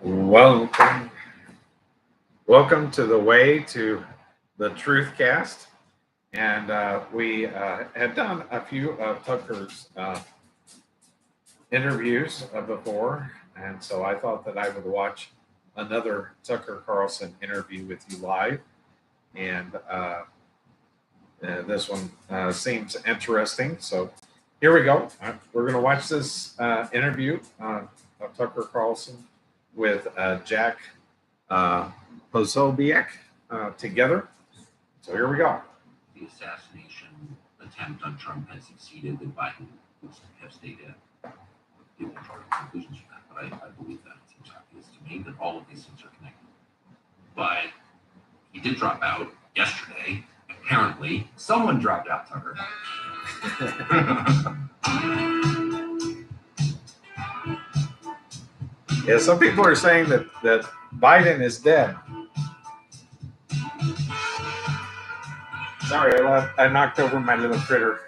Welcome, welcome to the way to the Truth Cast, and we had done a few of Tucker's interviews before, and so I thought that I would watch another Tucker Carlson interview with you live, and this one seems interesting. So here we go. We're going to watch this interview of Tucker Carlson with Jack Posobiec together. So here we go. The assassination attempt on Trump has succeeded, and Biden looks to have stayed in. People draw conclusions from that, but I believe that it seems obvious to me that all of these things are connected. But he did drop out yesterday. Apparently, someone dropped out, Tucker. Yeah, some people are saying that Biden is dead. Sorry, I knocked over my little critter.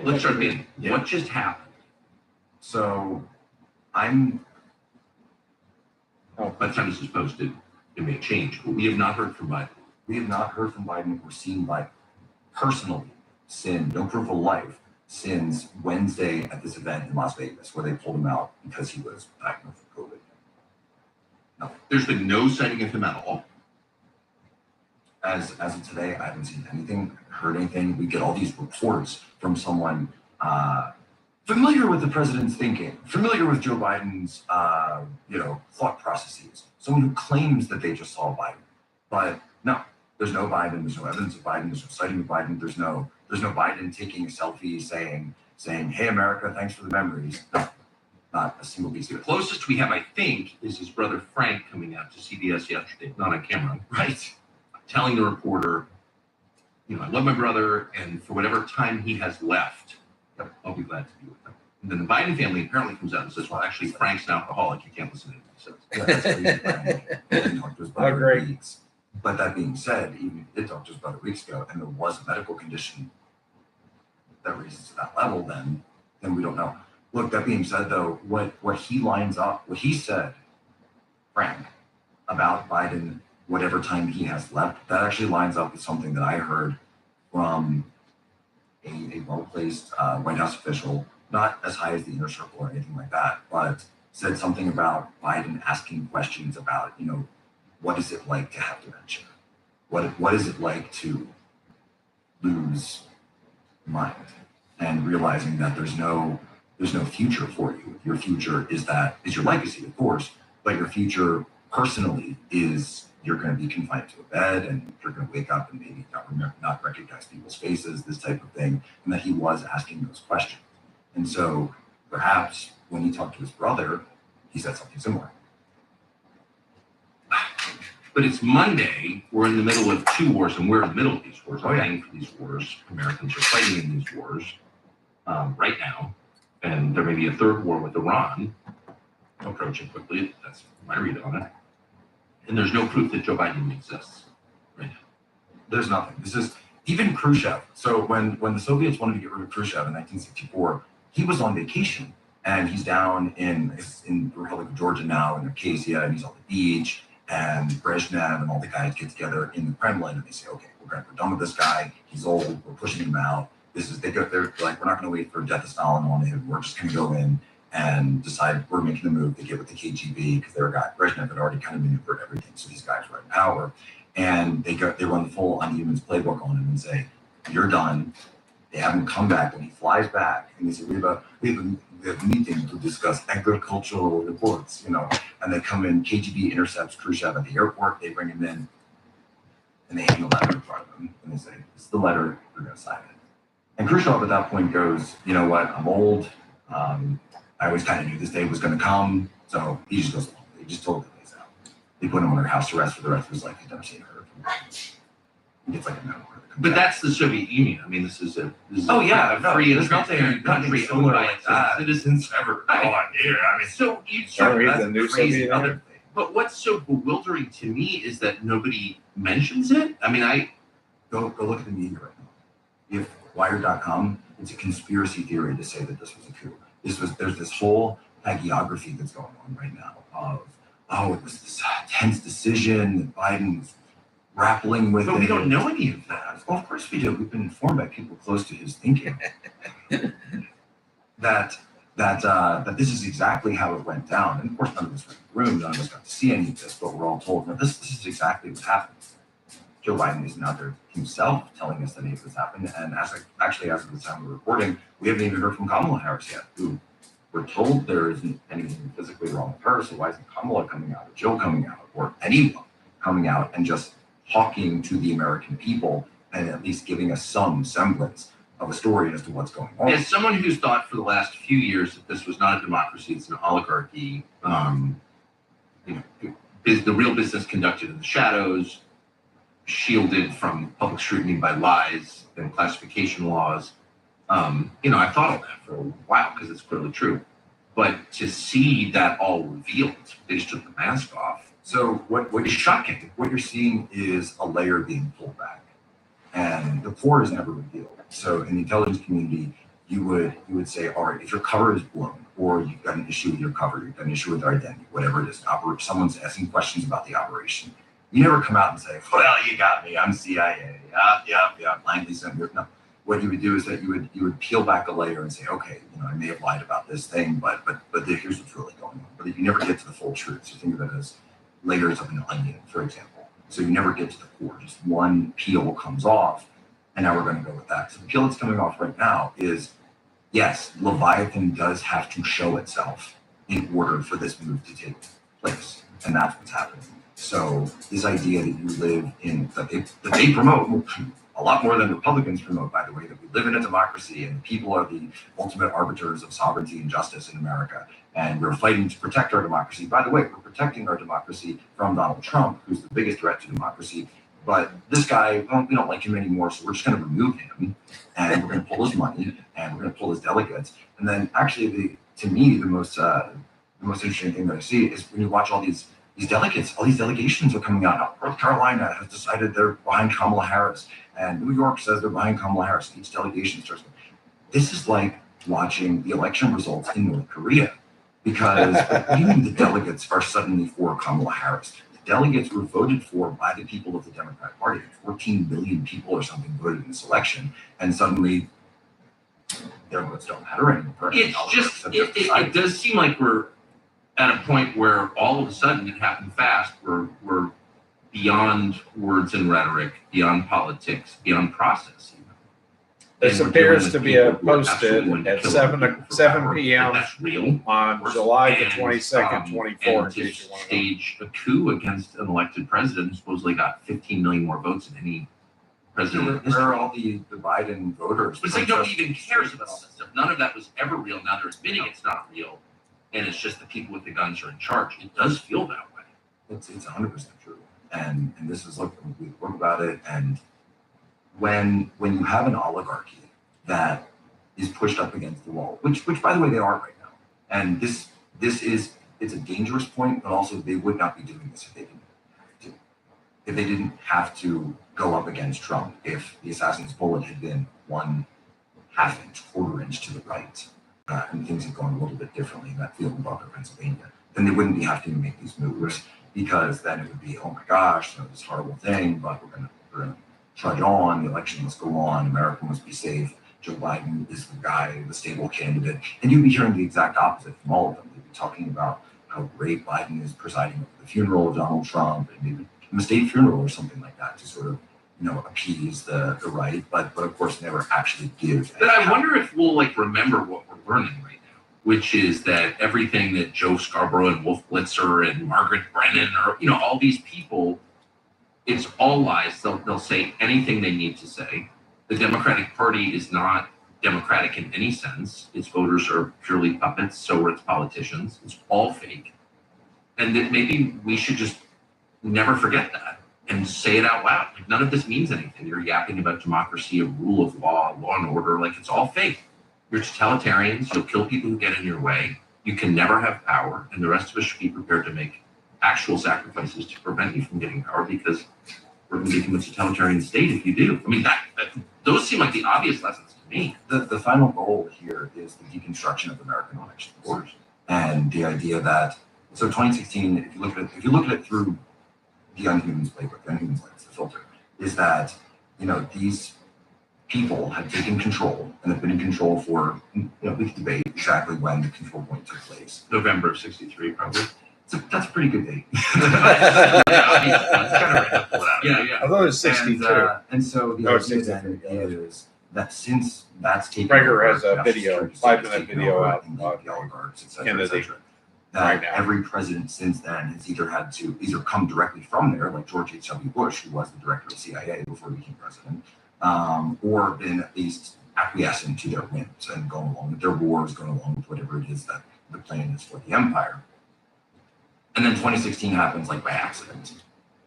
Let's start being. Yeah. What just happened? So, by the time this is posted, it may change, but we have not heard from Biden. We have not heard from Biden or seen Biden personally, no proof of life, since Wednesday at this event in Las Vegas, where they pulled him out because he was diagnosed with COVID. No, there's been no sighting of him at all. As of today, I haven't seen anything, heard anything. We get all these reports from someone familiar with the president's thinking, familiar with Joe Biden's thought processes, someone who claims that they just saw Biden. But no, there's no Biden, there's no evidence of Biden, there's no sighting of Biden, there's no Biden taking a selfie saying, "Hey America, thanks for the memories." No, not a single piece of it. The closest we have, I think, is his brother Frank coming out to CBS yesterday, not on camera. Right. Telling the reporter, I love my brother, and for whatever time he has left, I'll be glad to be with him. And then the Biden family apparently comes out and says, well, actually, Frank's an alcoholic. You can't listen to anything he says. Yeah, that's crazy. Talked to his brother weeks. But that being said, even if he did talk to his brother weeks ago, and there was a medical condition that raises to that level, then we don't know. Look, that being said, though, what he said, Frank, about Biden, whatever time he has left, that actually lines up with something that I heard from a well-placed White House official, not as high as the inner circle or anything like that, but said something about Biden asking questions about, what is it like to have dementia? What is it like to lose mind and realizing that there's no future for you. Your future is your legacy, of course, but your future personally is you're going to be confined to a bed and you're going to wake up and maybe not recognize people's faces, this type of thing, and that he was asking those questions. And so perhaps when he talked to his brother, he said something similar. But it's Monday. We're in the middle of two wars, and we're in the middle of these wars. We're paying for these wars. Americans are fighting in these wars right now. And there may be a third war with Iran approaching quickly. That's my read on it. And there's no proof that Joe Biden exists right now. There's nothing. This is even Khrushchev. So when the Soviets wanted to get rid of Khrushchev in 1964, he was on vacation, and he's down in the Republic of Georgia now in Abkhazia, and he's on the beach, and Brezhnev and all the guys get together in the Kremlin, and they say, okay, we're done with this guy. He's old. We're pushing him out. They're like, we're not going to wait for death of Stalin on him. We're just going to go in and decide we're making the move to get with the KGB, because Brezhnev had already kind of maneuvered everything. So these guys were in power, and they run the full Unhumans playbook on him and say, you're done. They have him come back, and he flies back, and they say, we have a meeting to discuss agricultural reports, and they come in. KGB intercepts Khrushchev at the airport. They bring him in, and they hang a letter in front of him, and they say, it's the letter, they're going to sign it. And Khrushchev at that point goes, you know what, I'm old. I always kind of knew this day was going to come. So he just goes along. He just totally lays out. They put him under house arrest for the rest of his life. He's never seen or heard from him. He gets like a medal. But that's the Soviet Union. I mean, this is a free and transparent country owned by citizens ever. Oh, dear. I mean, so that's the new Soviet Union. But what's so bewildering to me is that nobody mentions it. I mean, go look at the media right now. If Wired.com, It's a conspiracy theory to say that this was a coup. There's this whole hagiography that's going on right now of, oh, it was this tense decision that Biden was grappling with. But we don't know any of that. Well, of course we do. We've been informed by people close to his thinking that this is exactly how it went down. And of course, none of us were in the room, none of us got to see any of this, but we're all told that this is exactly what happened. Joe Biden isn't out there himself telling us that any of this happened. And as of the time we're recording, we haven't even heard from Kamala Harris yet, who we're told there isn't anything physically wrong with her. So why isn't Kamala coming out, or Joe coming out, or anyone coming out and just talking to the American people and at least giving us some semblance of a story as to what's going on? As someone who's thought for the last few years that this was not a democracy, it's an oligarchy, the real business conducted in the shadows, shielded from public scrutiny by lies and classification laws. I've thought of that for a while because it's clearly true. But to see that all revealed, they just took the mask off. So what is shocking. What you're seeing is a layer being pulled back, and the core is never revealed. So in the intelligence community, you would say, all right, if your cover is blown, or you've got an issue with your cover, you've got an issue with their identity, whatever it is, someone's asking questions about the operation. You never come out and say, well, you got me, I'm CIA, yeah, blindly sent me. No. What you would do is that you would peel back a layer and say, okay, I may have lied about this thing, but here's what's really going on. But you never get to the full truth. So think of it as layers of an onion, for example. So you never get to the core. Just one peel comes off, and now we're going to go with that. So the peel that's coming off right now is, yes, Leviathan does have to show itself in order for this move to take place, and that's what's happening. So this idea that you live in, that they promote a lot more than Republicans promote, by the way, that we live in a democracy and people are the ultimate arbiters of sovereignty and justice in America. And we're fighting to protect our democracy. By the way, we're protecting our democracy from Donald Trump, who's the biggest threat to democracy. But this guy, well, we don't like him anymore, so we're just going to remove him, and we're going to pull his money, and we're going to pull his delegates. And then actually, to me, the most interesting thing that I see is when you watch all these delegates, all these delegations are coming out. Now, North Carolina has decided they're behind Kamala Harris, and New York says they're behind Kamala Harris. Each delegation starts. This is like watching the election results in North Korea, because even the delegates are suddenly for Kamala Harris. The delegates were voted for by the people of the Democratic Party. 14 million people or something voted in this election, and suddenly their votes don't matter anymore. It does seem like we're at a point where all of a sudden it happened fast. We're beyond words and rhetoric, beyond politics, beyond process. This appears to be posted at 7 p.m. on July the 22nd, 24. And to stage a coup against an elected president who supposedly got 15 million more votes than any president. Where are all the Biden voters? It's like nobody even cares about this stuff. None of that was ever real. Now they're admitting it's not real, and it's just the people with the guns are in charge. It does feel that way. It's 100% true. And this is, look, we spoke about it, and when you have an oligarchy that is pushed up against the wall, which by the way they are right now, and it's a dangerous point, but also they would not be doing this if they didn't have to. If they didn't have to go up against Trump, if the assassin's bullet had been 1/2 inch, 1/4 inch to the right, and things had gone a little bit differently in that field in Butler, Pennsylvania, then they wouldn't be having to make these moves, because then it would be, oh my gosh, this horrible thing, but we're gonna trudge on, the election must go on, America must be safe, Joe Biden is the guy, the stable candidate, and you'd be hearing the exact opposite from all of them. They'd be talking about how great Biden is presiding over the funeral of Donald Trump, and maybe a state funeral or something like that to sort of, appease the right, but of course never actually give. But I wonder if we'll remember what we're learning right now, which is that everything that Joe Scarborough and Wolf Blitzer and Margaret Brennan or all these people, it's all lies. They'll say anything they need to say. The Democratic Party is not democratic in any sense. Its voters are purely puppets, so are its politicians. It's all fake. And that maybe we should just never forget that and say it out loud. None of this means anything. You're yapping about democracy, a rule of law, law and order. It's all fake. You're totalitarians. You'll kill people who get in your way. You can never have power. And the rest of us should be prepared to make actual sacrifices to prevent you from getting power, because we're going to become a totalitarian state if you do. I mean, those seem like the obvious lessons to me. The final goal here is the deconstruction of American elections, Of course. and the idea that 2016, if you look at it through the Unhuman's playbook, the Unhuman's lens, the filter, is that these people had taken control and have been in control for we could debate exactly when the control point took place. November of '63, probably. That's a pretty good date. Yeah. I thought it was 62. And so the Oh, idea then 63, is that since that's taken Prager over, has a national video, security 5-minute taken video over, out and about the oligarchs, et cetera, Kennedy et cetera, that right now. every president since then has either had to come directly from there, like George H.W. Bush, who was the director of CIA before he became president, or been at least acquiescing to their whims and going along with their wars, going along with whatever it is that the plan is for the empire. And then 2016 happens like by accident.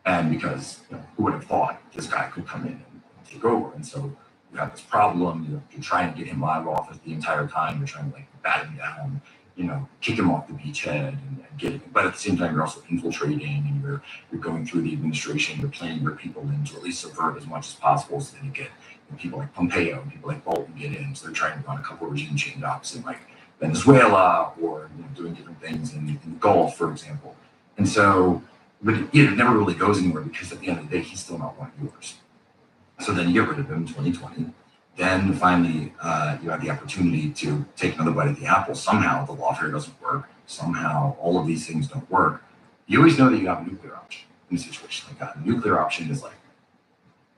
And because who would have thought this guy could come in and take over? And so you have this problem. You're trying to get him out of office the entire time. You're trying to bat him down, kick him off the beachhead and get it. But at the same time, you're also infiltrating and you're going through the administration. You're planning your people in to at least subvert as much as possible, so then you get people like Pompeo and people like Bolton get in. So they're trying to run a couple of regime change ops in Venezuela or doing different things in the Gulf, for example. And so, but it never really goes anywhere because at the end of the day, he's still not one of yours. So then you get rid of him in 2020. Then finally, you have the opportunity to take another bite at the apple. Somehow the lawfare doesn't work. Somehow all of these things don't work. You always know that you have a nuclear option in a situation like that. A nuclear option is like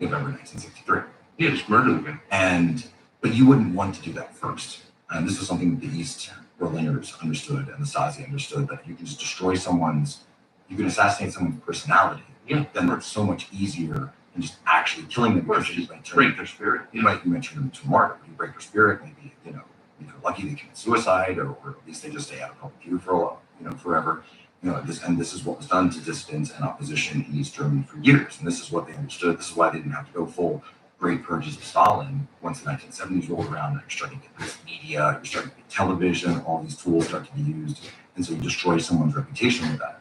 November 1963. Yeah, just murder the guy. But you wouldn't want to do that first. And this was something that the East Berliners understood and the Stasi understood, that you can just you can assassinate someone's personality. Yeah. Then it's so much easier than just actually killing them. Or just break their spirit. You might turn them into a martyr. You break their spirit, maybe, if they're lucky they commit suicide, or at least they just stay out of public view for forever. This is what was done to dissidents and opposition in East Germany for years. And this is what they understood. This is why they didn't have to go full great purges of Stalin once the 1970s rolled around. And you're starting to get this media, you're starting to get television, all these tools start to be used. And so you destroy someone's reputation with that.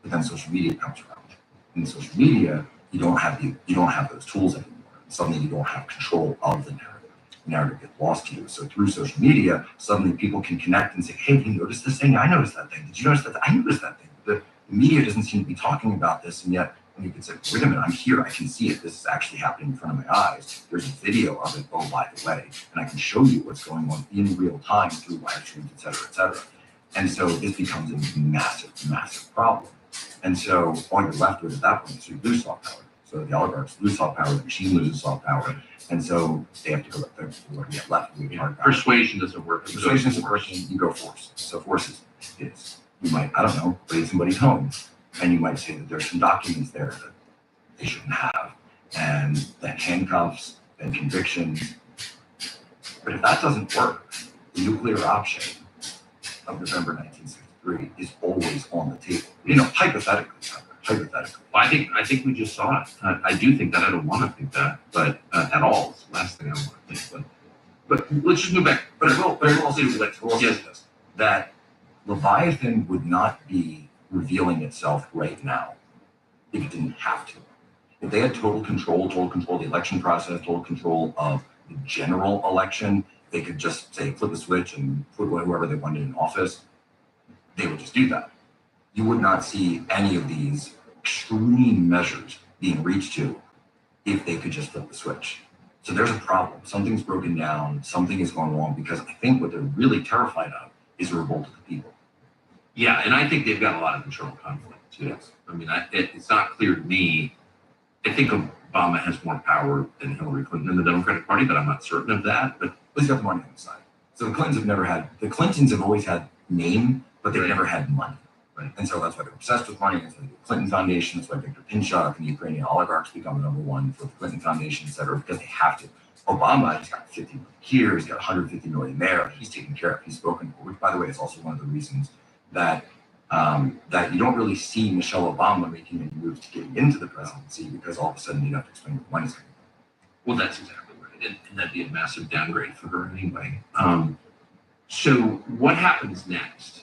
But then social media comes around. In social media, you don't have those tools anymore. Suddenly you don't have control of the narrative. The narrative gets lost to you. So through social media, suddenly people can connect and say, hey, you noticed this thing? I noticed that thing. Did you notice that? I noticed that thing. The media doesn't seem to be talking about this, and yet when you could say, wait a minute, I'm here, I can see it, this is actually happening in front of my eyes. There's a video of it, oh, by the way, and I can show you what's going on in real time through live streams, et cetera, et cetera. And so this becomes a massive, massive problem. And so all you're left with at that point is you lose soft power. So the oligarchs lose soft power, the machine loses soft power, and so they have to go back to what we have left. Persuasion doesn't work. Persuasion isn't working, you go force. So force is you might, I don't know, raid somebody's home, and you might say that there's some documents there that they shouldn't have, and then handcuffs, then convictions. But if that doesn't work, the nuclear option of November 1963 is always on the table. Hypothetically. Well, I think we just saw it. I do think that. I don't want to think that, but at all, it's the last thing I want to think. But let's just move back. But I will also say this, that Leviathan would not be revealing itself right now if it didn't have to. If they had total control of the election process, total control of the general election, they could just say flip a switch and put whoever they wanted in office. They would just do that. You would not see any of these extreme measures being reached to if they could just flip the switch. So there's a problem. Something's broken down. Something is going wrong, because I think what they're really terrified of is a revolt of the people. Yeah, and I think they've got a lot of internal conflict too. Yes. I mean, it's not clear to me. I think Obama has more power than Hillary Clinton in the Democratic Party, but I'm not certain of that. But he's got the money on his side. So the Clintons have always had name, but they've never had money. Right. And so that's why they're obsessed with money. It's like the Clinton Foundation. That's why Viktor Pinchuk and the Ukrainian oligarchs become number one for the Clinton Foundation, et cetera, because they have to. Obama, he's got 50 million here, he's got 150 million there. He's taken care of. He's spoken for, which, by the way, is also one of the reasons that that you don't really see Michelle Obama making any moves to getting into the presidency, because all of a sudden you have to explain where the money's coming from. Well, that's exactly right. And that'd be a massive downgrade for her anyway. So what happens next?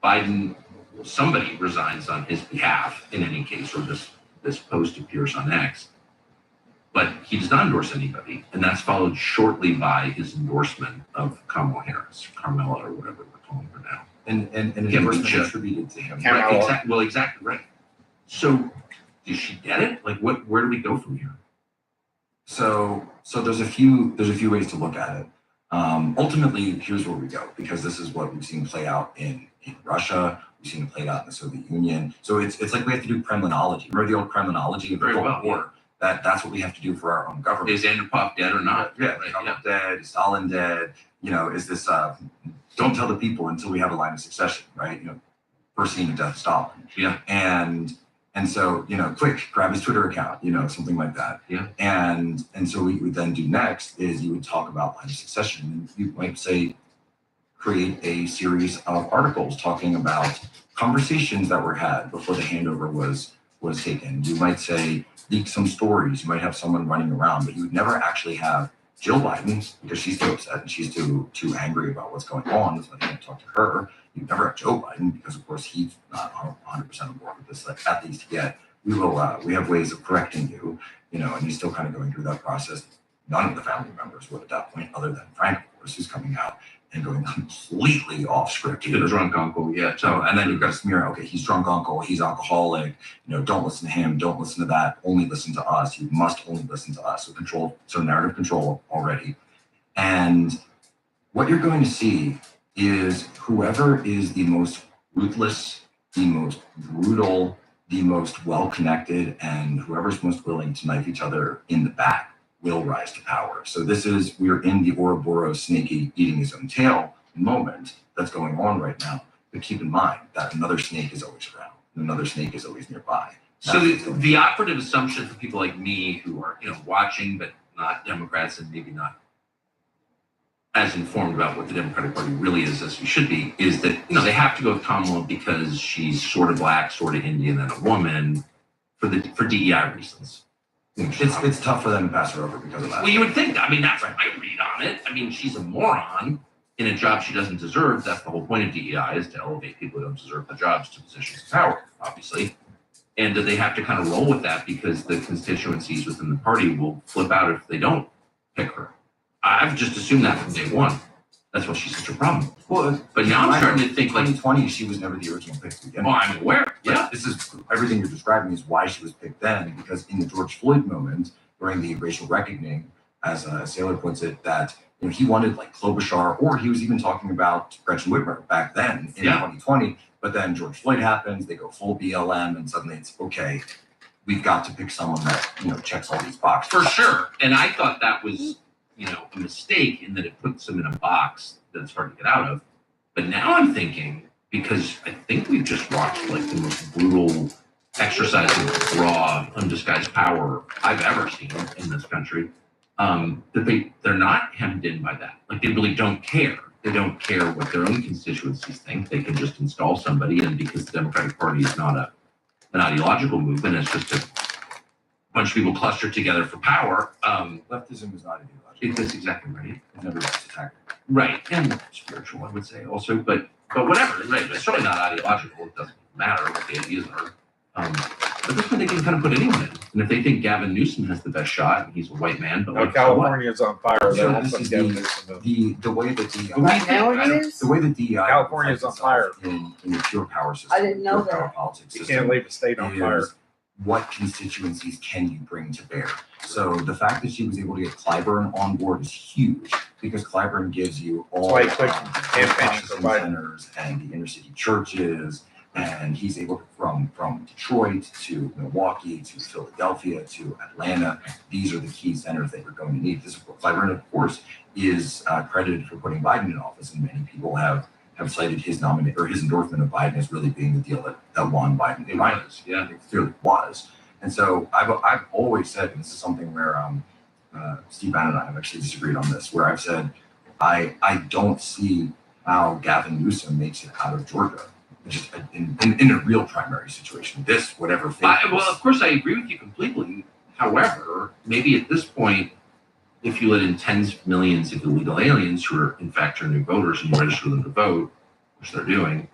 Biden, somebody resigns on his behalf in any case, or this post appears on X. but he does not endorse anybody, and that's followed shortly by his endorsement of Kamala Harris, Carmela, or whatever we're calling her now. And an endorsement attributed to him. Right, exactly right. So, does she get it? Like, where do we go from here? So there's a few ways to look at it. Ultimately, here's where we go, because this is what we've seen play out in Russia. We've seen it played out in the Soviet Union. So it's like we have to do Kremlinology. Remember the old Kremlinology of the Cold War? That's what we have to do for our own government. Is Andropov dead or not? Yeah, right, dead. Is Stalin dead? Is this? Don't tell the people until we have a line of succession, right? First scene of death of Stalin. Yeah. And so, quick, grab his Twitter account, something like that. Yeah. And so what you would then do next is you would talk about line of succession. And you might say, create a series of articles talking about conversations that were had before the handover was taken. You might say, leak some stories. You might have someone running around, but you would never actually have Jill Biden, because she's too upset and she's too angry about what's going on. So I can't talk to her. You'd never have Joe Biden, because of course he's not 100% on board with this. At least yet, we have ways of correcting you, and he's still kind of going through that process. None of the family members would at that point, other than Frank, of course, who's coming out and going completely off script. The drunk uncle, yeah. So, and then you've got to smear, okay, he's drunk uncle, he's alcoholic, don't listen to him, don't listen to that, only listen to us. You must only listen to us. So narrative control already. And what you're going to see is whoever is the most ruthless, the most brutal, the most well-connected, and whoever's most willing to knife each other in the back will rise to power. So we're in the Ouroboros snake eating his own tail moment that's going on right now. But keep in mind that another snake is always around, and another snake is always nearby. So the operative assumption for people like me who are, watching but not Democrats and maybe not as informed about what the Democratic Party really is as we should be, is that, they have to go with Kamala because she's sort of black, sort of Indian, and a woman for DEI reasons. It's tough for them to pass her over because of that. Well, you would think. I mean, that's what I read on it. I mean, she's a moron in a job she doesn't deserve. That's the whole point of DEI, is to elevate people who don't deserve the jobs to positions of power, obviously. And they have to kind of roll with that because the constituencies within the party will flip out if they don't pick her. I've just assumed that from day one. That's why she's such a problem. Well, but now I'm starting to think 2020, she was never the original pick to begin with. Oh, I'm aware. Yeah. This is everything you're describing is why she was picked then, because in the George Floyd moment, during the racial reckoning, as Saylor puts it, that he wanted like Klobuchar, or he was even talking about Gretchen Whitmer back then in 2020. But then George Floyd happens, they go full BLM, and suddenly it's okay. We've got to pick someone that checks all these boxes. For sure. And I thought that was a mistake in that it puts them in a box that's hard to get out of. But now I'm thinking, because I think we've just watched like the most brutal exercise of raw, undisguised power I've ever seen in this country, that they're not hemmed in by that. Like, they really don't care. They don't care what their own constituencies think. They can just install somebody, and because the Democratic Party is not an ideological movement, it's just a bunch of people clustered together for power. Leftism is not ideological. That's exactly right. It's never just attacked. Right, and spiritual, I would say also, but whatever. Right, it's certainly not ideological. It doesn't matter what the ideas are. But this one they can kind of put anyone in. And if they think Gavin Newsom has the best shot, and he's a white man, but no, California's on fire. The way that the way that DEI California's on fire in the pure power system. I didn't know that. Power politics you can't leave the state on fire. What constituencies can you bring to bear? So the fact that she was able to get Clyburn on board is huge, because Clyburn gives you all the processing centers and the inner city churches, and he's able to, from Detroit to Milwaukee to Philadelphia to Atlanta, these are the key centers that you're going to need. This is what Clyburn, of course, is credited for putting Biden in office, and many people have cited his his endorsement of Biden as really being the deal that won Biden. It clearly was. And so I've always said, and this is something where Steve Bannon and I have actually disagreed on this, where I've said I don't see how Gavin Newsom makes it out of Georgia, just in a real primary situation. This, whatever. Well, of course, I agree with you completely. However, maybe at this point, if you let in tens of millions of illegal aliens who are in fact are new voters and you register them to vote, which they're doing,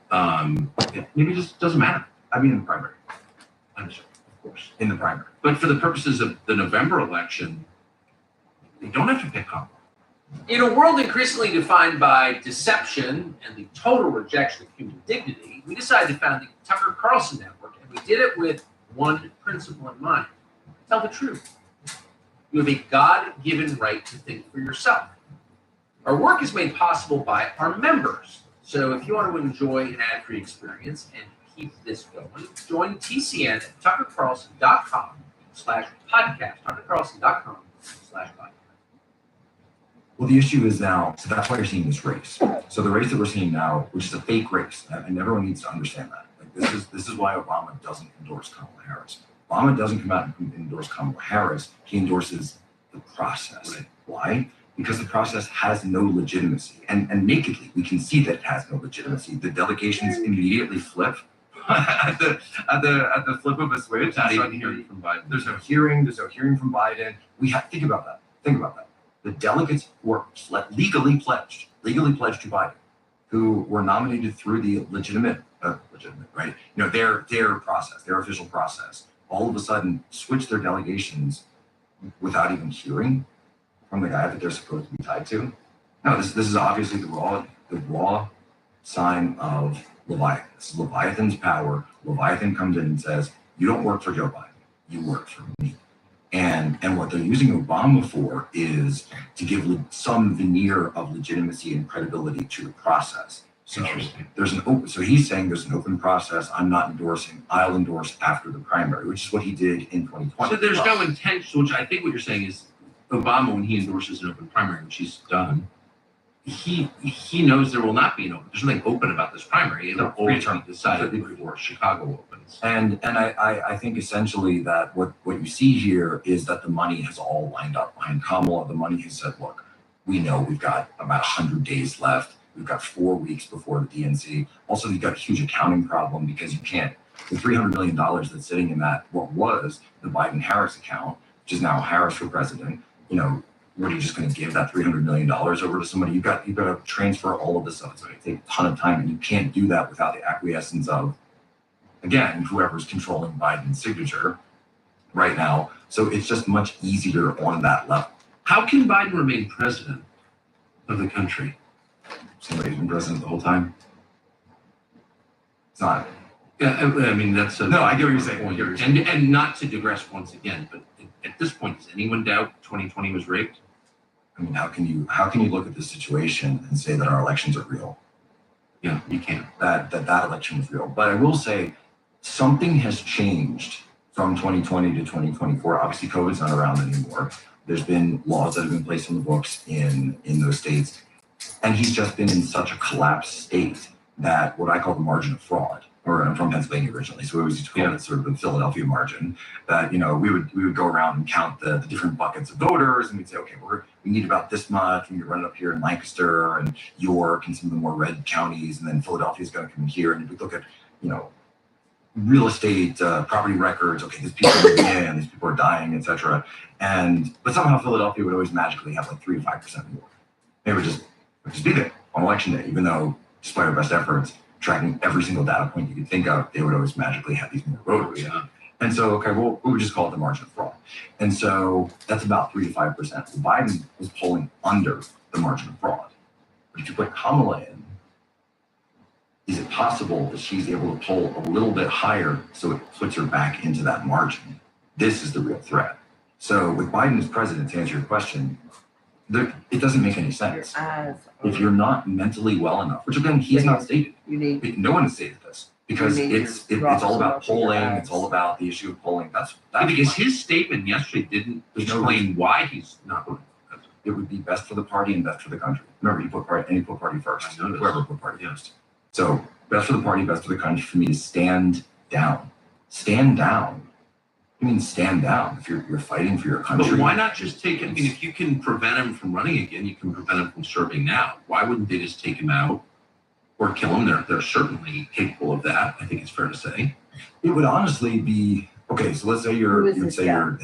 maybe it just doesn't matter. I mean, in the primary. I'm sure. of course. in the primary. But for the purposes of the November election, they don't have to pick Kamala. In a world increasingly defined by deception and the total rejection of human dignity, we decided to found the Tucker Carlson Network, and we did it with one principle in mind: tell the truth. You have a God-given right to think for yourself. Our work is made possible by our members. So if you want to enjoy an ad-free experience and keep this going, join TCN at tuckercarlson.com/podcast. tuckercarlson.com/podcast. Well, the issue is now, so that's why you're seeing this race. So the race that we're seeing now, which is a fake race, and everyone needs to understand that. Like this is why Obama doesn't endorse Kamala Harris. Obama doesn't come out and endorse Kamala Harris. He endorses the process. Right. Why? Because the process has no legitimacy. And nakedly, we can see that it has no legitimacy. The delegations immediately flip at the flip of a switch. Not even hearing from Biden. There's no hearing from Biden. Think about that. The delegates who are legally pledged to Biden, who were nominated through the legitimate, right? Their process, their official process, all of a sudden switch their delegations without even hearing from the guy that they're supposed to be tied to. No, this is obviously the raw sign of Leviathan. This is Leviathan's power. Leviathan comes in and says, "You don't work for Joe Biden. You work for me." And what they're using Obama for is to give some veneer of legitimacy and credibility to the process. So so he's saying there's an open process. I'm not endorsing. I'll endorse after the primary, which is what he did in 2020. So there's no intention, which I think what you're saying is Obama, when he endorses an open primary, which he's done, he knows there will not be an open. There's nothing open about this primary. It'll always be decided before Chicago opens. And I think essentially that what you see here is that the money has all lined up behind Kamala. The money has said, look, we know we've got about 100 days left. We've got 4 weeks before the DNC. Also, you've got a huge accounting problem because you can't, the $300 million that's sitting in that, what was the Biden-Harris account, which is now Harris for president, what are you just going to give that $300 million over to somebody? You've got to transfer all of this stuff. It's going to take a ton of time, and you can't do that without the acquiescence of, again, whoever's controlling Biden's signature right now. So it's just much easier on that level. How can Biden remain president of the country? Somebody's been president the whole time. It's not. Yeah, I mean that's no. I get what you're saying. And not to digress once again, but at this point, does anyone doubt 2020 was rigged? I mean, how can you look at this situation and say that our elections are real? Yeah, you can't. That election was real. But I will say something has changed from 2020 to 2024. Obviously, COVID's not around anymore. There's been laws that have been placed on the books in those states. And he's just been in such a collapsed state that what I call the margin of fraud, or I'm from Pennsylvania originally, so we always used to call it sort of the Philadelphia margin, that, we would go around and count the different buckets of voters, and we'd say, okay, we need about this much. We need to run it up here in Lancaster and York and some of the more red counties, and then Philadelphia's going to come in here, and we look at, real estate, property records. Okay, these people are moving in, these people are dying, etc. But somehow Philadelphia would always magically have like 3 to 5% more. They would just be there on election day, even though, despite our best efforts, tracking every single data point you could think of, they would always magically have these more voters. Yeah. And so, okay, well, we would just call it the margin of fraud. And so that's about 3 to 5%. So Biden was polling under the margin of fraud. But if you put Kamala in, is it possible that she's able to poll a little bit higher so it puts her back into that margin? This is the real threat. So with Biden as president, to answer your question, it doesn't make any sense. If you're not mentally well enough, which again, he has not stated. No one has stated this. Because it's all about polling. It's all about the issue of polling. That's because his statement yesterday didn't explain why he's not voting for president. It would be best for the party and best for the country. Remember, he put party first. Whoever put party first. So best for the party, best for the country. For me to stand down. Stand down. I mean, stand down if you're fighting for your country. But why not just take him? I mean, if you can prevent him from running again, you can prevent him from serving now. Why wouldn't they just take him out or kill him? They're certainly capable of that. I think it's fair to say. It would honestly be okay. So let's say you're them.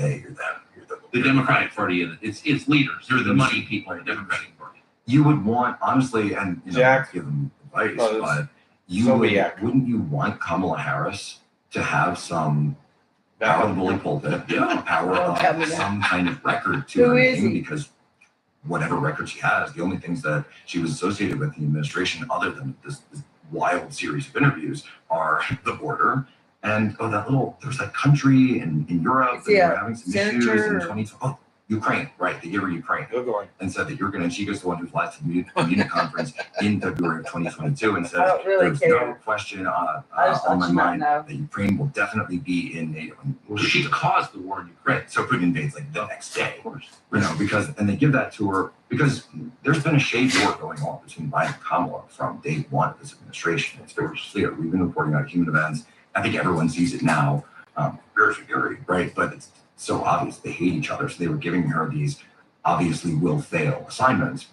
The Democratic Party and its leaders. They're the money people in the Democratic Party. You would want, honestly, and Jack, give them advice, but wouldn't you want Kamala Harris to have some power of the bully pulpit, power Don't tell me of that. some kind of record to Who her is name, he? because whatever record she has, the only things that she was associated with in the administration, other than this wild series of interviews, are the border and there was that country in Europe that Yeah, were having some senator issues in or- 2020. Oh, Ukraine, right? They gave her Ukraine Googling. and said that she goes the one who flies to the Munich conference in February of 2022 and I says don't really there's care. no question I just on thought my you might mind know. that Ukraine will definitely be in NATO. Well, she caused the war in Ukraine. Right, so Putin invades like the next day, Of course. and they give that to her because there's been a shade war going on between Biden and Kamala from day one of this administration. It's very clear. We've been reporting on human events. I think everyone sees it now, very, right? But it's so obvious they hate each other. So they were giving her these obviously will fail assignments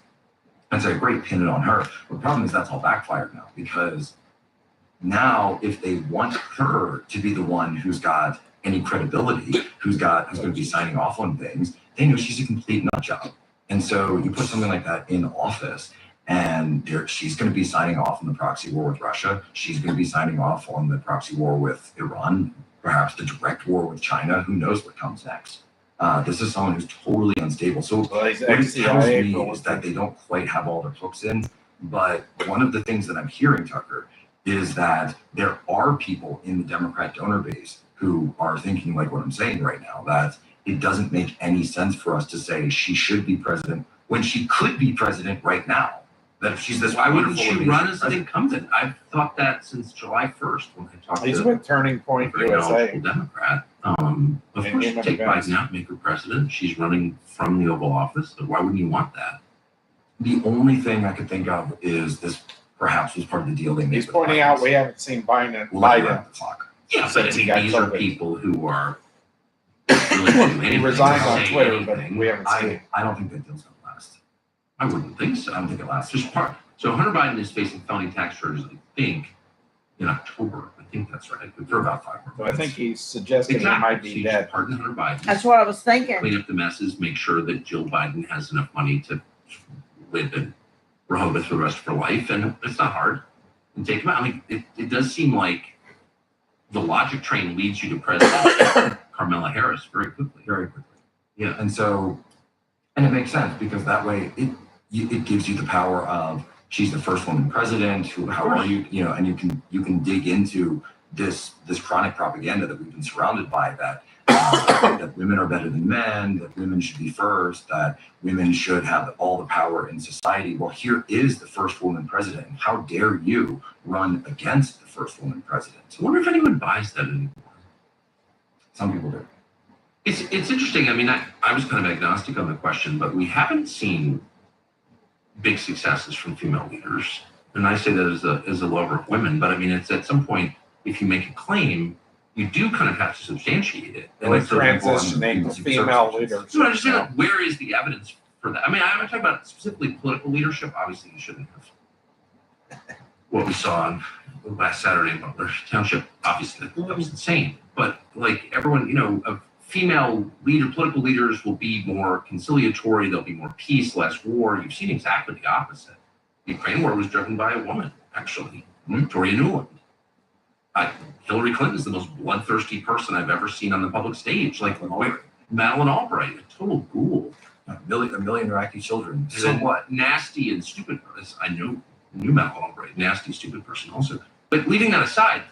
and say, great, pin it on her. But the problem is that's all backfired now, because now if they want her to be the one who's got any credibility, who's going to be signing off on things, they know she's a complete nut job. And so you put something like that in office, and she's going to be signing off on the proxy war with Russia. She's going to be signing off on the proxy war with Iran, perhaps the direct war with China. Who knows what comes next? This is someone who's totally unstable. So Well, he's what it tells ex-CIA me for is that they don't quite have all their hooks in. But one of the things that I'm hearing, Tucker, is that there are people in the Democrat donor base who are thinking like what I'm saying right now, that it doesn't make any sense for us to say she should be president when she could be president right now. That if she's this Why wouldn't wonderful, she amazing run as an president- incumbent? I've thought that since July 1st when I talked He's to with Turning a Point very USA. knowledgeable Democrat. Of And course, human take events. Biden out, make her president. She's running from the Oval Office. So why wouldn't you want that? The only thing I could think of is this perhaps was part of the deal they made. He's with pointing Biden. out we haven't seen Biden. We'll let you Biden. run the clock. Yeah, but Since I he mean, got these are COVID. people who are really doing He anything, resigned on say Twitter, but anything. we haven't seen it. I don't think that deal's going to last. I wouldn't think so. I don't think it lasts. Just part. So Hunter Biden is facing felony tax charges, I think, in October. I think that's right. For about 5 more So I months. think he's suggesting he might be So you dead. just pardon Hunter Biden. That's what I was thinking. Clean up the messes, make sure that Jill Biden has enough money to live in Rehoboth for the rest of her life, and it's not hard. And take him out. I mean, it does seem like the logic train leads you to President Kamala Harris very quickly. Very quickly. Yeah. And so, and it makes sense because that way it gives you the power of she's the first woman president. How are you? And you can dig into this chronic propaganda that we've been surrounded by, that that women are better than men, that women should be first, that women should have all the power in society. Well, here is the first woman president. How dare you run against the first woman president? I wonder if anyone buys that anymore. Some people do. It's interesting. I mean, I was kind of agnostic on the question, but we haven't seen big successes from female leaders. And I say that as a lover of women, but I mean, it's at some point, if you make a claim, you do kind of have to substantiate it. And we're it's very transitioning important to in female services. leaders. So I just like, where is the evidence for that? I mean, I'm not talking about specifically political leadership. Obviously, you shouldn't have what we saw on last Saturday in Butler Township. Obviously, that was insane. But like everyone, of female political leaders will be more conciliatory. There'll be more peace, less war. You've seen exactly the opposite. The Ukraine war was driven by a woman, actually, Victoria Nuland. Hillary Clinton is the most bloodthirsty person I've ever seen on the public stage. Like Madeleine Albright, a total ghoul. A million Iraqi children. So And what? Nasty and stupid. I knew Madeleine Albright, nasty, stupid person also. But leaving that aside,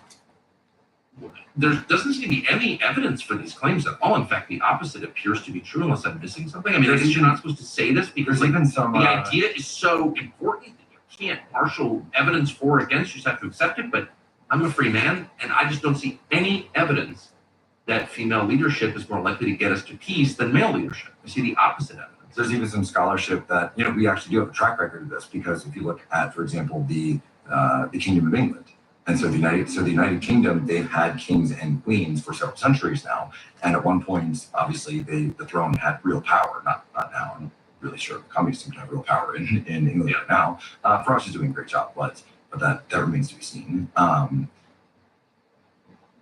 there doesn't seem to be any evidence for these claims at all. In fact, the opposite appears to be true, unless I'm missing something. I mean, I guess you're not supposed to say this because There's even some. the idea is so important that you can't marshal evidence for or against. You just have to accept it. But I'm a free man, and I just don't see any evidence that female leadership is more likely to get us to peace than male leadership. I see the opposite evidence. There's even some scholarship that we actually do have a track record of this, because if you look at, for example, the Kingdom of England, and so the United Kingdom, they've had kings and queens for several centuries now, and at one point, obviously, the throne had real power. Not now. I'm really sure the communists seem to have real power in England right now. France is doing a great job, but that remains to be seen.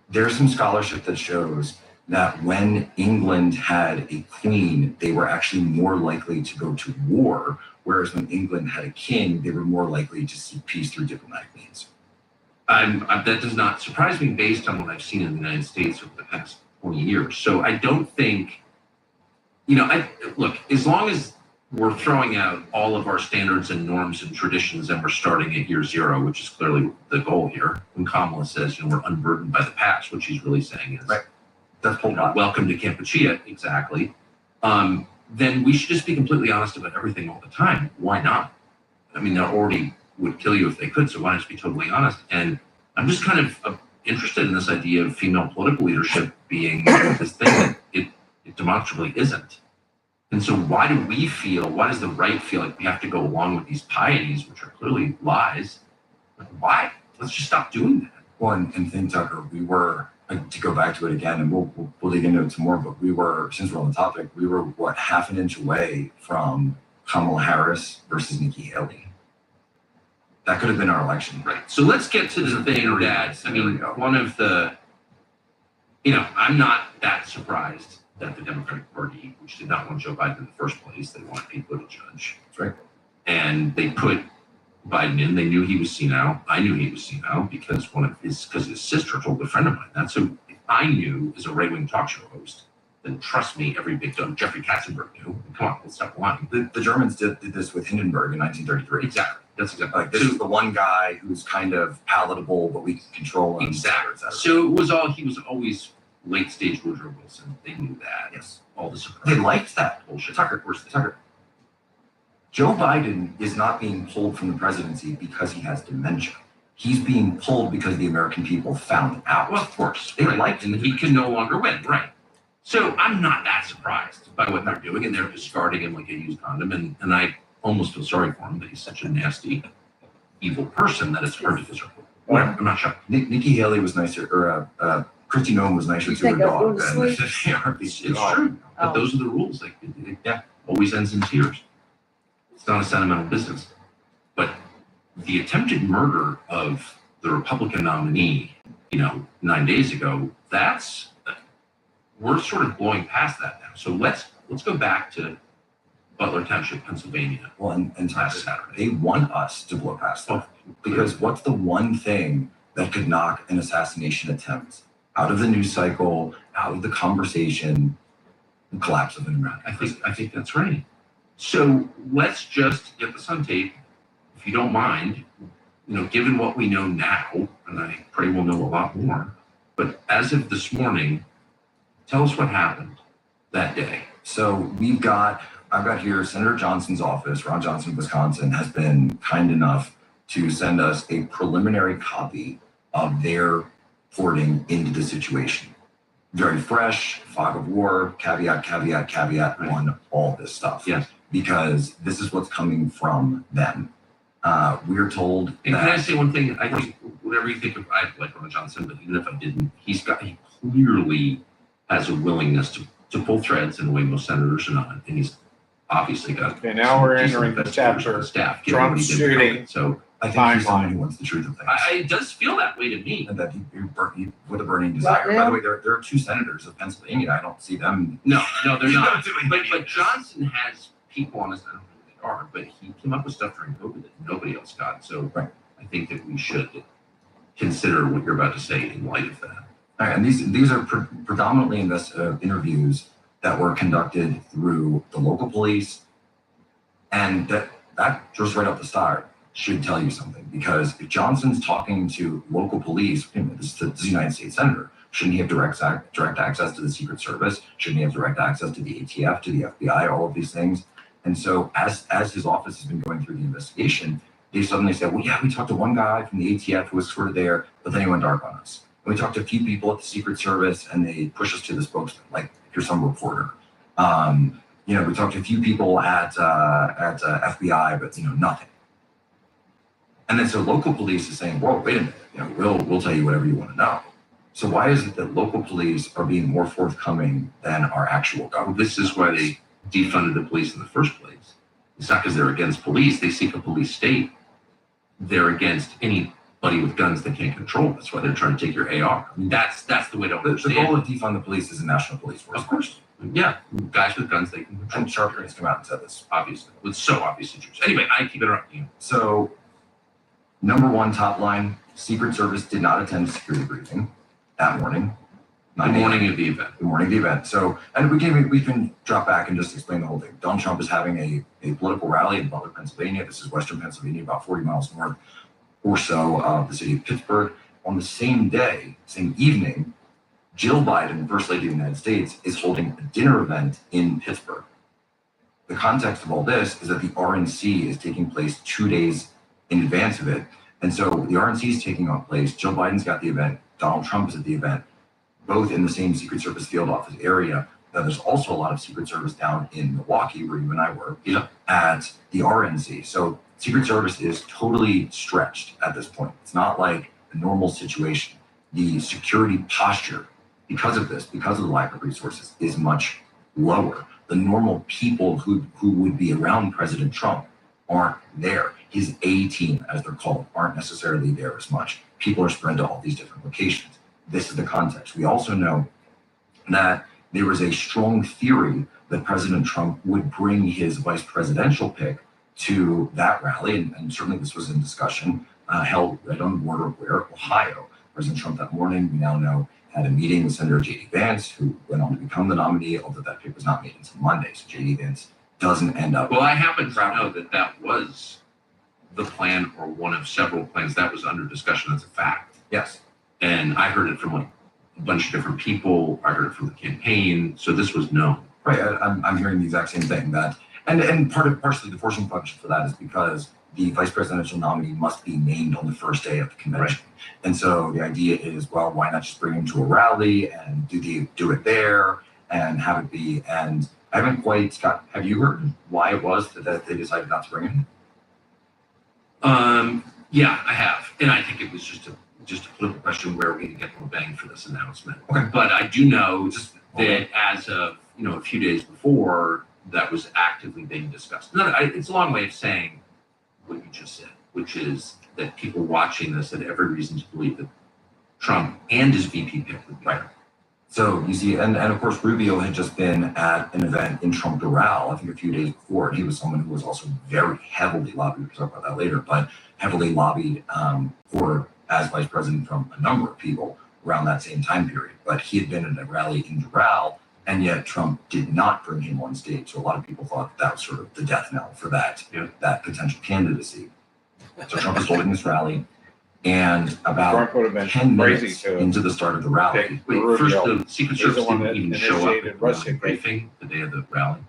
There's some scholarship that shows that when England had a queen, they were actually more likely to go to war, whereas when England had a king, they were more likely to seek peace through diplomatic means. That does not surprise me based on what I've seen in the United States over the past 20 years. So I don't think, look, as long as we're throwing out all of our standards and norms and traditions and we're starting at year zero, which is clearly the goal here. When Kamala says, we're unburdened by the past, what she's really saying is, Right. That's welcome to Kampuchea, exactly. Then we should just be completely honest about everything all the time. Why not? I mean, they already would kill you if they could, so why not just be totally honest? And I'm just kind of interested in this idea of female political leadership being this thing that it demonstrably isn't. And so why does the right feel like we have to go along with these pieties, which are clearly lies? Why? Let's just stop doing that. Well, and think, Tucker, we were, to go back to it again, and we'll dig into it some more, but we were, since we're on the topic, we were, half an inch away from Kamala Harris versus Nikki Haley. That could have been our election. Right. So let's get to the thing that, I mean, one of the, I'm not that surprised that the Democratic Party, which did not want Joe Biden in the first place, they wanted people to judge. That's right. And they put Biden in. They knew he was senile. I knew he was senile because his sister told a friend of mine that. So if I knew as a right-wing talk show host, then trust me, every big dog, Jeffrey Katzenberg knew. Come on, let's stop lying. The Germans did this with Hindenburg in 1933. Exactly. That's exactly like this is the one guy who's kind of palatable, but we can control him. Exactly. So he was always late stage Woodrow Wilson. They knew that. Yes. All the surprise. They liked that bullshit. Tucker, Joe Biden is not being pulled from the presidency because he has dementia. He's being pulled because the American people found out. Well, of course. They right. liked him. He can no longer win. Right. So I'm not that surprised by what they're doing, and they're discarding him like a used condom. And I almost feel sorry for him that he's such a nasty, evil person that it's hard to feel sorry for. Whatever. I'm not shocked. Nikki Haley was nicer, or Kristi Noem was nicer to her dog. It's true. But those are the rules. Like, it always ends in tears. It's not a sentimental business. But the attempted murder of the Republican nominee, 9 days ago, we're sort of blowing past that now. So let's go back to Butler Township, Pennsylvania. Well, and last Saturday. They want us to blow past that. Because what's the one thing that could knock an assassination attempt out of the news cycle, out of the conversation, the collapse of an American? I think that's right. So let's just get this on tape, if you don't mind, given what we know now, and I pray we'll know a lot more, but as of this morning, tell us what happened that day. So I've got here Senator Johnson's office, Ron Johnson, Wisconsin, has been kind enough to send us a preliminary copy of their reporting into the situation. Very fresh, fog of war, caveat on all this stuff. Yes. Because this is what's coming from them. We're told and can I say one thing? I think whatever you think of, I like Ron Johnson, but even if I didn't, he clearly has a willingness to pull threads in a way most senators are not, and he's obviously got. Okay, now we're entering the chapter. Staff. Trump's shooting. So I think he's someone who wants the truth of things. It does feel that way to me. And that he with a burning desire. By the way, there are two senators of Pennsylvania. I don't see them. No, they're not. But Johnson has people on his. I don't know who they are, but he came up with stuff during COVID that nobody else got. So I think that we should consider what you're about to say in light of that. All right, and these are predominantly interviews that were conducted through the local police, and that just right off the start should tell you something, because if Johnson's talking to local police, this is the United States Senator, shouldn't he have direct access to the Secret Service? Shouldn't he have direct access to the ATF, to the FBI, all of these things? And so as his office has been going through the investigation, they suddenly said, well, yeah, we talked to one guy from the ATF who was sort of there, but then he went dark on us. And we talked to a few people at the Secret Service, and they pushed us to the spokesman, like you're some reporter. We talked to a few people at FBI, but nothing. And then so local police is saying, whoa, wait a minute, we'll tell you whatever you want to know. So why is it that local police are being more forthcoming than our actual government? This is why they defunded the police in the first place. It's not because they're against police. They seek a police state. They're against anybody with guns they can't control. That's why they're trying to take your AR. I mean, that's the way to understand. The goal of defund the police is a national police force. Of course. Yeah. Guys with guns they can control. And Sharpton has come out and said this. Obviously. It's so obviously true. Anyway, I keep interrupting you. So, number one top line, Secret Service did not attend a security briefing that morning. The morning of the event. The morning of the event. So, and we can drop back and just explain the whole thing. Donald Trump is having a political rally in Butler, Pennsylvania. This is Western Pennsylvania, about 40 miles north or so of the city of Pittsburgh. On the same day, same evening, Jill Biden, First Lady of the United States, is holding a dinner event in Pittsburgh. The context of all this is that the RNC is taking place 2 days in advance of it. And so the RNC is taking place. Joe Biden's got the event. Donald Trump is at the event, both in the same Secret Service field office area. Now, there's also a lot of Secret Service down in Milwaukee, where you and I were, at the RNC. So Secret Service is totally stretched at this point. It's not like a normal situation. The security posture, because of this, because of the lack of resources, is much lower. The normal people who would be around President Trump aren't there. His A team, as they're called, aren't necessarily there as much. People are spread to all these different locations. This is the context. We also know that there was a strong theory that President Trump would bring his vice presidential pick to that rally, and certainly this was in discussion, held right on the border of where? Ohio. President Trump that morning, we now know, had a meeting with Senator J.D. Vance, who went on to become the nominee, although that pick was not made until Monday. So J.D. Vance doesn't end up. Well, I happen to know that was the plan, or one of several plans that was under discussion as a fact. Yes. And I heard it from a bunch of different people. I heard it from the campaign. So this was known. Right. I'm hearing the exact same thing. That and partially the forcing function for that is because the vice presidential nominee must be named on the first day of the convention. Right. And so the idea is, well, why not just bring him to a rally and do it there and have it be? And I haven't quite, Scott, have you heard why it was that they decided not to bring him? Yeah, I have. And I think it was just a political question where we get more bang for this announcement. Okay. But I do know that as of, a few days before, that was actively being discussed. No, it's a long way of saying what you just said, which is that people watching this had every reason to believe that Trump and his VP pick would be right. So you see, and of course, Rubio had just been at an event in Trump Doral, I think a few days before, and he was someone who was also very heavily lobbied, we'll talk about that later, but heavily lobbied for as vice president from a number of people around that same time period. But he had been at a rally in Doral, and yet Trump did not bring him on stage. So a lot of people thought that was sort of the death knell for that potential candidacy. So Trump is holding this rally, and about 10 minutes into the start of the rally. Wait, first the Secret Service didn't even show up at Russia the briefing the day of the rally.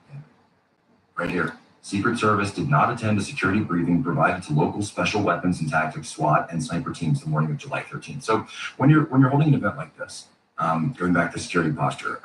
Right here. Secret Service did not attend a security briefing provided to local special weapons and tactics SWAT and sniper teams the morning of July 13th. So when you're holding an event like this, going back to security posture,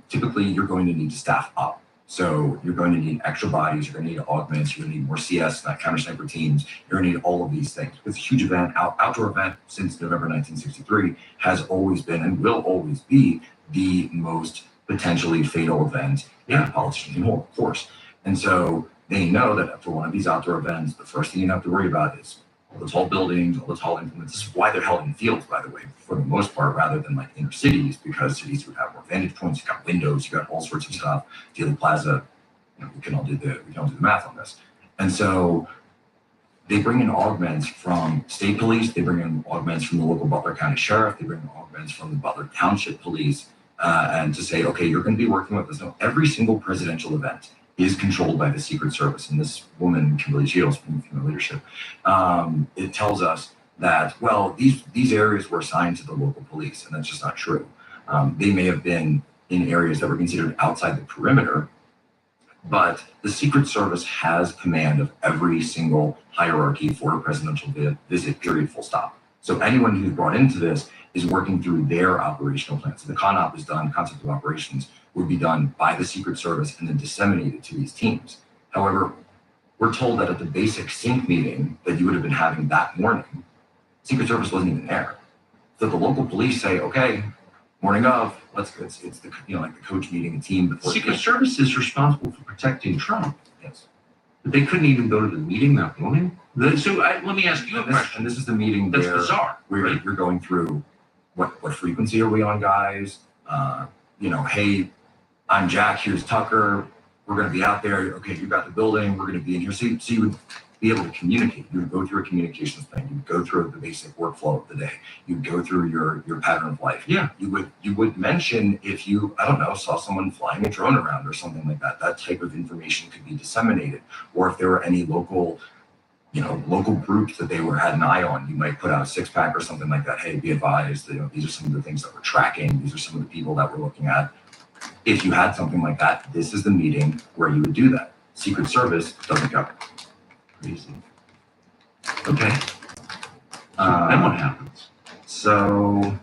typically you're going to need to staff up. So you're going to need extra bodies, you're going to need augments, you're going to need more CS, counter sniper teams, you're going to need all of these things. It's a huge event, outdoor event since November 1963 has always been and will always be the most potentially fatal event a politician can hold, of course. And so they know that for one of these outdoor events, the first thing you have to worry about is all the tall buildings, all the tall implements. This is why they're held in fields, by the way, for the most part, rather than like inner cities, because cities would have more vantage points. You've got windows, you've got all sorts of stuff. Dealey Plaza, we can all do the math on this. And so they bring in augments from state police, they bring in augments from the local Butler County Sheriff, they bring in augments from the Butler Township Police, and to say, okay, you're going to be working with us. Now, every single presidential event is controlled by the Secret Service. And this woman, Kimberly Shields from Female Leadership, it tells us that, well, these areas were assigned to the local police, and that's just not true. They may have been in areas that were considered outside the perimeter, but the Secret Service has command of every single hierarchy for a presidential visit, period, full stop. So anyone who's brought into this is working through their operational plan. So the CONOP is done, concept of operations, would be done by the Secret Service and then disseminated to these teams. However, we're told that at the basic sync meeting that you would have been having that morning, Secret Service wasn't even there. So the local police say, okay, morning of, let's go. It's the like the coach meeting a team before. Secret Service is responsible for protecting Trump. Yes. But they couldn't even go to the meeting that morning. So let me ask you a question. And this is the meeting that's bizarre. Where you're going through what frequency are we on, guys? Hey, I'm Jack, here's Tucker. We're going to be out there. Okay, you got the building. We're going to be in here. So you would be able to communicate. You would go through a communications plan. You would go through the basic workflow of the day. You'd go through your pattern of life. Yeah. You would mention if you, I don't know, saw someone flying a drone around or something like that. That type of information could be disseminated. Or if there were any local groups that they had an eye on, you might put out a 6-pack or something like that. Hey, be advised, these are some of the things that we're tracking. These are some of the people that we're looking at. If you had something like that, this is the meeting where you would do that. Secret Service doesn't go. Crazy. Okay. Then what happens? So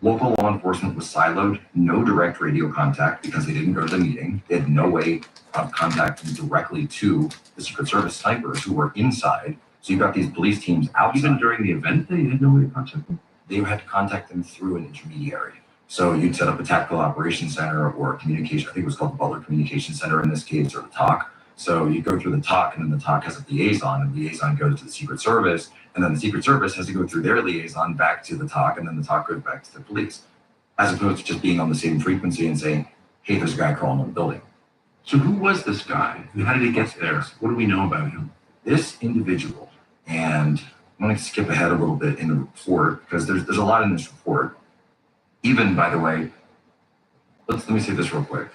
local law enforcement was siloed, no direct radio contact because they didn't go to the meeting. They had no way of contacting directly to the Secret Service snipers who were inside. So you've got these police teams outside. Even during the event, they had no way to contact them? They had to contact them through an intermediary. So you'd set up a tactical operations center or a communication, I think it was called the Butler Communication Center in this case, or the TOC. So you go through the TOC, and then the TOC has a liaison, and the liaison goes to the Secret Service, and then the Secret Service has to go through their liaison back to the TOC, and then the TOC goes back to the police, as opposed to just being on the same frequency and saying, hey, there's a guy crawling on the building. So who was this guy? How did he get there? What do we know about him? This individual, and I'm going to skip ahead a little bit in the report, because there's a lot in this report. Even, by the way, let me say this real quick.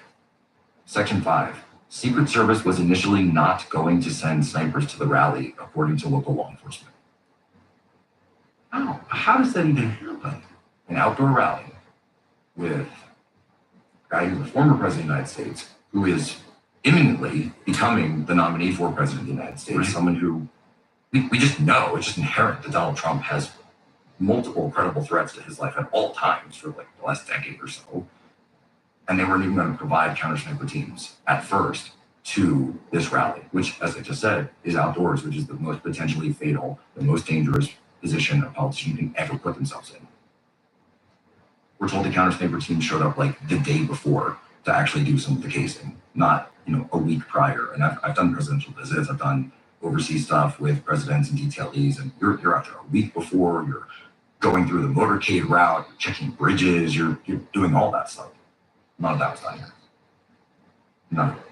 Section 5. Secret Service was initially not going to send snipers to the rally, according to local law enforcement. How does that even happen? An outdoor rally with a guy who's the former president of the United States, who is imminently becoming the nominee for president of the United States, right. Someone who we just know, it's just inherent that Donald Trump has multiple credible threats to his life at all times for like the last decade or so. And they weren't even going to provide counter sniper teams at first to this rally, which, as I just said, is outdoors, which is the most potentially fatal, the most dangerous position a politician can ever put themselves in. We're told the counter sniper team showed up like the day before to actually do some of the casing, not a week prior. And I've done presidential visits, I've done overseas stuff with presidents and detailees, and you're out there a week before, you're going through the motorcade route, you're checking bridges, you're doing all that stuff. None of that was done here. None of it.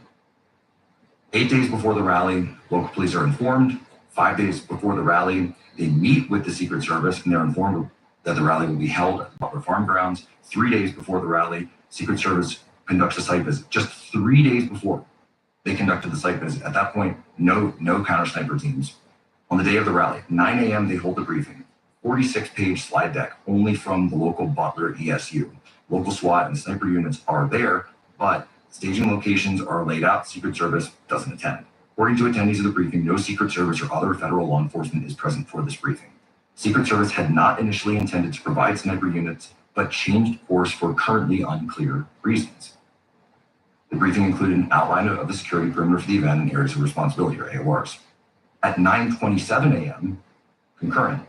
8 days before the rally, local police are informed. 5 days before the rally, they meet with the Secret Service, and they're informed that the rally will be held at the Butler Farm Grounds. 3 days before the rally, Secret Service conducts a site visit. Just 3 days before they conducted the site visit. At that point, no counter sniper teams. On the day of the rally, 9 a.m., they hold the briefing. 46-page slide deck, only from the local Butler ESU. Local SWAT and sniper units are there, but staging locations are laid out. Secret Service doesn't attend. According to attendees of the briefing, no Secret Service or other federal law enforcement is present for this briefing. Secret Service had not initially intended to provide sniper units, but changed course for currently unclear reasons. The briefing included an outline of the security perimeter for the event and areas of responsibility, or AORs. At 9:27 a.m., concurrent,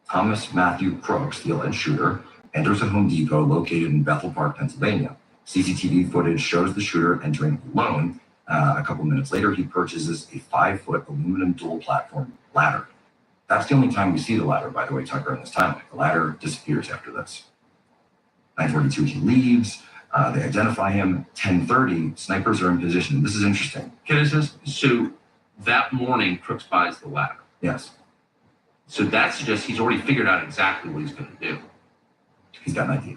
Thomas Matthew Crooks, the alleged shooter, enters a Home Depot located in Bethel Park, Pennsylvania. CCTV footage shows the shooter entering alone. A couple minutes later, he purchases a 5-foot aluminum dual platform ladder. That's the only time we see the ladder, by the way, Tucker, in this timeline. The ladder disappears after this. 9:42, he leaves. They identify him. 10:30, snipers are in position. This is interesting. Can I say, so that morning, Crooks buys the ladder. Yes. So that suggests he's already figured out exactly what he's going to do. He's got an idea.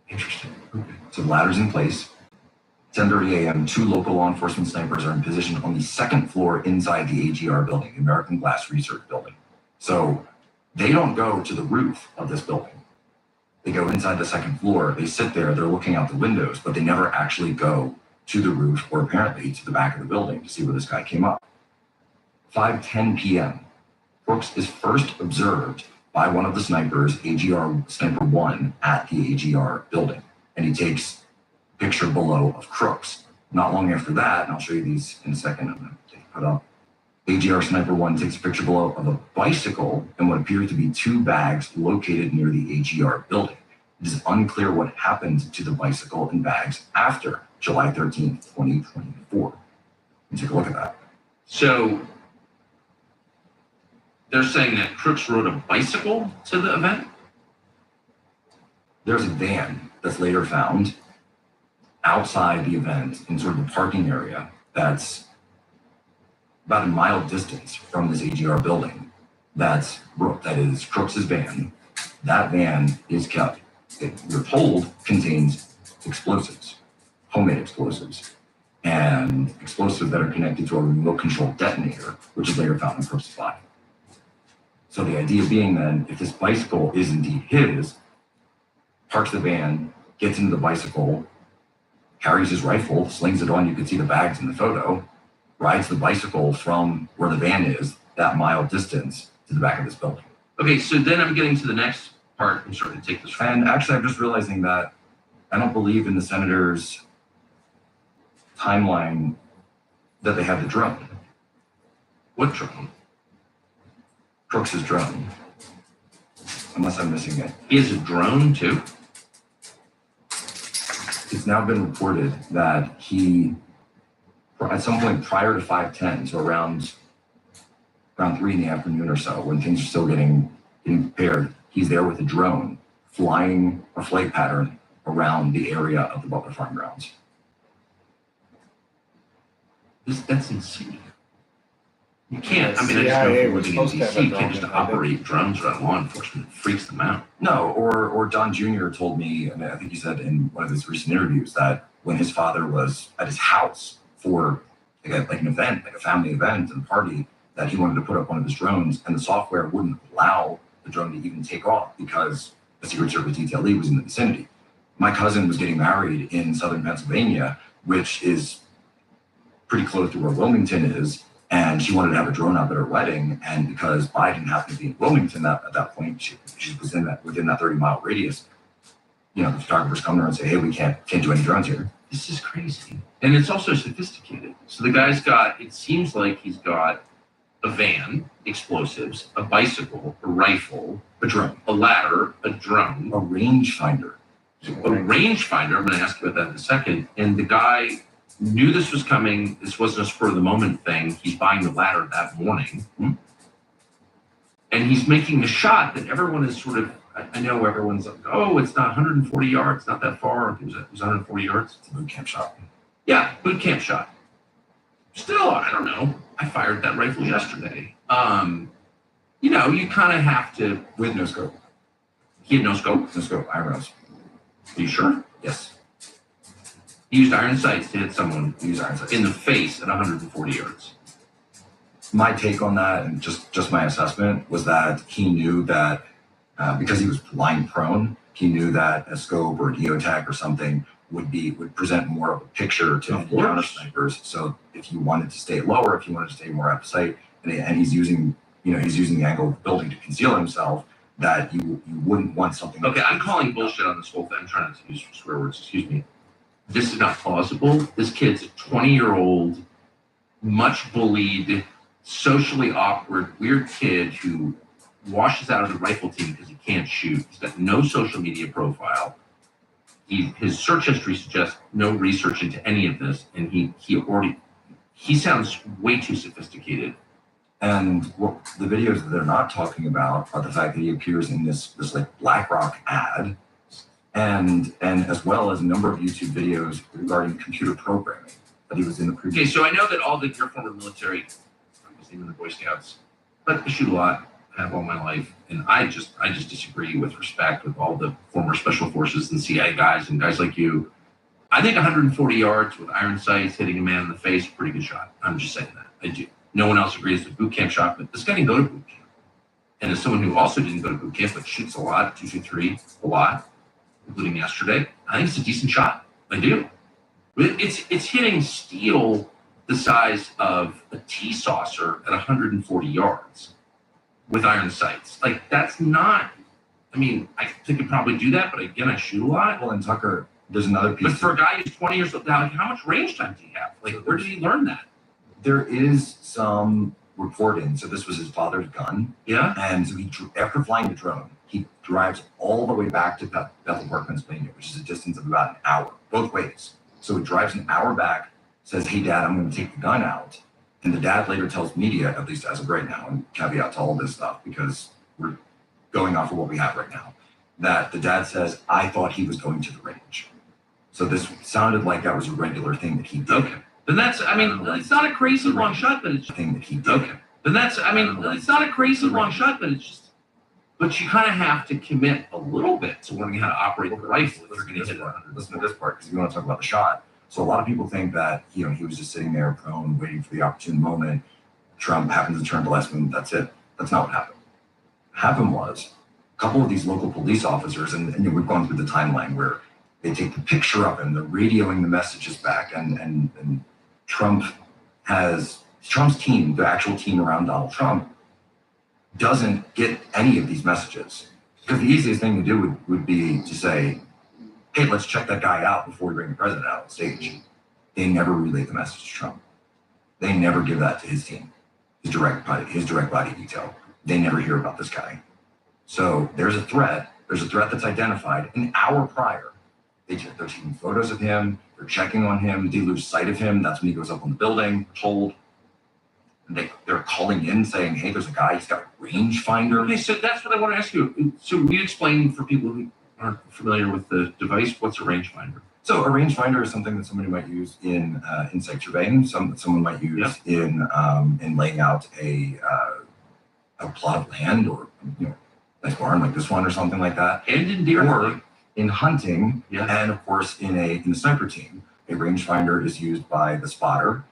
Interesting. Okay. So the ladder's in place. 10:30 a.m., 2 local law enforcement snipers are in position on the second floor inside the AGR building, the American Glass Research Building. So they don't go to the roof of this building. They go inside the second floor. They sit there. They're looking out the windows, but they never actually go to the roof or apparently to the back of the building to see where this guy came up. 5:10 p.m., Crooks is first observed by one of the snipers, AGR Sniper 1, at the AGR building. And he takes a picture below of Crooks. Not long after that, and I'll show you these in a second, I'm going to put up, AGR Sniper 1 takes a picture below of a bicycle and what appears to be 2 bags located near the AGR building. It is unclear what happened to the bicycle and bags after July 13th, 2024. Let me take a look at that. So they're saying that Crooks rode a bicycle to the event? There's a van that's later found outside the event in sort of the parking area that's about a mile distance from this AGR building, that is Crooks's van. That van is kept, we're told, contains explosives, homemade explosives, and explosives that are connected to a remote control detonator, which is later found in Crooks's body. So the idea being then, if this bicycle is indeed his, parks the van, gets into the bicycle, carries his rifle, slings it on, you can see the bags in the photo, rides the bicycle from where the van is, that mile distance, to the back of this building. Okay, so then I'm getting to the next part. I'm starting to take this. And actually, I'm just realizing that I don't believe in the senator's timeline that they have the drone. What drone? Crooks's drone. Unless I'm missing it. He has a drone too? It's now been reported that he, at some point prior to 5:10, so around 3 in the afternoon or so, when things are still getting prepared, he's there with a drone flying a flight pattern around the area of the Butler Farm grounds. That's insane. You can't. I mean, CIA I just know from was living in supposed to have DC, a you drone can't just in there. operate drones around law enforcement. It freaks them out. No, or Don Jr. told me, and I think he said in one of his recent interviews, that when his father was at his house for like an event, like a family event and party, that he wanted to put up one of his drones, and the software wouldn't allow the drone to even take off because the Secret Service detailee was in the vicinity. My cousin was getting married in southern Pennsylvania, which is pretty close to where Wilmington is, and she wanted to have a drone up at her wedding. And because Biden happened to be in Wilmington at that point, she was within that 30-mile radius. You know, the photographers come there and say, "Hey, we can't do any drones here." This is crazy. And it's also sophisticated. So the guy's got, it seems like he's got a van, explosives, a bicycle, a rifle, A drone, a ladder, a drone, a rangefinder. a rangefinder. I'm going to ask you about that in a second. And the guy knew this was coming. This wasn't a spur of the moment thing. He's buying the ladder that morning. And he's making a shot that everyone is sort of, I know everyone's like, oh, it's not 140 yards, not that far. It was 140 yards. It's a boot camp shot. Yeah, boot camp shot. Still, I don't know. I fired that rifle yesterday. You know, you kind of have to. With no scope. He had no scope. No scope, IROs. Are you sure? Yes. He used iron sights to hit someone Use iron sights. in the face at 140 yards. My take on that, and just my assessment, was that he knew that because he was lying prone, he knew that a scope or a geotag or something would present more of a picture to Of the counter course. snipers. So if you wanted to stay lower, if you wanted to stay more out of sight, and he's using the angle of the building to conceal himself, that you wouldn't want something. Okay, I'm calling bullshit on this whole thing. I'm trying not to use swear words. Excuse me. This is not plausible. This kid's a 20-year-old, much bullied, socially awkward, weird kid who washes out of the rifle team because he can't shoot. He's got no social media profile. His search history suggests no research into any of this, and he sounds way too sophisticated. And what the videos that they're not talking about are the fact that he appears in this like BlackRock ad, and as well as a number of YouTube videos regarding computer programming that he was in the previous. Okay, so I know that all the your former military, I was even the Boy Scouts, but I shoot a lot, have all my life, and I just disagree with respect with all the former special forces and CIA guys and guys like you. I think 140 yards with iron sights hitting a man in the face, pretty good shot. I'm just saying that. I do. No one else agrees with boot camp shot, but this guy didn't go to boot camp. And as someone who also didn't go to boot camp but shoots a lot, 223, a lot, including yesterday, I think it's a decent shot. I do. It's hitting steel the size of a tea saucer at 140 yards with iron sights. Like, that's not, I mean, I think I could probably do that, but again, I shoot a lot. Well, and Tucker, there's another piece. But for a guy who's 20 years old, like, how much range time does he have? Like, where did he learn that? There is some reporting. So this was his father's gun. Yeah? And so after flying the drone, he drives all the way back to Bethel Park, Pennsylvania, which is a distance of about an hour, both ways. So he drives an hour back, says, "Hey, Dad, I'm going to take the gun out." And the dad later tells media, at least as of right now, and caveat to all this stuff, because we're going off of what we have right now, that the dad says, "I thought he was going to the range." So this sounded like that was a regular thing that he did. Okay. Then that's, I mean, it's not a crazy long shot, but it's thing that he did. okay. Then that's, I mean, it's not a crazy long shot, but it's just, but you kind of have to commit a little bit to learning how to operate the rifle if you're going to hit it. Listen to this part, because we want to talk about the shot. So a lot of people think that, he was just sitting there prone, waiting for the opportune moment. Trump happens to turn at the last minute. That's it. That's not what happened. What happened was a couple of these local police officers, and we've gone through the timeline where they take the picture of him, they're radioing the messages back, and Trump's team, the actual team around Donald Trump, doesn't get any of these messages. Because the easiest thing to do would be to say, hey, let's check that guy out before we bring the president out on stage. They never relay the message to Trump. They never give that to his team, his direct body detail. They never hear about this guy. So there's a threat that's identified an hour prior. They're taking photos of him, they're checking on him, they lose sight of him. That's when he goes up on the building, told. They're calling in saying, hey, there's a guy, he's got a rangefinder. Okay, so that's what I want to ask you. So will you explain for people who aren't familiar with the device, what's a rangefinder? So a rangefinder is something that somebody might use in insect surveying, someone might use in laying out a plot of land, or nice barn like this one or something like that. And in deer hunting. In hunting, and of course in the sniper team, a rangefinder is used by the spotter.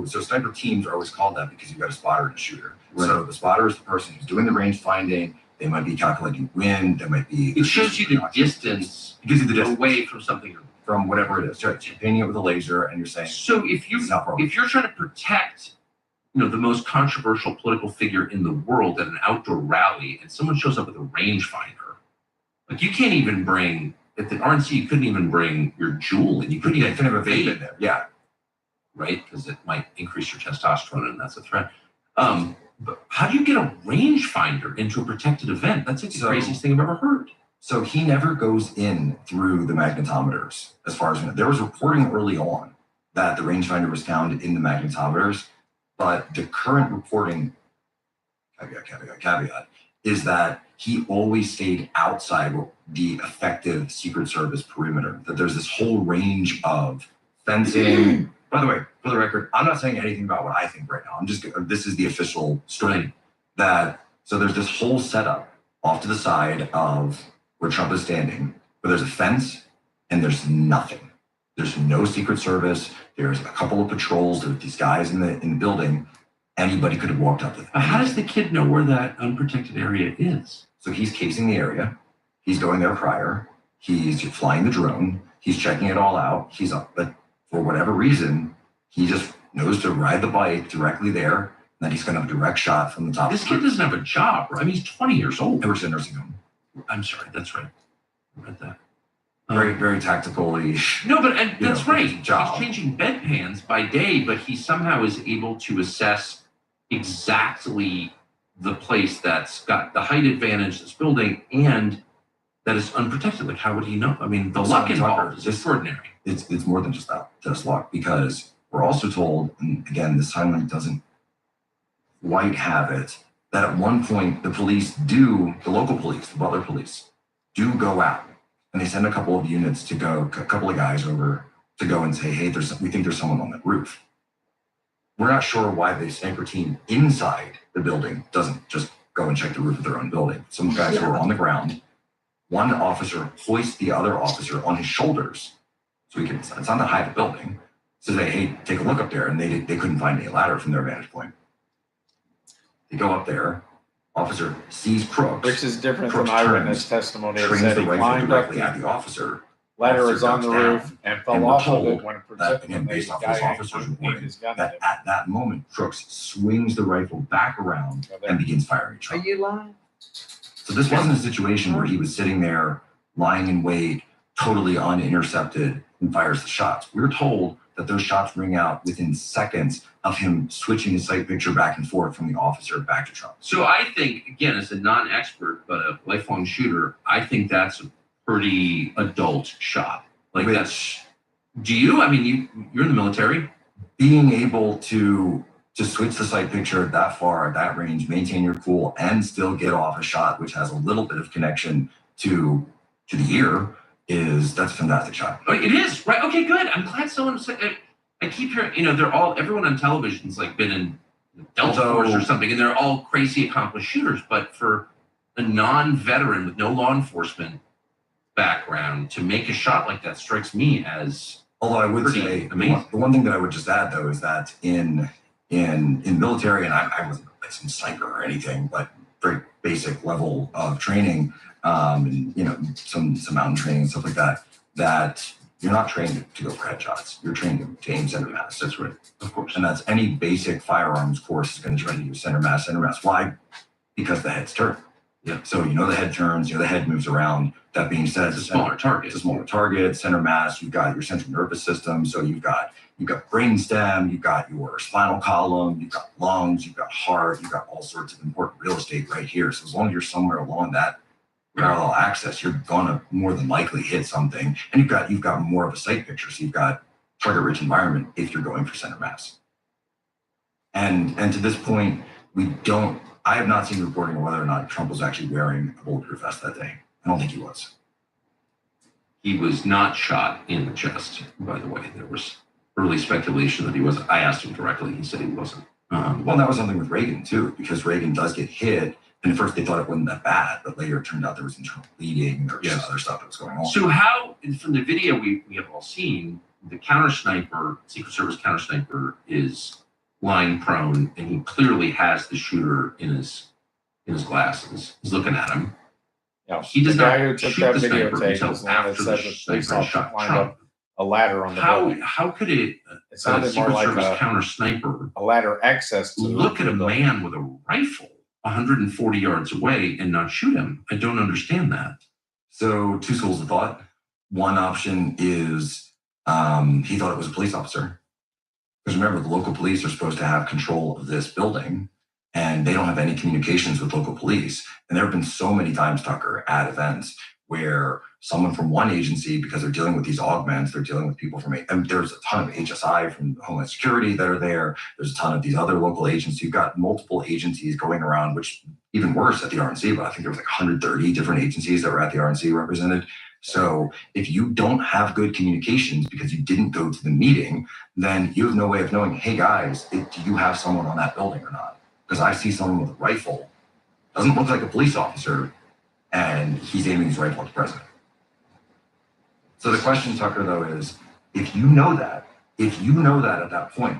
So sniper teams are always called that because you've got a spotter and a shooter. Right. So the spotter is the person who's doing the range finding. They might be calculating wind. They might be. It shows you the distance. It gives you the distance away from something. From whatever it is. So you're painting it with a laser, and you're saying. So if you're trying to protect, the most controversial political figure in the world at an outdoor rally, and someone shows up with a rangefinder, like you can't even bring at the RNC. You couldn't even bring your jewel, and you couldn't even have a vape in there. Yeah. Right, because it might increase your testosterone, and that's a threat. But how do you get a rangefinder into a protected event? That's the craziest thing I've ever heard. So he never goes in through the magnetometers, as far as we know. There was reporting early on that the rangefinder was found in the magnetometers, but the current reporting, caveat, is that he always stayed outside the effective Secret Service perimeter, that there's this whole range of fencing. By the way, for the record, I'm not saying anything about what I think right now. This is the official story. So there's this whole setup off to the side of where Trump is standing, but there's a fence and there's nothing. There's no Secret Service. There's a couple of patrols. There's these guys in the building. Anybody could have walked up with him. How does the kid know where that unprotected area is? So he's casing the area. He's going there prior. He's flying the drone. He's checking it all out. He's up, but for whatever reason, he just knows to ride the bike directly there, and then he's going to have a direct shot from the top. This kid doesn't have a job, right? I mean, he's 20 years old. He works in a nursing home. I'm sorry, that's right. I read that. Very, very tactically. No, but that's right. He's changing bedpans by day, but he somehow is able to assess exactly the place that's got the height advantage, this building, and that is unprotected. Like, how would he know? I mean, the luck involved is extraordinary. It's more than just that, just luck, because we're also told, and again, this timeline doesn't quite have it, that at one point the local police, the Butler police, do go out, and they send a couple of units to go, a couple of guys over to go and say, hey, we think there's someone on that roof. We're not sure why the sniper team inside the building doesn't just go and check the roof of their own building. Some guys who are on the ground. One officer hoists the other officer on his shoulders, so it's not that high of a building. So they, hey, take a look up there, and they couldn't find any ladder from their vantage point. They go up there. Officer sees Crooks. Which is different from eyewitness testimony. Trains the rifle directly at the officer. Ladder was on the roof and fell off of it when it projected. And based off this officer's reporting, that at that moment, Crooks swings the rifle back around and begins firing. Are you lying? So this wasn't a situation where he was sitting there lying in wait, totally unintercepted, and fires the shots. We were told that those shots ring out within seconds of him switching his sight picture back and forth from the officer back to Trump. So I think, again, as a non-expert but a lifelong shooter, I think that's a pretty adult shot. Like that's. Do you? I mean, you're in the military. Being able to switch the sight picture that far, at that range, maintain your cool, and still get off a shot which has a little bit of connection to the ear, that's a fantastic shot. Oh, it is, right? Okay, good. I'm glad someone said I keep hearing, everyone on television's like been in Delta Although- Force or something, and they're all crazy accomplished shooters. But for a non-veteran with no law enforcement background to make a shot like that strikes me as Although I would pretty say amazing. the one thing that I would just add though is that in military, and I wasn't like some sniper or anything, but very basic level of training, and some mountain training and stuff like that. That you're not trained to go for headshots. You're trained to aim center mass. That's right, of course. And that's any basic firearms course is going to train you center mass. Why? Because the heads turn. Yeah. So the head turns, the head moves around. That being said, It's a smaller target. It's a smaller target. Center mass. You've got your central nervous system. So you've got brain stem. You've got your spinal column. You've got lungs. You've got heart. You've got all sorts of important real estate right here. So as long as you're somewhere along that parallel axis, you're gonna more than likely hit something, and you've got more of a sight picture. So you've got target-rich environment if you're going for center mass. And to this point, I have not seen reporting on whether or not Trump was actually wearing a bulletproof vest that day. I don't think he was. He was not shot in the chest, by the way. There was early speculation that he was. I asked him directly. He said he wasn't. Well, that was something with Reagan too, because Reagan does get hit. And at first they thought it wasn't that bad, but later it turned out there was internal bleeding. There was other stuff that was going on. So how, from the video we have all seen, the counter sniper, Secret Service counter sniper, is lying prone, and he clearly has the shooter in his glasses. He's looking at him. Yeah. He does the guy not who took shoot that the sniper videotape until is the one that after said the the police sniper officer shot climbed Trump. up a ladder on the building. How could It sounded more Secret like Service counter sniper a ladder access to look at a the building. man with a rifle 140 yards away and not shoot him? I don't understand that. So two schools of thought. One option is he thought it was a police officer. Because remember, the local police are supposed to have control of this building, and they don't have any communications with local police. And there have been so many times, Tucker, at events where someone from one agency, because they're dealing with these augments, they're dealing with people from, and there's a ton of HSI from Homeland Security that are there. There's a ton of these other local agencies. You've got multiple agencies going around, which even worse at the RNC, but I think there was like 130 different agencies that were at the RNC represented. So if you don't have good communications because you didn't go to the meeting, then you have no way of knowing, hey guys, do you have someone on that building or not? Because I see someone with a rifle, doesn't look like a police officer, and he's aiming his rifle at the president. So the question, Tucker, though, is if you know that at that point,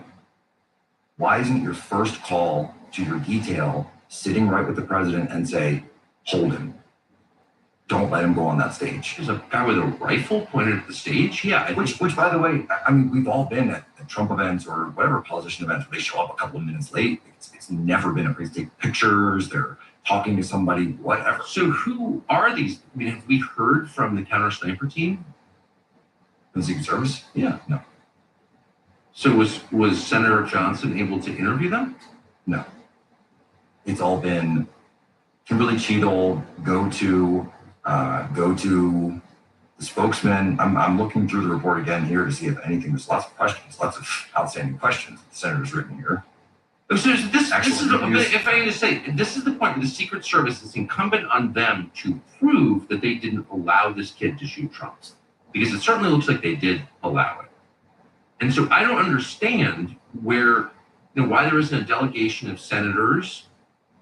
why isn't your first call to your detail sitting right with the president and say, hold him? Don't let him go on that stage. There's a guy with a rifle pointed at the stage? Yeah. Which, by the way, I mean, we've all been at Trump events or whatever politician events where they show up a couple of minutes late. It's never been a place to take pictures. They're talking to somebody, whatever. So who are these? I mean, have we heard from the counter sniper team? The Secret Service? Yeah. No. So was Senator Johnson able to interview them? No. It's all been Kimberly Cheadle, go to the spokesman. I'm looking through the report again here to see if anything. There's lots of questions, lots of outstanding questions that the senator's written here. This is if I may just say, this is the point where the Secret Service is incumbent on them to prove that they didn't allow this kid to shoot Trump, because it certainly looks like they did allow it. And so I don't understand why there isn't a delegation of senators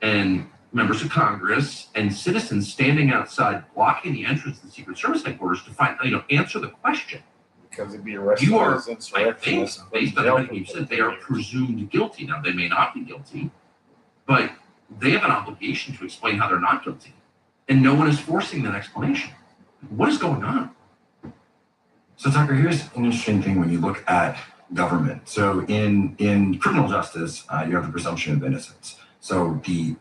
and members of Congress and citizens standing outside blocking the entrance to the Secret Service headquarters to answer the question. Because it'd be arrested You are, as I think, insurrectionists and put in based on jail everything you for said, 50 they are years. presumed guilty. Now, they may not be guilty, but they have an obligation to explain how they're not guilty. And no one is forcing that explanation. What is going on? So Tucker, here's an interesting thing when you look at government. So in criminal justice, you have the presumption of innocence. So the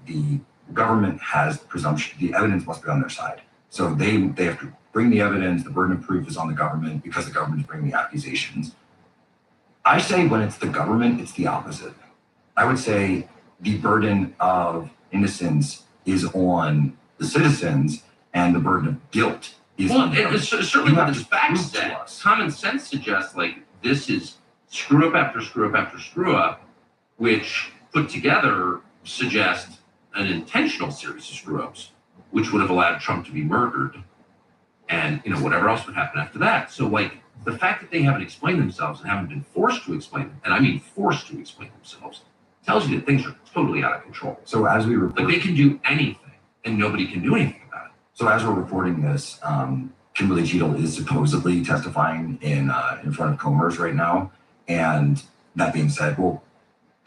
government has the presumption, the evidence must be on their side. So they have to bring the evidence, the burden of proof is on the government because the government is bringing the accusations. I say when it's the government, it's the opposite. I would say the burden of innocence is on the citizens and the burden of guilt is on the government. Certainly You what have this to fact prove to says, us. common sense suggests this is screw up after screw up after screw up, which put together suggest an intentional series of screw ups, which would have allowed Trump to be murdered, and whatever else would happen after that. So the fact that they haven't explained themselves and haven't been forced to explain them, and I mean forced to explain themselves, tells you that things are totally out of control. So as we report, Like they can do anything and nobody can do anything about it. so as we're recording this, Kimberly Cheadle is supposedly testifying in front of Comers right now. And that being said, well,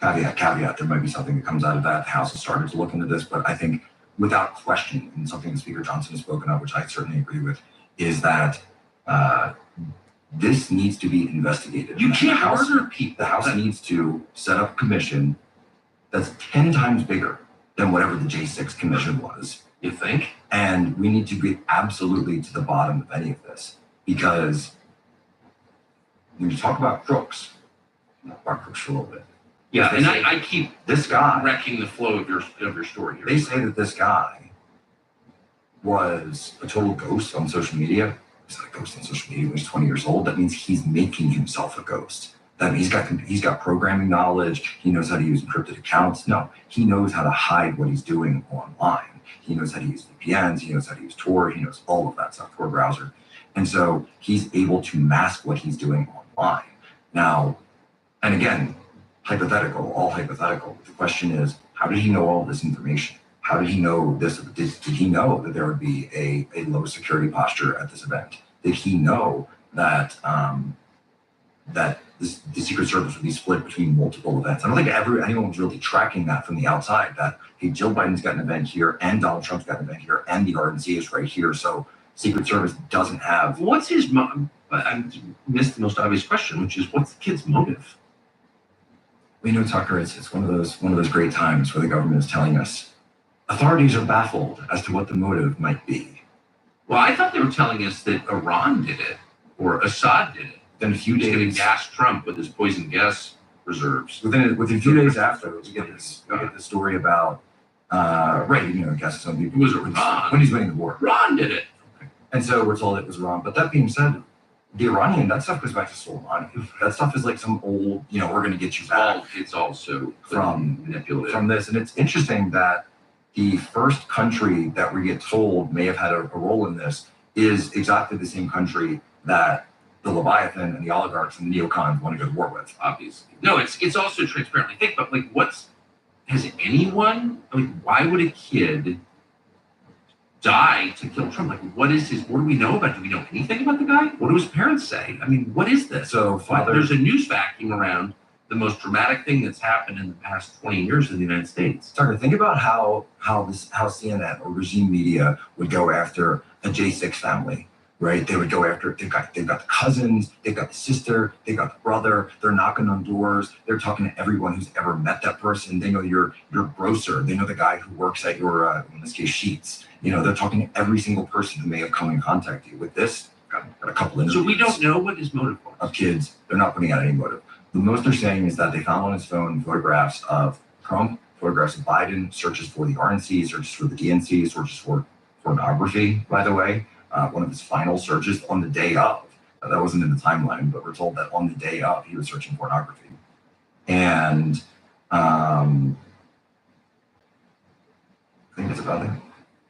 caveat, there might be something that comes out of that. The House has started to look into this, but I think without question, and something that Speaker Johnson has spoken of, which I certainly agree with, is that this needs to be investigated. You can't House, murder people. The House needs to set up a commission that's 10 times bigger than whatever the J6 commission was. You think? And we need to get absolutely to the bottom of any of this, because when you talk about crooks, not about crooks for a little bit. Yeah, They and say I keep this guy, wrecking the flow of your story here. they say that this guy was a total ghost on social media. He's not a ghost on social media when he's 20 years old. That means he's making himself a ghost. That means he's got programming knowledge. He knows how to use encrypted accounts. No, he knows how to hide what he's doing online. He knows how to use VPNs. He knows how to use Tor. He knows all of that stuff, Tor browser. And so he's able to mask what he's doing online. Now, and again, all hypothetical. The question is, how did he know all this information? How did he know this? Did he know that there would be a low security posture at this event? Did he know that that the Secret Service would be split between multiple events? I don't think anyone was really tracking that from the outside, that, hey, Jill Biden's got an event here, and Donald Trump's got an event here, and the RNC is right here. So Secret Service doesn't have... What's his I missed the most obvious question, which is, what's the kid's motive? We know, Tucker, it's one of those great times where the government is telling us authorities are baffled as to what the motive might be. Well, I thought they were telling us that Iran did it, or Assad did it. Then a few He's going to days... gas Trump with his poison gas reserves. Within a few days after, we get the story about, gas some people. It was Iran. When he's winning the war. Iran did it. And so we're told it was Iran. But that being said, the Iranian, that stuff goes back to Soleimani. That stuff is like some old, we're going to get you back It's also from manipulative. from this. And it's interesting that the first country that we get told may have had a role in this is exactly the same country that the Leviathan and the oligarchs and the neocons want to go to war with. Obviously. No, it's also transparently think, but why would a kid die to kill Trump? Like, what do we know about? Do we know anything about the guy? What do his parents say? I mean, what is this? So, there's a news vacuum around the most dramatic thing that's happened in the past 20 years in the United States. Tucker, think about how CNN or regime media would go after a J6 family, right? They would go after, they've got the cousins, they've got the sister, they've got the brother, they're knocking on doors, they're talking to everyone who's ever met that person. They know your grocer, they know the guy who works at your, in this case, Sheets. They're talking to every single person who may have come in contact with you. With this, got a couple interviews. So we don't know what his motive was. Of kids, they're not putting out any motive. The most they're saying is that they found on his phone photographs of Trump, photographs of Biden, searches for the RNC, searches for the DNC, searches for pornography, by the way. One of his final searches on the day of. That wasn't in the timeline, but we're told that on the day of, he was searching pornography. And I think that's about it. And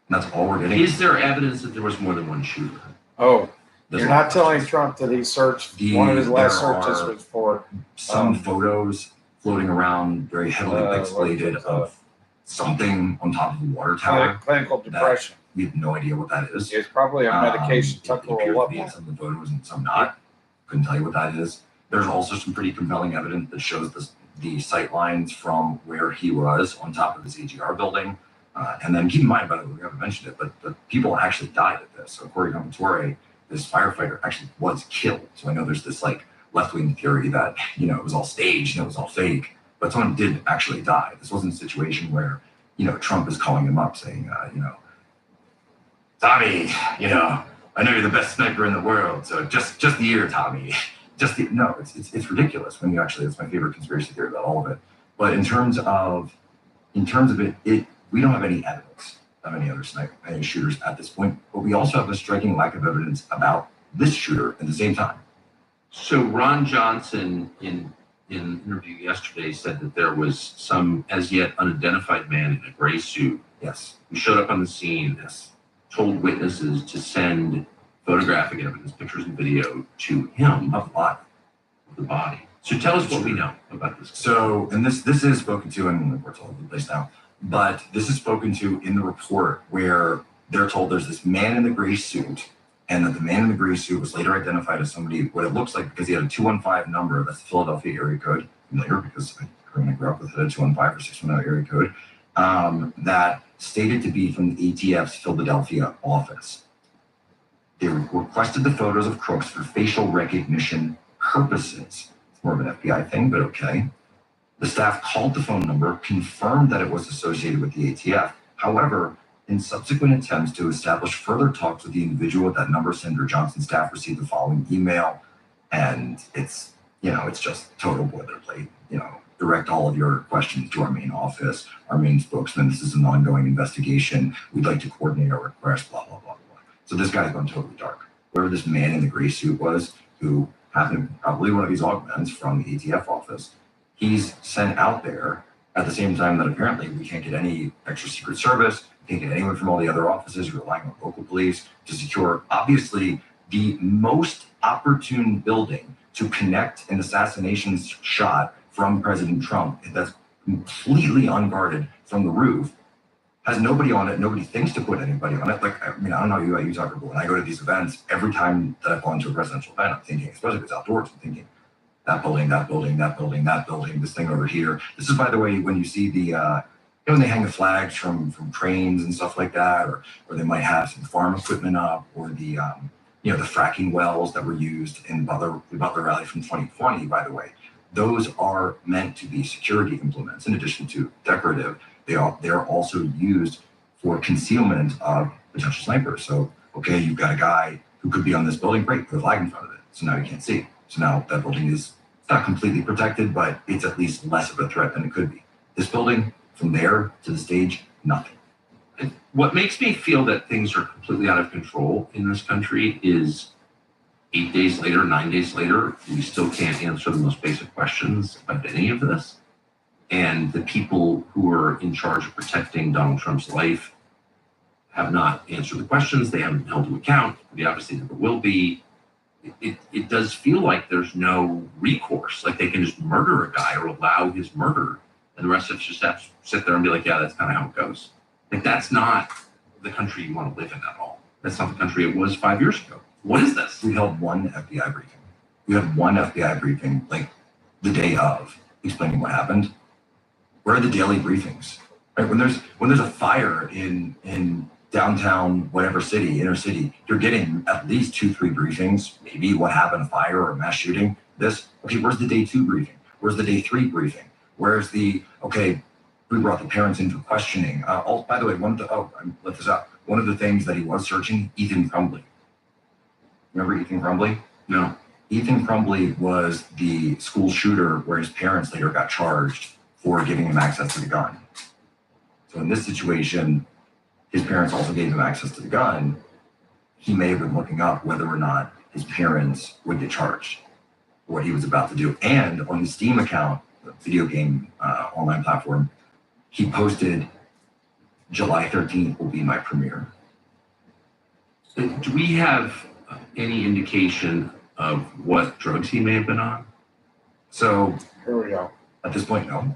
that's all we're getting. Is there evidence that there was more than one shooter? Oh, There's you're a lot not of telling questions. Trump that he searched, one of his last there searches are was for some photos floating around, very heavily pixelated, of something on top of the water tower. clinical depression. We have no idea what that is. It's probably a medication It Tucker appears will to be in love. some of the photos and some not. Couldn't tell you what that is. There's also some pretty compelling evidence that shows the sight lines from where he was on top of his AGR building. And then keep in mind, by the way, we haven't mentioned it, but people actually died at this. So according to Torre, this firefighter actually was killed. So I know there's this left-wing theory that, it was all staged and it was all fake, but someone did actually die. This wasn't a situation where, Trump is calling him up saying, Tommy, I know you're the best sniper in the world, so just the ear, Tommy. No, it's ridiculous when you actually, it's my favorite conspiracy theory about all of it. But in terms of it, we don't have any evidence of any shooters at this point, but we also have a striking lack of evidence about this shooter at the same time. So Ron Johnson, in an interview yesterday, said that there was some as yet unidentified man in a gray suit Yes. who showed up on the scene, told witnesses to send photographic evidence, pictures and video to him Of what? of the body. So tell us what we know about this. So, and this is spoken to, and the report's all over the place now, but this is spoken to in the report where they're told there's this man in the gray suit, and that the man in the gray suit was later identified as somebody, what it looks like, because he had a 215 number, that's the Philadelphia area code, familiar, because when I grew up with a 215 or 610 area code, that stated to be from the ATF's Philadelphia office. They requested the photos of crooks for facial recognition purposes. It's more of an FBI thing, but okay. The staff called the phone number, confirmed that it was associated with the ATF. However, in subsequent attempts to establish further talks with the individual at that number, Senator Johnson's staff received the following email, and it's just total boilerplate. Direct all of your questions to our main office, our main spokesman. This is an ongoing investigation. We'd like to coordinate our request, blah, blah, blah, blah. So this guy's gone totally dark. Whoever this man in the gray suit was, who happened to be probably one of these augments from the ATF office, he's sent out there at the same time that apparently we can't get any extra Secret Service, we can't get anyone from all the other offices, we're relying on local police to secure, obviously, the most opportune building to connect an assassination shot from President Trump that's completely unguarded from the roof, has nobody on it. Nobody thinks to put anybody on it. Like, I don't know about you, Tucker, but when I go to these events, every time that I've gone to a presidential event, I'm thinking, especially if it's outdoors, I'm thinking, that building, that building, that building, that building, this thing over here. This is, by the way, when you see the, when they hang the flags from trains and stuff like that, or they might have some farm equipment up, or the, the fracking wells that were used in the Butler Rally from 2020, by the way. Those are meant to be security implements in addition to decorative. They're also used for concealment of potential snipers. So, okay, you've got a guy who could be on this building, great, put a flag in front of it. So now you can't see. So now that building is not completely protected, but it's at least less of a threat than it could be. This building, from there to the stage, nothing. What makes me feel that things are completely out of control in this country is 8 days later, 9 days later, we still can't answer the most basic questions about any of this. And the people who are in charge of protecting Donald Trump's life have not answered the questions. They haven't held to account. They obviously never will be. It does feel like there's no recourse. Like they can just murder a guy or allow his murder, and the rest of us just have to sit there and be like, yeah, that's kind of how it goes. Like that's not the country you want to live in at all. That's not the country it was 5 years ago. What is this? We held one FBI briefing. We had one FBI briefing, like the day of, explaining what happened. Where are the daily briefings? Right? When there's a fire in downtown, whatever city, inner city, you're getting at least 2-3 briefings. Maybe what happened, a fire or a mass shooting. Okay, where's the day 2 briefing? Where's the day 3 briefing? Where's the, okay, we brought the parents into questioning. By the way, I left this out. One of the things that he was searching, Ethan Crumbly. Remember Ethan Crumbly? No. Ethan Crumbly was the school shooter where his parents later got charged for giving him access to the gun. So in this situation, his parents also gave him access to the gun. He may have been looking up whether or not his parents would get charged for what he was about to do. And on his Steam account, the video game online platform, he posted, July 13th will be my premiere. Do we have any indication of what drugs he may have been on? So Here we go. at this point, no.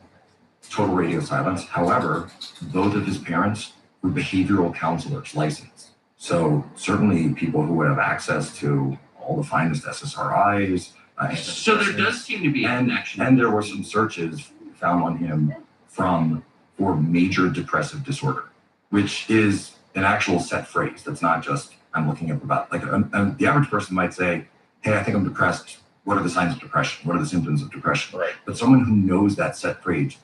Total radio silence. However, both of his parents were behavioral counselors licensed. So certainly people who would have access to all the finest SSRIs. So there does seem to be a connection. And there were some searches found on him for major depressive disorder, which is an actual set phrase. That's not just, I'm looking up about, like the average person might say, hey, I think I'm depressed. What are the signs of depression? What are the symptoms of depression? Right. But someone who knows that set phrase,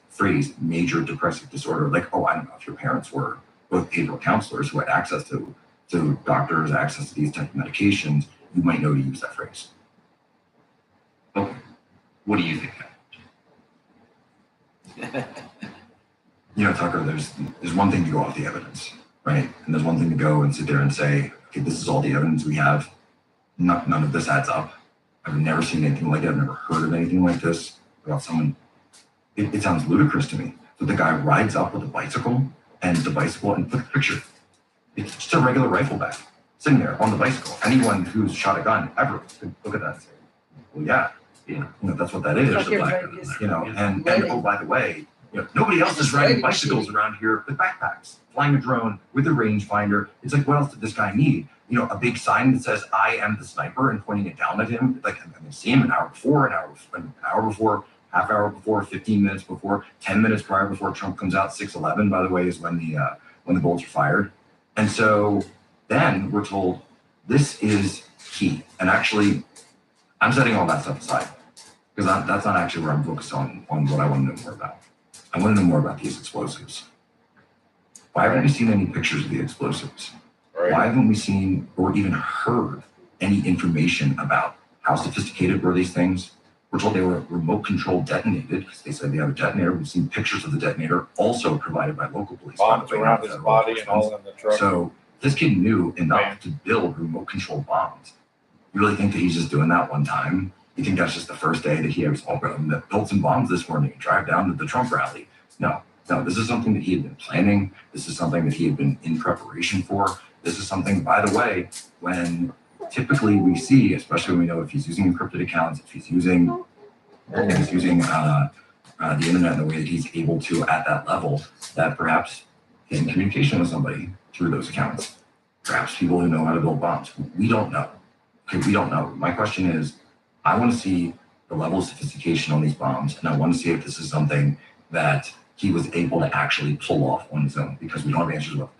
major depressive disorder, like, oh, I don't know if your parents were both behavioral counselors who had access to doctors, access to these type of medications, you might know to use that phrase. Okay. What do you think? Tucker, there's one thing to go off the evidence, right? And there's one thing to go and sit there and say, okay, this is all the evidence we have. None of this adds up. I've never seen anything like it. I've never heard of anything like this about someone. It sounds ludicrous to me that the guy rides up with a bicycle and put the picture. It's just a regular rifle bag. sitting there on the bicycle. Anyone who's shot a gun ever could look at that and say, well, yeah, that's what that is. Like you're black right, yes. And oh, by the way, nobody else is riding bicycles around here with backpacks, flying a drone with a rangefinder. It's like, what else did this guy need? A big sign that says "I am the sniper" and pointing it down at him. Like, I'm going to see him an hour before, half hour before, 15 minutes before, 10 minutes prior before Trump comes out. 6/11, by the way, is when the bullets are fired. And so then we're told this is key. And actually, I'm setting all that stuff aside because that's not actually where I'm focused on what I want to know more about. I want to know more about these explosives. Why haven't we seen any pictures of the explosives? Right. Why haven't we seen or even heard any information about how sophisticated were these things? We're told they were remote control detonated because they said they have a detonator. We've seen pictures of the detonator also provided by local police. Bombs around his body and all in the truck. So this kid knew enough to build remote control bombs. You really think that he's just doing that one time? You think that's just the first day that he was built some bombs this morning and drive down to the Trump rally? No, this is something that he had been planning. This is something that he had been in preparation for. This is something, by the way, when typically we see, especially when we know if he's using encrypted accounts, if he's using the internet in the way that he's able to at that level, that perhaps he's in communication with somebody through those accounts. Perhaps people who know how to build bombs. We don't know. Okay, we don't know. My question is, I want to see the level of sophistication on these bombs, and I want to see if this is something that he was able to actually pull off on his own, because we don't have answers about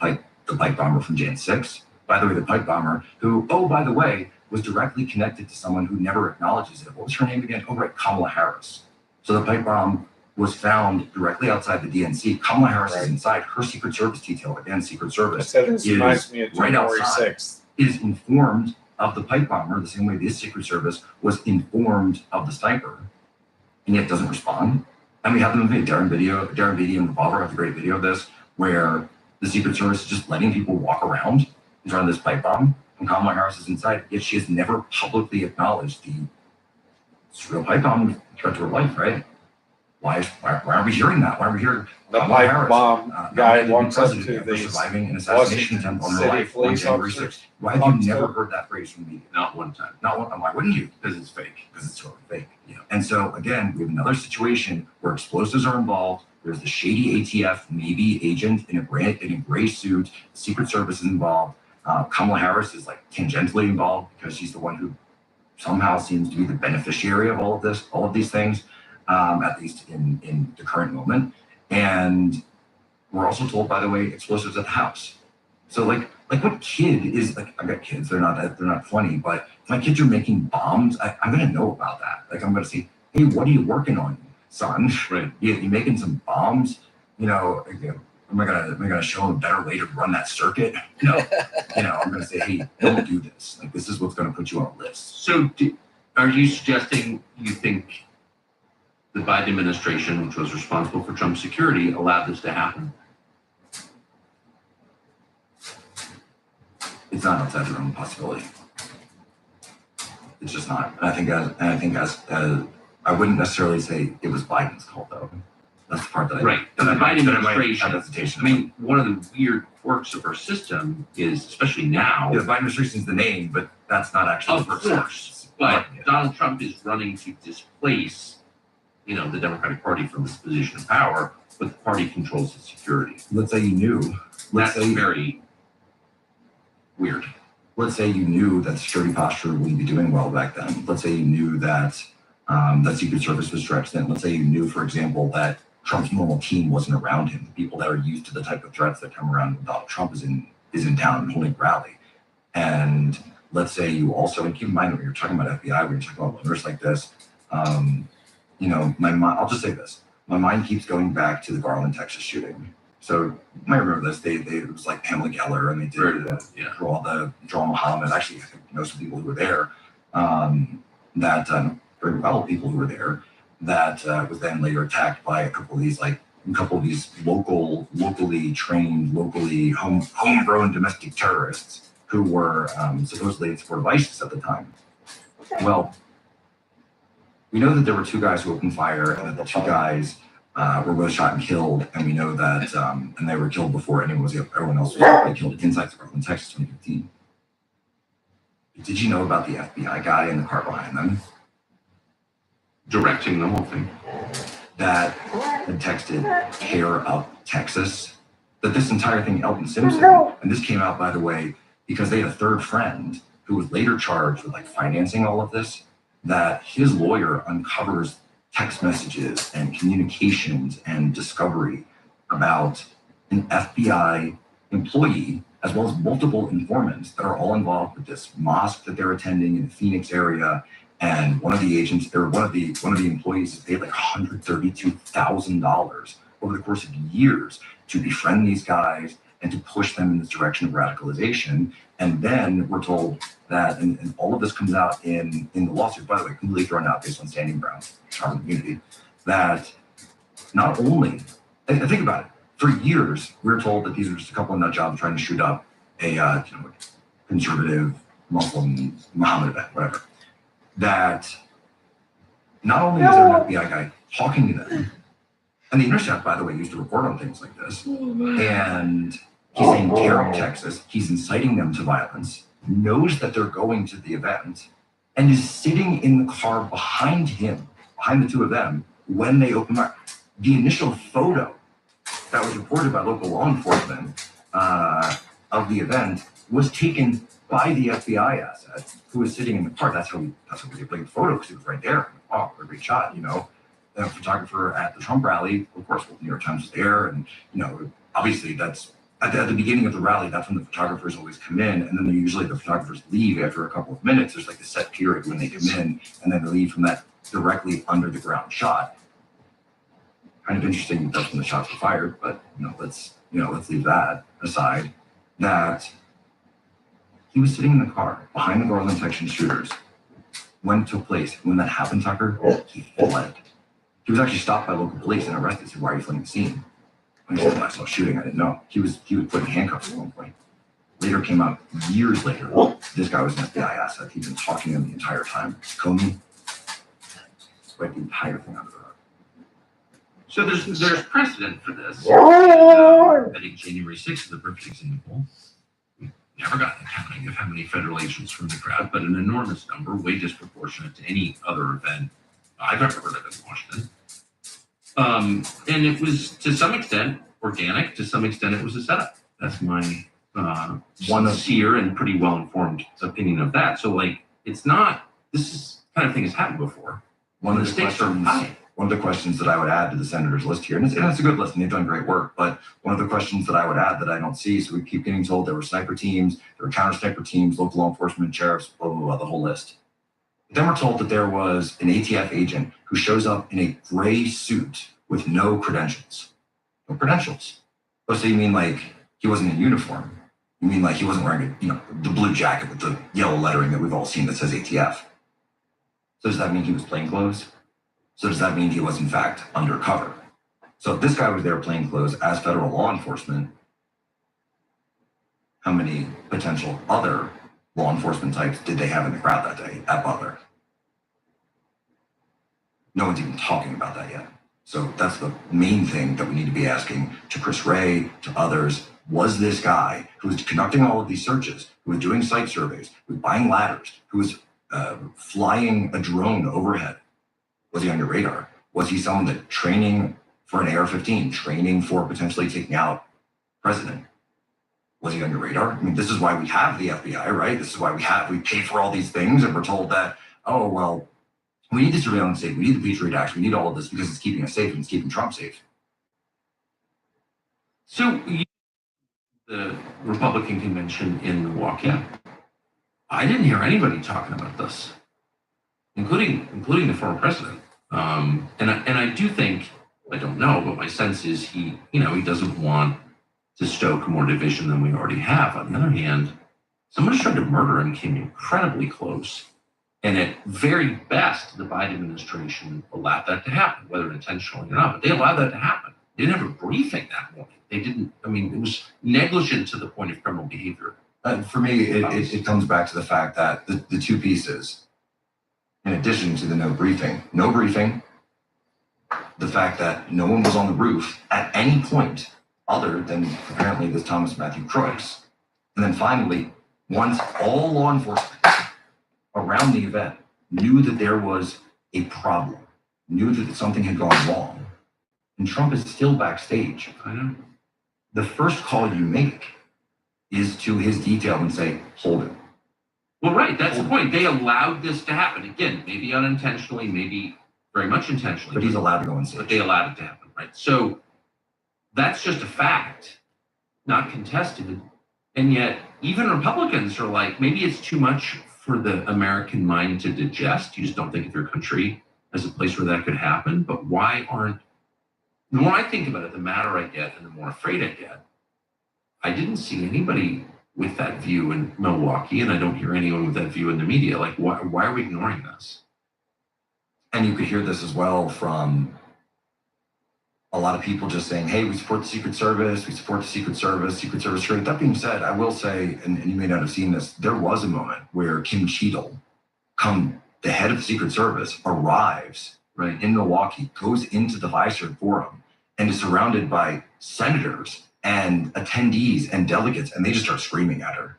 the pipe bomber from Jan 6. By the way, the pipe bomber who, by the way, was directly connected to someone who never acknowledges it. What was her name again? Oh, right, Kamala Harris. So the pipe bomb was found directly outside the DNC. Kamala Harris is inside. Her Secret Service detail, again, Secret Service, this reminds me of right January outside, 6th. is informed of the pipe bomber the same way this Secret Service was informed of the sniper, and yet doesn't respond. And we have them in Darren Beatty and Revolver have a great video of this, where the Secret Service is just letting people walk around in front of this pipe bomb, and Kamala Harris is inside, yet she has never publicly acknowledged it's a real pipe bomb threat to her life, right? Why aren't we hearing that? Why aren't we hearing The Kamala pipe Harris, bomb guy walks up to for the surviving an assassination attempt on her City life on police January officers? 6th? Why have you never heard that phrase from the media? Not one time. Not one. Why wouldn't you? Because it's fake. Because it's totally fake. And so again, we have another situation where explosives are involved. There's the shady ATF Navy agent in a gray suit. The Secret Service is involved. Kamala Harris is like tangentially involved because she's the one who somehow seems to be the beneficiary of all of these things, at least in the current moment. And we're also told, by the way, explosives at the house. So like what kid is like? I've got kids. They're not funny, but if my kids are making bombs, I'm gonna know about that. Like I'm gonna say, hey, what are you working on, son? Right. You making some bombs? Am I gonna show them a better way to run that circuit? No. I'm gonna say, hey, don't do this. Like this is what's gonna put you on a list. So are you suggesting you think the Biden administration, which was responsible for Trump's security, allowed this to happen? It's not outside the realm of possibility. It's just not. And I think as I wouldn't necessarily say it was Biden's call though. That's the part that The Biden administration. have hesitation. I mean, one of the weird quirks of our system is, especially now. Yeah, the Biden administration is the name, but that's not actually Of the person. course, but Donald Trump is running to displace, the Democratic Party from this position of power, but the party controls its security. Let's say you knew. That's very weird. Let's say you knew that security posture wouldn't be doing well back then. Let's say you knew that that Secret Service was stretched thin. Let's say you knew, for example, that Trump's normal team wasn't around him. The people that are used to the type of threats that come around when Donald Trump is in town and holding a rally. And let's say you also, and keep in mind when you're talking about FBI, when you're talking about loners like this, my mind, I'll just say this. My mind keeps going back to the Garland, Texas shooting. So you might remember this. It was like Pamela Geller, and they did Draw Muhammad. Actually, I think most of the people who were there, very well people who were there, that was then later attacked by a couple of these locally trained, homegrown domestic terrorists who were supposedly in support of ISIS at the time. Well, we know that there were two guys who opened fire, and that the two guys were both shot and killed, and we know that and they were killed before everyone else was killed inside Garland, Texas, 2015. Did you know about the FBI guy in the car behind them Directing the whole thing. that had texted Hair Up Texas? That this entire thing, Elton Simpson, and this came out, by the way, because they had a third friend who was later charged with like financing all of this, that his lawyer uncovers text messages and communications and discovery about an FBI employee, as well as multiple informants that are all involved with this mosque that they're attending in the Phoenix area. And one of the agents, or one of the employees, paid like $132,000 over the course of years to befriend these guys and to push them in this direction of radicalization. And then we're told that, and all of this comes out in the lawsuit, by the way, completely thrown out based on standing ground, sovereign immunity, that not only, and think about it, for years, we were told that these are just a couple of nut jobs trying to shoot up a conservative Muslim Muhammad event, whatever. That not only is there an FBI guy talking to them, and the Intercept, by the way, used to report on things like this, and he's in Terry, Texas, he's inciting them to violence, knows that they're going to the event, and is sitting in the car behind him, behind the two of them, when they open up. The initial photo that was reported by local law enforcement of the event was taken by the FBI asset who was sitting in the car. That's how we get the photo, because it was right there. Oh, a great shot, you know. The photographer at the Trump rally, of course, well, New York Times was there, and obviously that's at the beginning of the rally. That's when the photographers always come in, and then usually the photographers leave after a couple of minutes. There's like the set period when they come in, and then they leave from that directly under the ground shot. Kind of interesting that's when the shots were fired, but let's leave that aside. That he was sitting in the car behind the Garland, Texas shooters when it took place. When that happened, Tucker, he fled. He was actually stopped by local police and arrested. Said, "Why are you fleeing the scene?" And he said, "Well, I saw shooting. I didn't know." He was put in handcuffs at one point. Later came out years later. This guy was an FBI asset. He'd been talking to him the entire time. Comey, right, the entire thing under the rug. So there's precedent for this. I think January 6th is a perfect example. We never got the counting of how many federal agents were in the crowd, but an enormous number, way disproportionate to any other event I've ever heard of in Washington. And it was, to some extent, organic. To some extent, it was a setup. That's my sincere and pretty well-informed opinion of that. So, it's not, this kind of thing has happened before. One of the stakes are high. One of the questions that I would add to the senator's list here, and it's a good list, and they've done great work, but one of the questions that I would add that I don't see, so we keep getting told there were sniper teams, there were counter-sniper teams, local law enforcement, sheriffs, blah, blah, blah, the whole list. Then we're told that there was an ATF agent who shows up in a gray suit with no credentials. No credentials. Oh, so you mean he wasn't in uniform? You mean he wasn't wearing the blue jacket with the yellow lettering that we've all seen that says ATF? So does that mean he was plainclothes? So does that mean he was in fact undercover? So if this guy was there plainclothes as federal law enforcement, how many potential other law enforcement types did they have in the crowd that day at Butler? No one's even talking about that yet. So that's the main thing that we need to be asking to Chris Wray, to others. Was this guy who was conducting all of these searches, who was doing site surveys, who was buying ladders, who was flying a drone overhead, was he on your radar? Was he someone that training for an AR-15, training for potentially taking out president? Was he on your radar? I mean, this is why we have the FBI, right? This is why we pay for all these things, and we're told that, oh, well, we need the surveillance state, we need the Patriot Act, we need all of this because it's keeping us safe and it's keeping Trump safe. So the Republican convention in Milwaukee, I didn't hear anybody talking about this, including the former president. And I do think, I don't know, but my sense is he doesn't want to stoke more division than we already have. On the other hand, someone who tried to murder him came incredibly close. And at very best, the Biden administration allowed that to happen, whether intentionally or not, but they allowed that to happen. They didn't have a briefing that morning. They didn't, it was negligent to the point of criminal behavior. For me, it comes back to the fact that the two pieces, in addition to the no briefing, the fact that no one was on the roof at any point other than apparently this Thomas Matthew Croix. And then finally, once all law enforcement around the event knew that there was a problem, knew that something had gone wrong, and Trump is still backstage. I know. The first call you make is to his detail and say, hold it. Well, right. That's the point. They allowed this to happen. Again, maybe unintentionally, maybe very much intentionally. But he's allowed to go on stage. But they allowed it to happen, right? So that's just a fact, not contested. And yet, even Republicans are like, maybe it's too much for the American mind to digest. You just don't think of your country as a place where that could happen. But why aren't, the more I think about it, the madder I get and the more afraid I get. I didn't see anybody with that view in Milwaukee, and I don't hear anyone with that view in the media. Like, why are we ignoring this? And you could hear this as well from a lot of people just saying, hey, we support the Secret Service, we support the Secret Service, Secret Service trade. That being said, I will say, and you may not have seen this, there was a moment where Kim Cheadle, the head of the Secret Service, arrives Right. in Milwaukee, goes into the Viceroy Forum, and is surrounded by senators and attendees and delegates, and they just start screaming at her.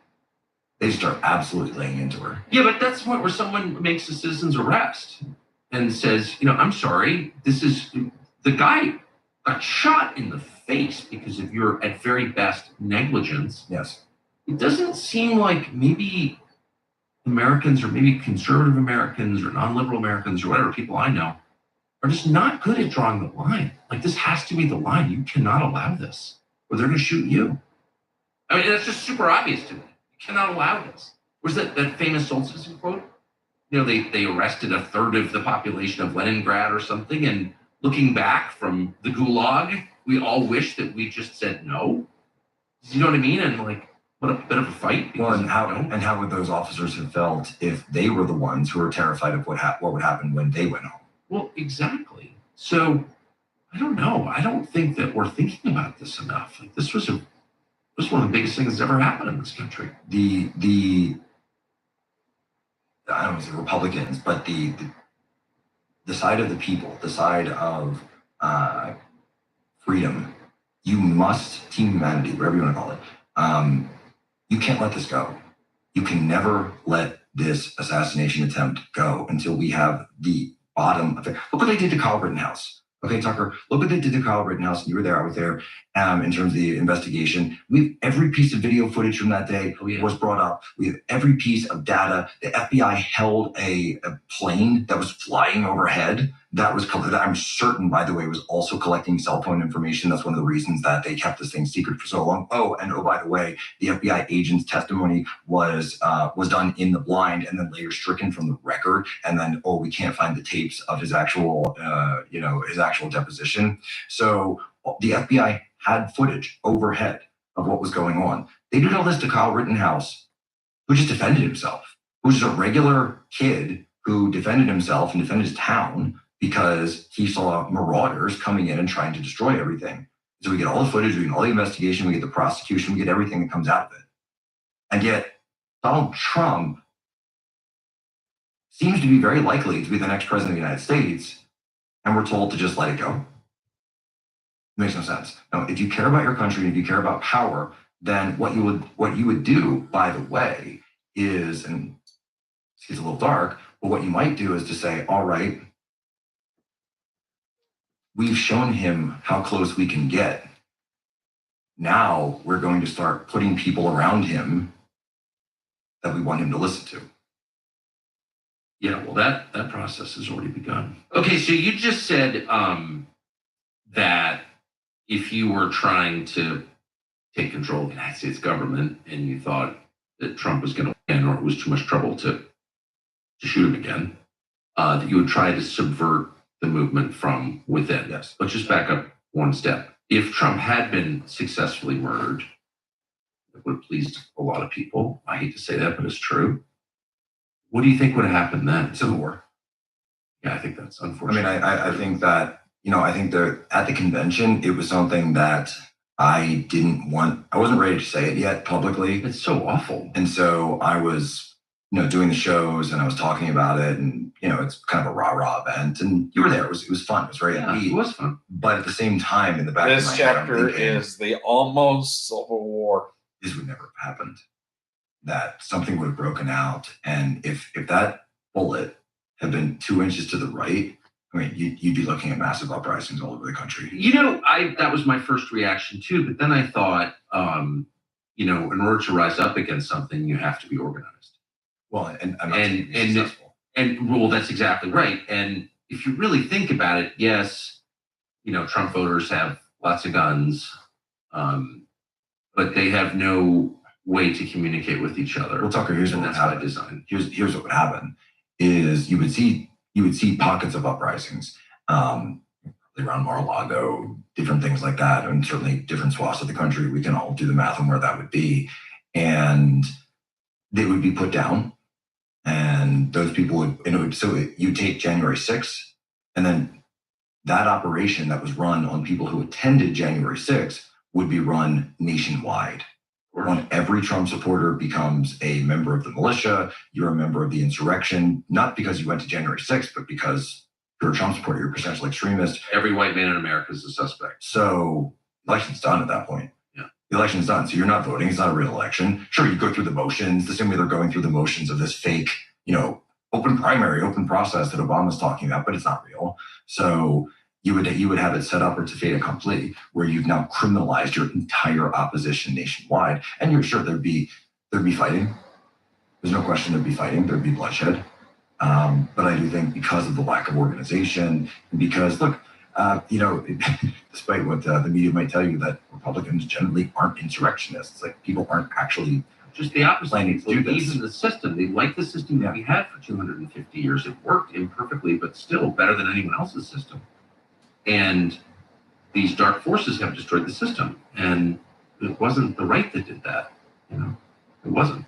They just start absolutely laying into her. Yeah, but that's the point where someone makes a citizen's arrest and says, I'm sorry, this is, the guy got shot in the face because of your, at very best, negligence. Yes. It doesn't seem like maybe Americans or maybe conservative Americans or non-liberal Americans or whatever, people I know, are just not good at drawing the line. Like, this has to be the line. You cannot allow this, or they're going to shoot you. I mean, that's just super obvious to me. You cannot allow this. Was that famous Solzhenitsyn quote? They arrested a third of the population of Leningrad or something, and looking back from the Gulag, we all wish that we just said no. You know what I mean? And like, what a bit of a fight. Well, and how would those officers have felt if they were the ones who were terrified of what would happen when they went home? Well, exactly. So I don't know. I don't think that we're thinking about this enough. Like, this was one of the biggest things that's ever happened in this country. The I don't want to say Republicans, but the side of the people, the side of freedom, you must, team humanity, whatever you want to call it, you can't let this go. You can never let this assassination attempt go until we have the bottom of it. Look what they did to Kyle Rittenhouse. Okay, Tucker, look what they did to Kyle Rittenhouse. You were there, I was there, in terms of the investigation. Every piece of video footage from that day was brought up. We have every piece of data. The FBI held a plane that was flying overhead. That I'm certain, by the way, was also collecting cell phone information. That's one of the reasons that they kept this thing secret for so long. Oh, by the way, the FBI agent's testimony was done in the blind and then later stricken from the record. And then, we can't find the tapes of his actual, his actual deposition. So the FBI had footage overhead of what was going on. They did all this to Kyle Rittenhouse, who just defended himself, who was just a regular kid who defended himself and defended his town because he saw marauders coming in and trying to destroy everything. So we get all the footage, we get all the investigation, we get the prosecution, we get everything that comes out of it. And yet Donald Trump seems to be very likely to be the next president of the United States, and we're told to just let it go. It makes no sense. Now, if you care about your country, and if you care about power, then what you would do, by the way, is, and it's a little dark, but what you might do is to say, all right, we've shown him how close we can get. Now we're going to start putting people around him that we want him to listen to. Yeah, well, that process has already begun. Okay, so you just said that if you were trying to take control of the United States government and you thought that Trump was going to win or it was too much trouble to shoot him again, that you would try to subvert the movement from within. Yes. Let's just back up one step. If Trump had been successfully murdered, it would have pleased a lot of people. I hate to say that, but it's true. What do you think would have happened then? Civil War. Yeah, I think that's unfortunate. I mean, I think that, I think that at the convention, it was something that I wasn't ready to say it yet publicly. It's so awful. And so I was, doing the shows and I was talking about it, and, it's kind of a rah-rah event, and you were there. It was fun. It was very it was fun. But at the same time, in the back of my This head, I'm chapter thinking, is the almost Civil War. this would never have happened. that something would have broken out. And if that bullet had been 2 inches to the right, I mean, you'd be looking at massive uprisings all over the country. That was my first reaction too. But then I thought, in order to rise up against something, you have to be organized. Well, and I'm not saying it's successful. Well, that's exactly right. And if you really think about it, yes, Trump voters have lots of guns, but they have no way to communicate with each other. Well, Tucker, here's what would happen. Design. Here's what would happen is you would see pockets of uprisings around Mar-a-Lago, different things like that, and certainly different swaths of the country. We can all do the math on where that would be, and they would be put down, and those people would. So you take January 6th, and then that operation that was run on people who attended January 6th would be run nationwide. When every Trump supporter becomes a member of the militia, you're a member of the insurrection, not because you went to January 6th, but because you're a Trump supporter, you're a potential extremist. Every white man in America is a suspect. So the election's done at that point. Yeah. The election's done. So you're not voting. It's not a real election. Sure, you go through the motions, the same way they're going through the motions of this fake, open primary, open process that Obama's talking about, but it's not real. So you would have it set up, or it's a fait accompli, where you've now criminalized your entire opposition nationwide. And you're sure there'd be fighting. There's no question there'd be fighting. There'd be bloodshed. But I do think because of the lack of organization, and because look, despite what the media might tell you, that Republicans generally aren't insurrectionists. Like, people aren't actually just the opposite. planning to do this. Believe in the system. They like the system that we had for 250 years. It worked imperfectly, but still better than anyone else's system. And these dark forces have destroyed the system. And it wasn't the right that did that. It wasn't.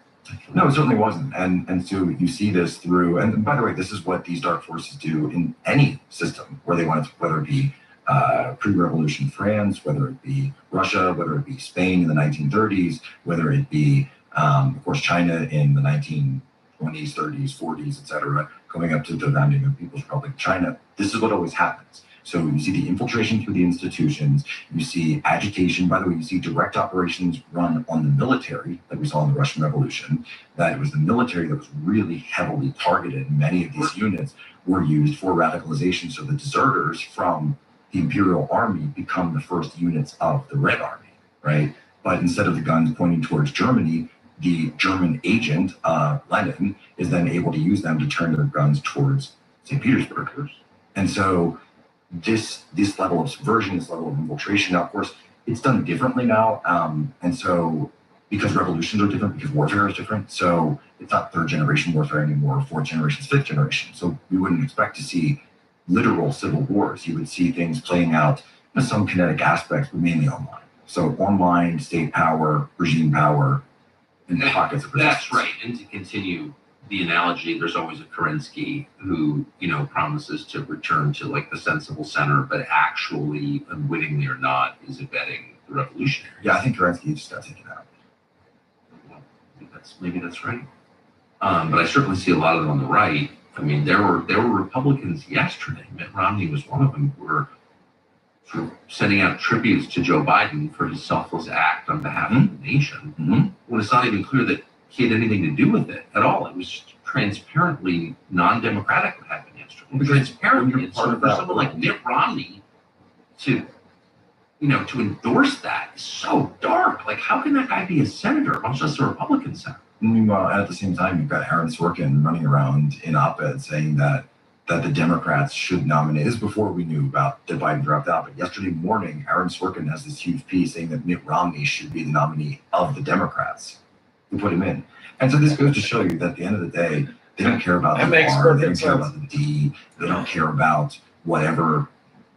No, it certainly wasn't. And so you see this through, and by the way, this is what these dark forces do in any system where they want to, whether it be pre-revolution France, whether it be Russia, whether it be Spain in the 1930s, whether it be, of course, China in the 1920s, 30s, 40s, etc., coming up to the founding of People's Republic of China. This is what always happens. So you see the infiltration through the institutions, you see agitation. By the way, you see direct operations run on the military, like we saw in the Russian Revolution, that it was the military that was really heavily targeted. Many of these units were used for radicalization. So the deserters from the Imperial Army become the first units of the Red Army, right? But instead of the guns pointing towards Germany, the German agent, Lenin, is then able to use them to turn their guns towards St. Petersburg. And so this level of subversion, this level of infiltration, now, of course, it's done differently now. And so because revolutions are different, because warfare is different, so it's not third generation warfare anymore, fourth generation, fifth generation. So we wouldn't expect to see literal civil wars. You would see things playing out in some kinetic aspects, but mainly online. So online, state power, regime power, and pockets of resistance. That's right. And to continue the analogy, there's always a Kerensky who, promises to return to like the sensible center, but actually, unwittingly or not, is abetting the revolutionaries. Yeah, I think Kerensky just got taken out. Well, maybe that's right. But I certainly see a lot of them on the right. I mean, there were Republicans yesterday. Mitt Romney was one of them, who were sort of sending out tributes to Joe Biden for his selfless act on behalf of the nation, when it's not even clear that he had anything to do with it at all. It was just transparently non-democratic what happened yesterday. Transparently, and so for someone like Mitt Romney to endorse that is so dark. Like, how can that guy be a senator, much less a Republican senator? Meanwhile, at the same time, you've got Aaron Sorkin running around in op-ed saying that the Democrats should nominate. This is before we knew about that Biden dropped out. But yesterday morning, Aaron Sorkin has this huge piece saying that Mitt Romney should be the nominee of the Democrats. To put him in. And so this goes to show you that at the end of the day, they don't care about the R, they don't care about the D, they don't care about whatever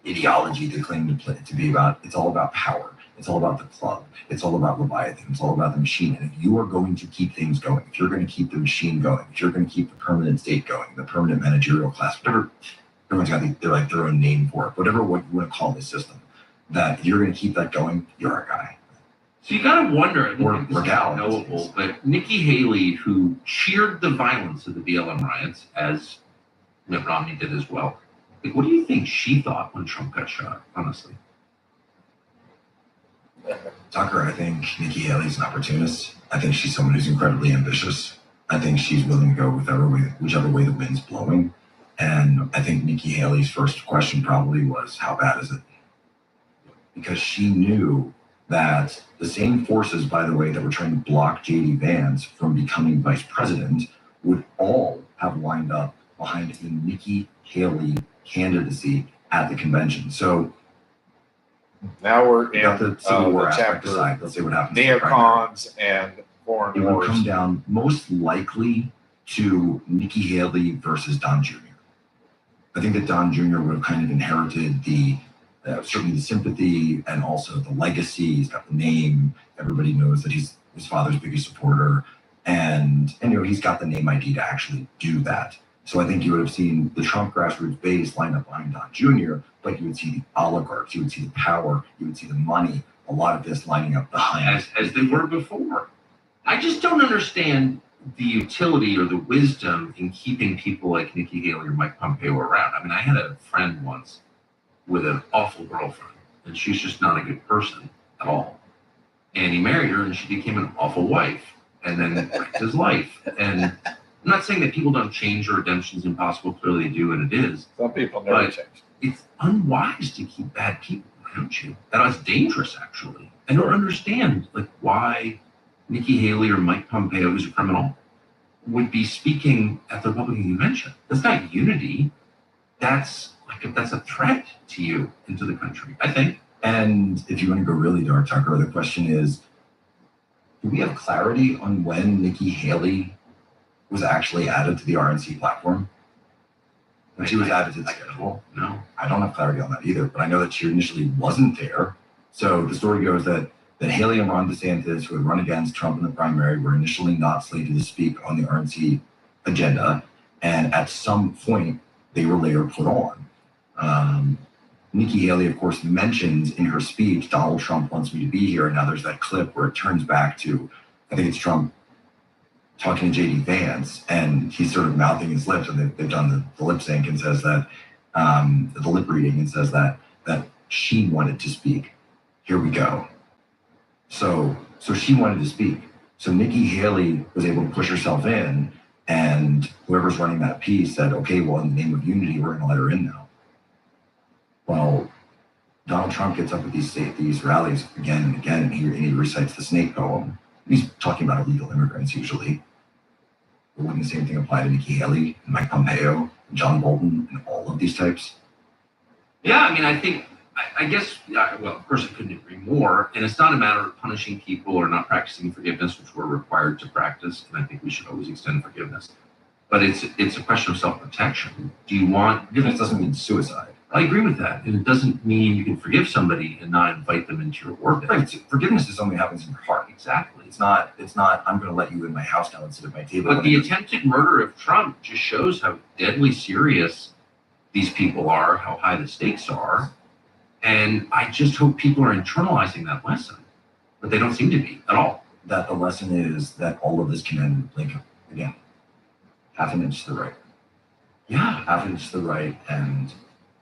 ideology they claim to be about. It's all about power. It's all about the club. It's all about Leviathan. It's all about the machine. And if you are going to keep things going, if you're going to keep the machine going, if you're going to keep the permanent state going, the permanent managerial class, whatever, everyone's got their own name for it, whatever what you want to call this system, that if you're going to keep that going, you're our guy. So you got to wonder, I Or think this is gal. knowable, but Nikki Haley, who cheered the violence of the BLM riots, as Mitt Romney did as well, like, what do you think she thought when Trump got shot, honestly? Tucker, I think Nikki Haley's an opportunist. I think she's someone who's incredibly ambitious. I think she's willing to go whichever way the wind's blowing. And I think Nikki Haley's first question probably was, how bad is it? Because she knew that the same forces, by the way, that were trying to block J.D. Vance from becoming vice president would all have lined up behind a Nikki Haley candidacy at the convention. So Now we're in got the Civil War the aspect chapter aside. Let's see what happens. in the primary. neocons and foreign It would wars. come down most likely to Nikki Haley versus Don Jr. I think that Don Jr. would have kind of inherited the certainly the sympathy and also the legacy. He's got the name. Everybody knows that he's his father's biggest supporter, and he's got the name ID to actually do that. So I think you would have seen the Trump grassroots base line up behind Don Jr., but you would see the oligarchs, you would see the power, you would see the money. A lot of this lining up behind, as they were before. I just don't understand the utility or the wisdom in keeping people like Nikki Haley or Mike Pompeo around. I mean, I had a friend once with an awful girlfriend, and she's just not a good person at all. And he married her, and she became an awful wife, and then wrecked his life. And I'm not saying that people don't change or redemption's impossible. Clearly, they do, and it is. Some people never But change. It's unwise to keep bad people around you. That's dangerous, actually. I don't understand why Nikki Haley or Mike Pompeo, who's a criminal, would be speaking at the Republican convention. That's not unity. That's a threat to you and to the country, I think. And if you want to go really dark, Tucker, the question is, do we have clarity on when Nikki Haley was actually added to the RNC platform? When she was added to the schedule? No. I don't have clarity on that either, but I know that she initially wasn't there. So the story goes that Haley and Ron DeSantis, who had run against Trump in the primary, were initially not slated to speak on the RNC agenda. And at some point, they were later put on. Nikki Haley, of course, mentions in her speech, Donald Trump wants me to be here. And now there's that clip where it turns back to, I think it's Trump talking to J.D. Vance, and he's sort of mouthing his lips, and they've done the lip sync and says that, the lip reading, and says that she wanted to speak. Here we go. So she wanted to speak. So Nikki Haley was able to push herself in, and whoever's running that piece said, okay, well, in the name of unity, we're going to let her in now. Well, Donald Trump gets up at these rallies again and again, and he recites the snake poem. He's talking about illegal immigrants usually. But wouldn't the same thing apply to Nikki Haley and Mike Pompeo and John Bolton and all of these types? Yeah, I mean, I guess, well, of course, I couldn't agree more. And it's not a matter of punishing people or not practicing forgiveness, which we're required to practice. And I think we should always extend forgiveness. But it's a question of self-protection. Do you want... Forgiveness doesn't mean suicide. I agree with that. And it doesn't mean you can forgive somebody and not invite them into your orbit. Right. Forgiveness is something that happens in your heart. Exactly. It's not, I'm going to let you in my house now and sit at my table. But the attempted murder of Trump just shows how deadly serious these people are, how high the stakes are. And I just hope people are internalizing that lesson. But they don't seem to be at all. That the lesson is that all of this can end, again, half an inch to the right. Yeah. Half an inch to the right, and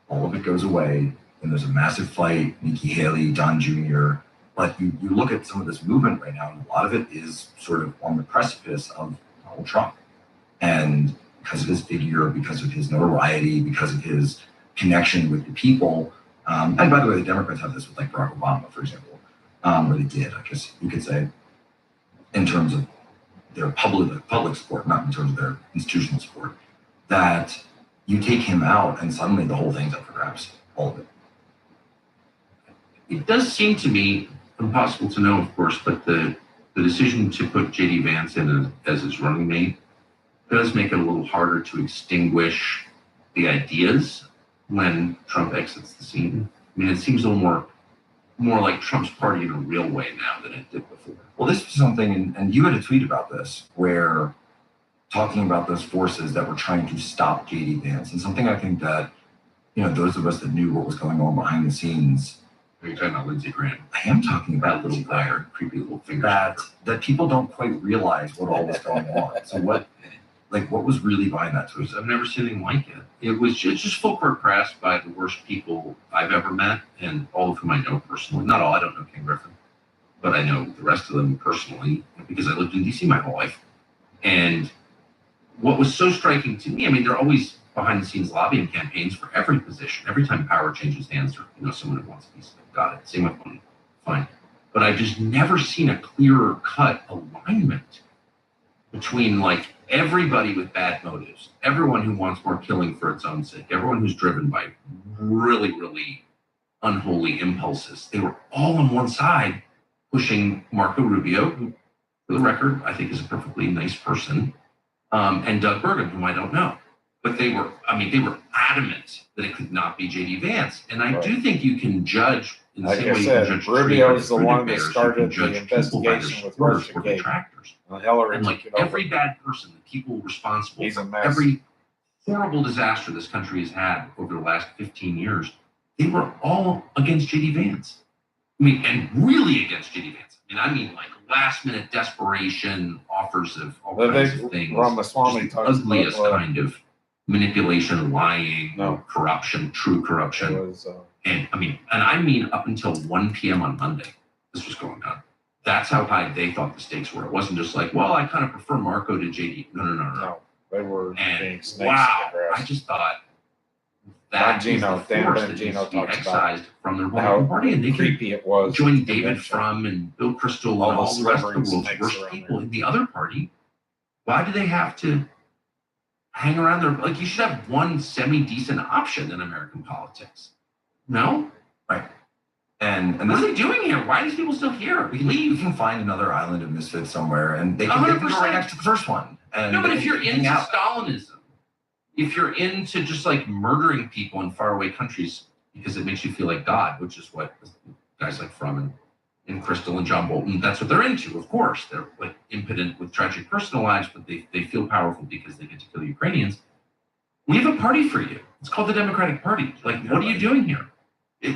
all of it goes away, and there's a massive fight, Nikki Haley, Don Jr., but you look at some of this movement right now, and a lot of it is sort of on the precipice of Donald Trump. And because of his figure, because of his notoriety, because of his connection with the people, and by the way, the Democrats have this with Barack Obama, for example, or they did, I guess you could say, in terms of their public support, not in terms of their institutional support, that you take him out and suddenly the whole thing's up for grabs, all of it. It does seem to me impossible to know, of course, but the decision to put J.D. Vance in as his running mate does make it a little harder to extinguish the ideas when Trump exits the scene. I mean, it seems a little more like Trump's party in a real way now than it did before. Well, this was something, and you had a tweet about this, where talking about those forces that were trying to stop J.D. Vance, and something I think that, those of us that knew what was going on behind the scenes. Are you talking about Lindsey Graham? I am talking about That little guy, creepy little finger. That people don't quite realize what all was going on. So what was really behind that tweet? I've never seen anything like it. It was just full court press by the worst people I've ever met, and all of whom I know personally. Not all, I don't know King Griffin. but I know the rest of them personally because I lived in DC my whole life. And what was so striking to me, I mean, there are always behind the scenes lobbying campaigns for every position. Every time power changes hands, or someone who wants a piece of it, got it. Same with money, fine. But I've just never seen a clearer cut alignment between like everybody with bad motives, everyone who wants more killing for its own sake, everyone who's driven by really, really unholy impulses. They were all on one side pushing Marco Rubio, who, for the record, I think is a perfectly nice person, and Doug Burgum, whom I don't know. But they were adamant that it could not be J.D. Vance. And I do think you can judge in the Like same I way you said, can judge Rubio is the one that bears, started you can the judge people by their investigation with supporters or Russiagate. detractors. Hillary And like took it over. every bad person, the people responsible He's a for mess. every horrible disaster this country has had over the last 15 years, they were all against J.D. Vance. I mean, and really against J.D. Vance. I mean like last minute desperation, offers of all kinds of things. Ramaswamy Just the talks ugliest about, kind of manipulation, lying, corruption, true corruption. And I mean up until 1 p.m. on Monday, this was going on. That's how high they thought the stakes were. It wasn't just like, well, I kind of prefer Marco to JD. No. They were being snakes in the wow, grass. I just thought that is the Dan force that needs Bongino to be talks excised from the how Republican Party, and they can creepy it was. join David Frum and Bill Kristol and all the rest of the world's snakes worst around people there. in the other party. Why do they have to hang around there? Like, you should have one semi-decent option in American politics. No? Right. And What are they doing here? Why are these people still here? we Leave. can find another island of misfits somewhere, and they can go 100%. right next to the first one. And No, but they if can you're hang into out. Stalinism, if you're into just like murdering people in faraway countries because it makes you feel like God, which is what guys like Frum and Crystal and John Bolton, that's what they're into, of course. They're like impotent with tragic personal lives, but they feel powerful because they get to kill Ukrainians. We have a party for you. It's called the Democratic Party. Like, what are you doing here?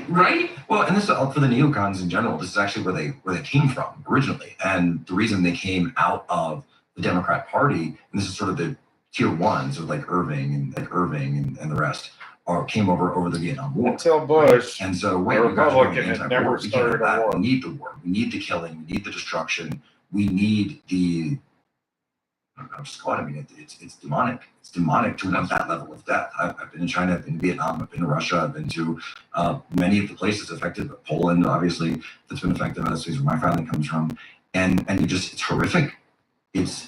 Right? Well, and this for the neocons in general, this is actually where they came from originally, and the reason they came out of the Democrat Party, and this is sort of the tier ones, of like Irving and the rest, came over the Vietnam War. Until Bush, And so, the you guys are Republican going had anti-war. never We can't started have a that. war. We need the war. We need the killing. We need the destruction. We need the. I'll just call it. I mean, it's demonic. It's demonic to want that level of death. I've been in China. I've been to Vietnam. I've been to Russia. I've been to many of the places affected. Poland, obviously, that's been affected. That's where my family comes from, and it's horrific. It's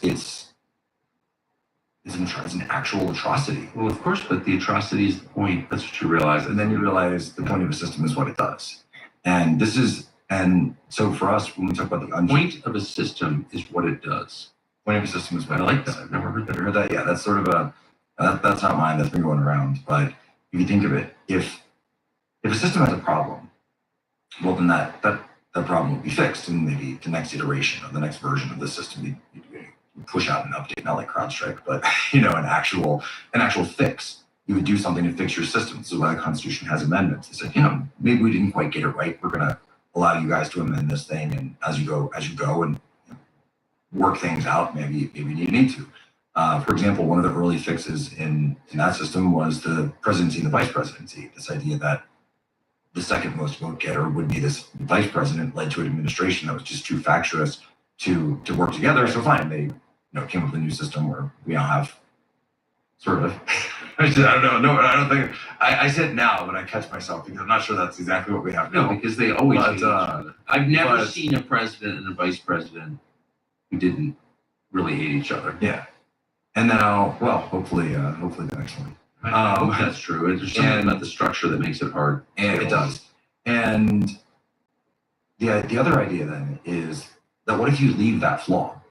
an actual atrocity. Well, of course, but the atrocity is the point. That's what you realize. And then you realize the point of a system is what it does. And so for us, when we talk about the point of a system is what it does. Point of a system is what I it like does. that. I've never heard that. Have you heard that? Yeah, that's sort of that's not mine. That's been going around. But if you think of it, if a system has a problem, well, then that problem will be fixed in maybe the next iteration or the next version of the system. You push out an update, not like CrowdStrike, but an actual fix. You would do something to fix your system. This is why the Constitution has amendments. It said, maybe we didn't quite get it right. We're going to allow you guys to amend this thing, and as you go and work things out, maybe you need to. For example, one of the early fixes in that system was the presidency and the vice presidency. This idea that the second most vote getter would be this vice president led to an administration that was just too factious to work together. So fine, they came up with a new system where we now have sort of. I don't know. I don't think I said now, but I catch myself because I'm not sure that's exactly what we have now. No, because they always hate each other. I've never seen a president and a vice president who didn't really hate each other. Yeah. And now, well, hopefully the next one. I hope that's true. There's something about the structure that makes it hard. And it does. And the other idea then is that what if you leave that flaw?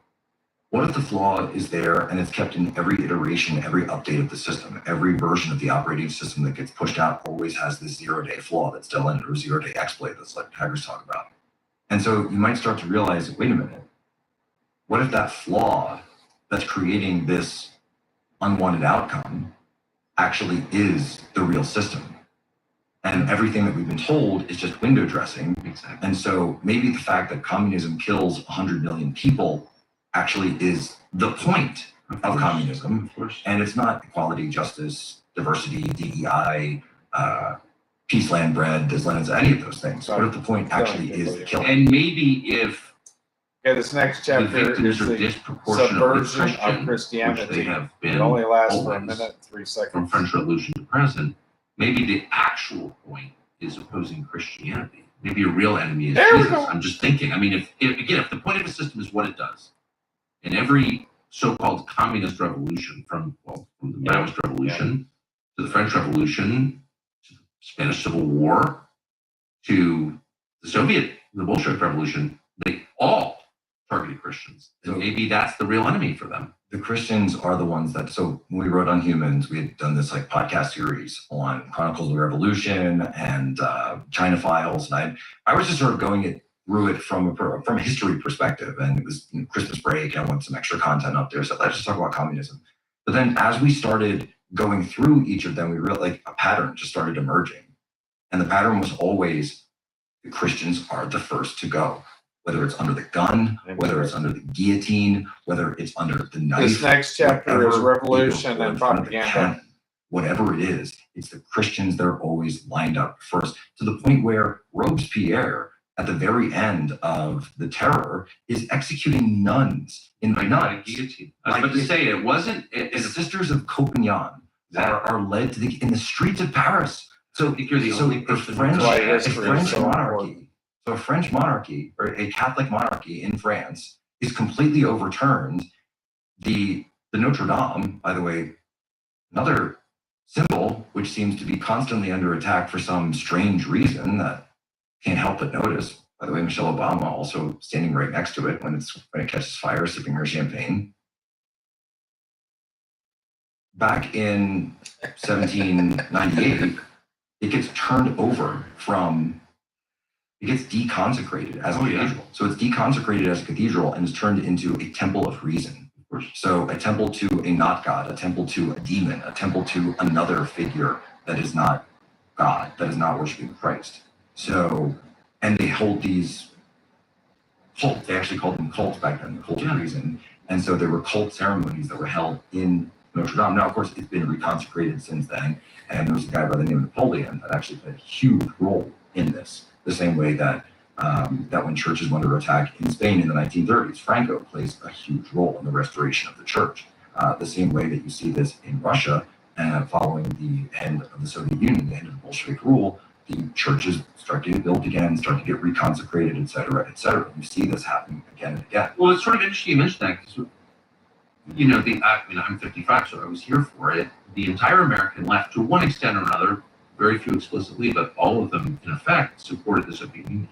What if the flaw is there and it's kept in every iteration, every update of the system, every version of the operating system that gets pushed out always has this 0-day flaw that's still in it, or 0-day exploit that's like hackers talk about. And so you might start to realize, wait a minute, what if that flaw that's creating this unwanted outcome actually is the real system? And everything that we've been told is just window dressing. Exactly. And so maybe the fact that communism kills 100 million people actually is the point of communism. Of course. And it's not equality, justice, diversity, DEI, peace, land, bread, does Lenin say any of those things? But if the point actually is the killing. And maybe if This next the chapter victims is are the disproportionately subversion of Christian, which Christianity. they have It been only lasts for a always, minute, 3 from seconds. French Revolution to present, maybe the actual point is opposing Christianity. Maybe a real enemy is There we Jesus. go. I'm just thinking. I mean, if the point of a system is what it does, and every so-called communist revolution, from the Maoist Revolution to the French Revolution to the Spanish Civil War to the Bolshevik Revolution, they all targeted Christians. And maybe that's the real enemy for them. The Christians are the ones that, so when we wrote on humans, we had done this like podcast series on Chronicles of the Revolution and China Files. And I was just sort of going through it from a history perspective. And it was Christmas break and I wanted some extra content up there. So let's just talk about communism. But then as we started going through each of them, we realized like a pattern just started emerging. And the pattern was always the Christians are the first to go. Whether it's under the gun, whether it's under the guillotine, whether it's under the knife. This next chapter is revolution and propaganda. Whatever it is, it's the Christians that are always lined up first, to the point where Robespierre, at the very end of the Terror, is executing nuns in the guillotine. I was about to say, it wasn't. The sisters of Copenhagen are led to in the streets of Paris. So I think you're the only person. So a French monarchy or a Catholic monarchy in France is completely overturned. The Notre Dame, by the way, another symbol which seems to be constantly under attack for some strange reason that can't help but notice. By the way, Michelle Obama also standing right next to it when it catches fire, sipping her champagne. Back in 1798, it gets turned over it gets deconsecrated as a cathedral. So it's deconsecrated as a cathedral and is turned into a temple of reason. So a temple to a not God, a temple to a demon, a temple to another figure that is not God, that is not worshiping Christ. So, and they hold these cults. They actually called them cults back then, the cult of reason. And so there were cult ceremonies that were held in Notre Dame. Now, of course, it's been reconsecrated since then. And there was a guy by the name of Napoleon that actually played a huge role in this. The same way that when churches went under attack in Spain in the 1930s, Franco plays a huge role in the restoration of the church. The same way that you see this in Russia, following the end of the Soviet Union, the end of the Bolshevik rule, the churches start getting built again, start to get reconsecrated, et cetera, et cetera. You see this happening again and again. Well, it's sort of interesting you mentioned that because, I'm 55, so I was here for it. The entire American left, to one extent or another, very few explicitly, but all of them, in effect, supported the Soviet Union.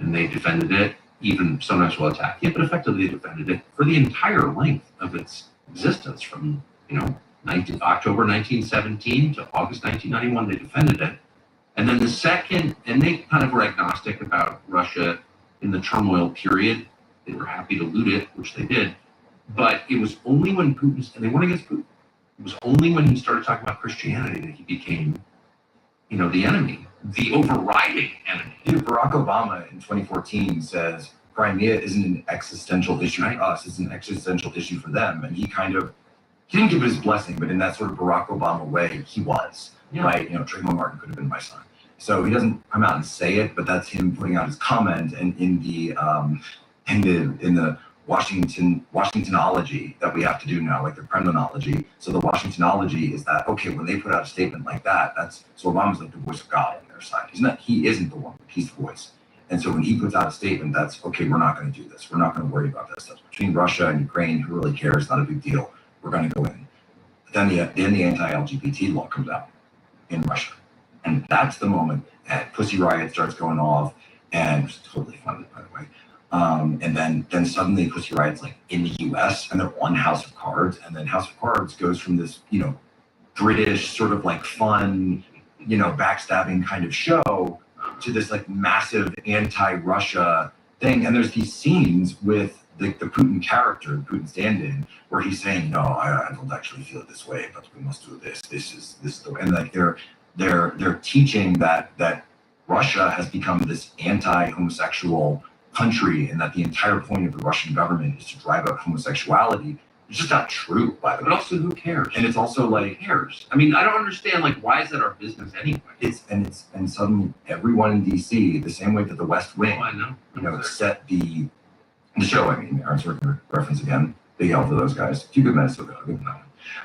And they defended it, even sometimes will attack it, but effectively they defended it for the entire length of its existence from, October 1917 to August 1991, they defended it. And then and they kind of were agnostic about Russia in the turmoil period. They were happy to loot it, which they did. But it was only when and they weren't against Putin, it was only when he started talking about Christianity that he became the enemy, the overriding enemy. Barack Obama in 2014 says Crimea isn't an existential issue for us, it's an existential issue for them. And he didn't give it his blessing, but in that sort of Barack Obama way, he was. Yeah. Right? Trayvon Martin could have been my son. So he doesn't come out and say it, but that's him putting out his comment. And in the Washingtonology that we have to do now, like the Kremlinology. So the Washingtonology is that, okay, when they put out a statement like that, so Obama's like the voice of God on their side. He isn't the one, he's the voice. And so when he puts out a statement, that's, okay, we're not going to do this. We're not going to worry about that stuff. Between Russia and Ukraine, who really cares? Not a big deal. We're going to go in. But then the anti-LGBT law comes out in Russia. And that's the moment that Pussy Riot starts going off, and it's totally funded, by the way. And then suddenly Pussy Riot's like in the US and they're on House of Cards, and then House of Cards goes from this, British sort of like fun, backstabbing kind of show to this like massive anti-Russia thing. And there's these scenes with the Putin character, the Putin stand-in, where he's saying, no, I don't actually feel it this way, but we must do this. This is the way. And like they're teaching that Russia has become this anti-homosexual country, and that the entire point of the Russian government is to drive out homosexuality It's just not true, by the But way. also, who cares? And it's also like, Who cares? I mean, I don't understand. Like, why is that our business anyway? and suddenly everyone in DC, the same way that the West Wing, Oh, I know. you know, set the show. I mean, Aaron Sorkin reference again. Big L to those guys. Two good men, so good.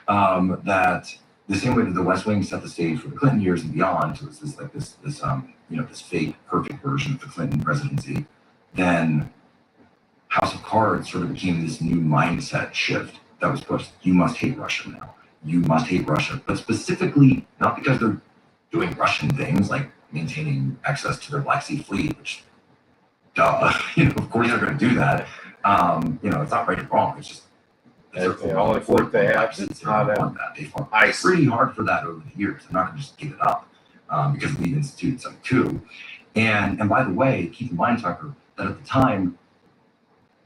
That the same way that the West Wing set the stage for the Clinton years and beyond, so it's this like this you know, this fake perfect version of the Clinton presidency. Then House of Cards sort of became this new mindset shift that was pushed. You must hate Russia now. You must hate Russia, but specifically not because they're doing Russian things like maintaining access to their Black Sea fleet, which, duh, you know, of course they're going to do that. You know, it's not right or wrong. It's just The only fleet they have is not they fought ice. pretty hard for that over the years. They're not going to just give it up because we've instituted some coup. And by the way, keep in mind, Tucker, that at the time,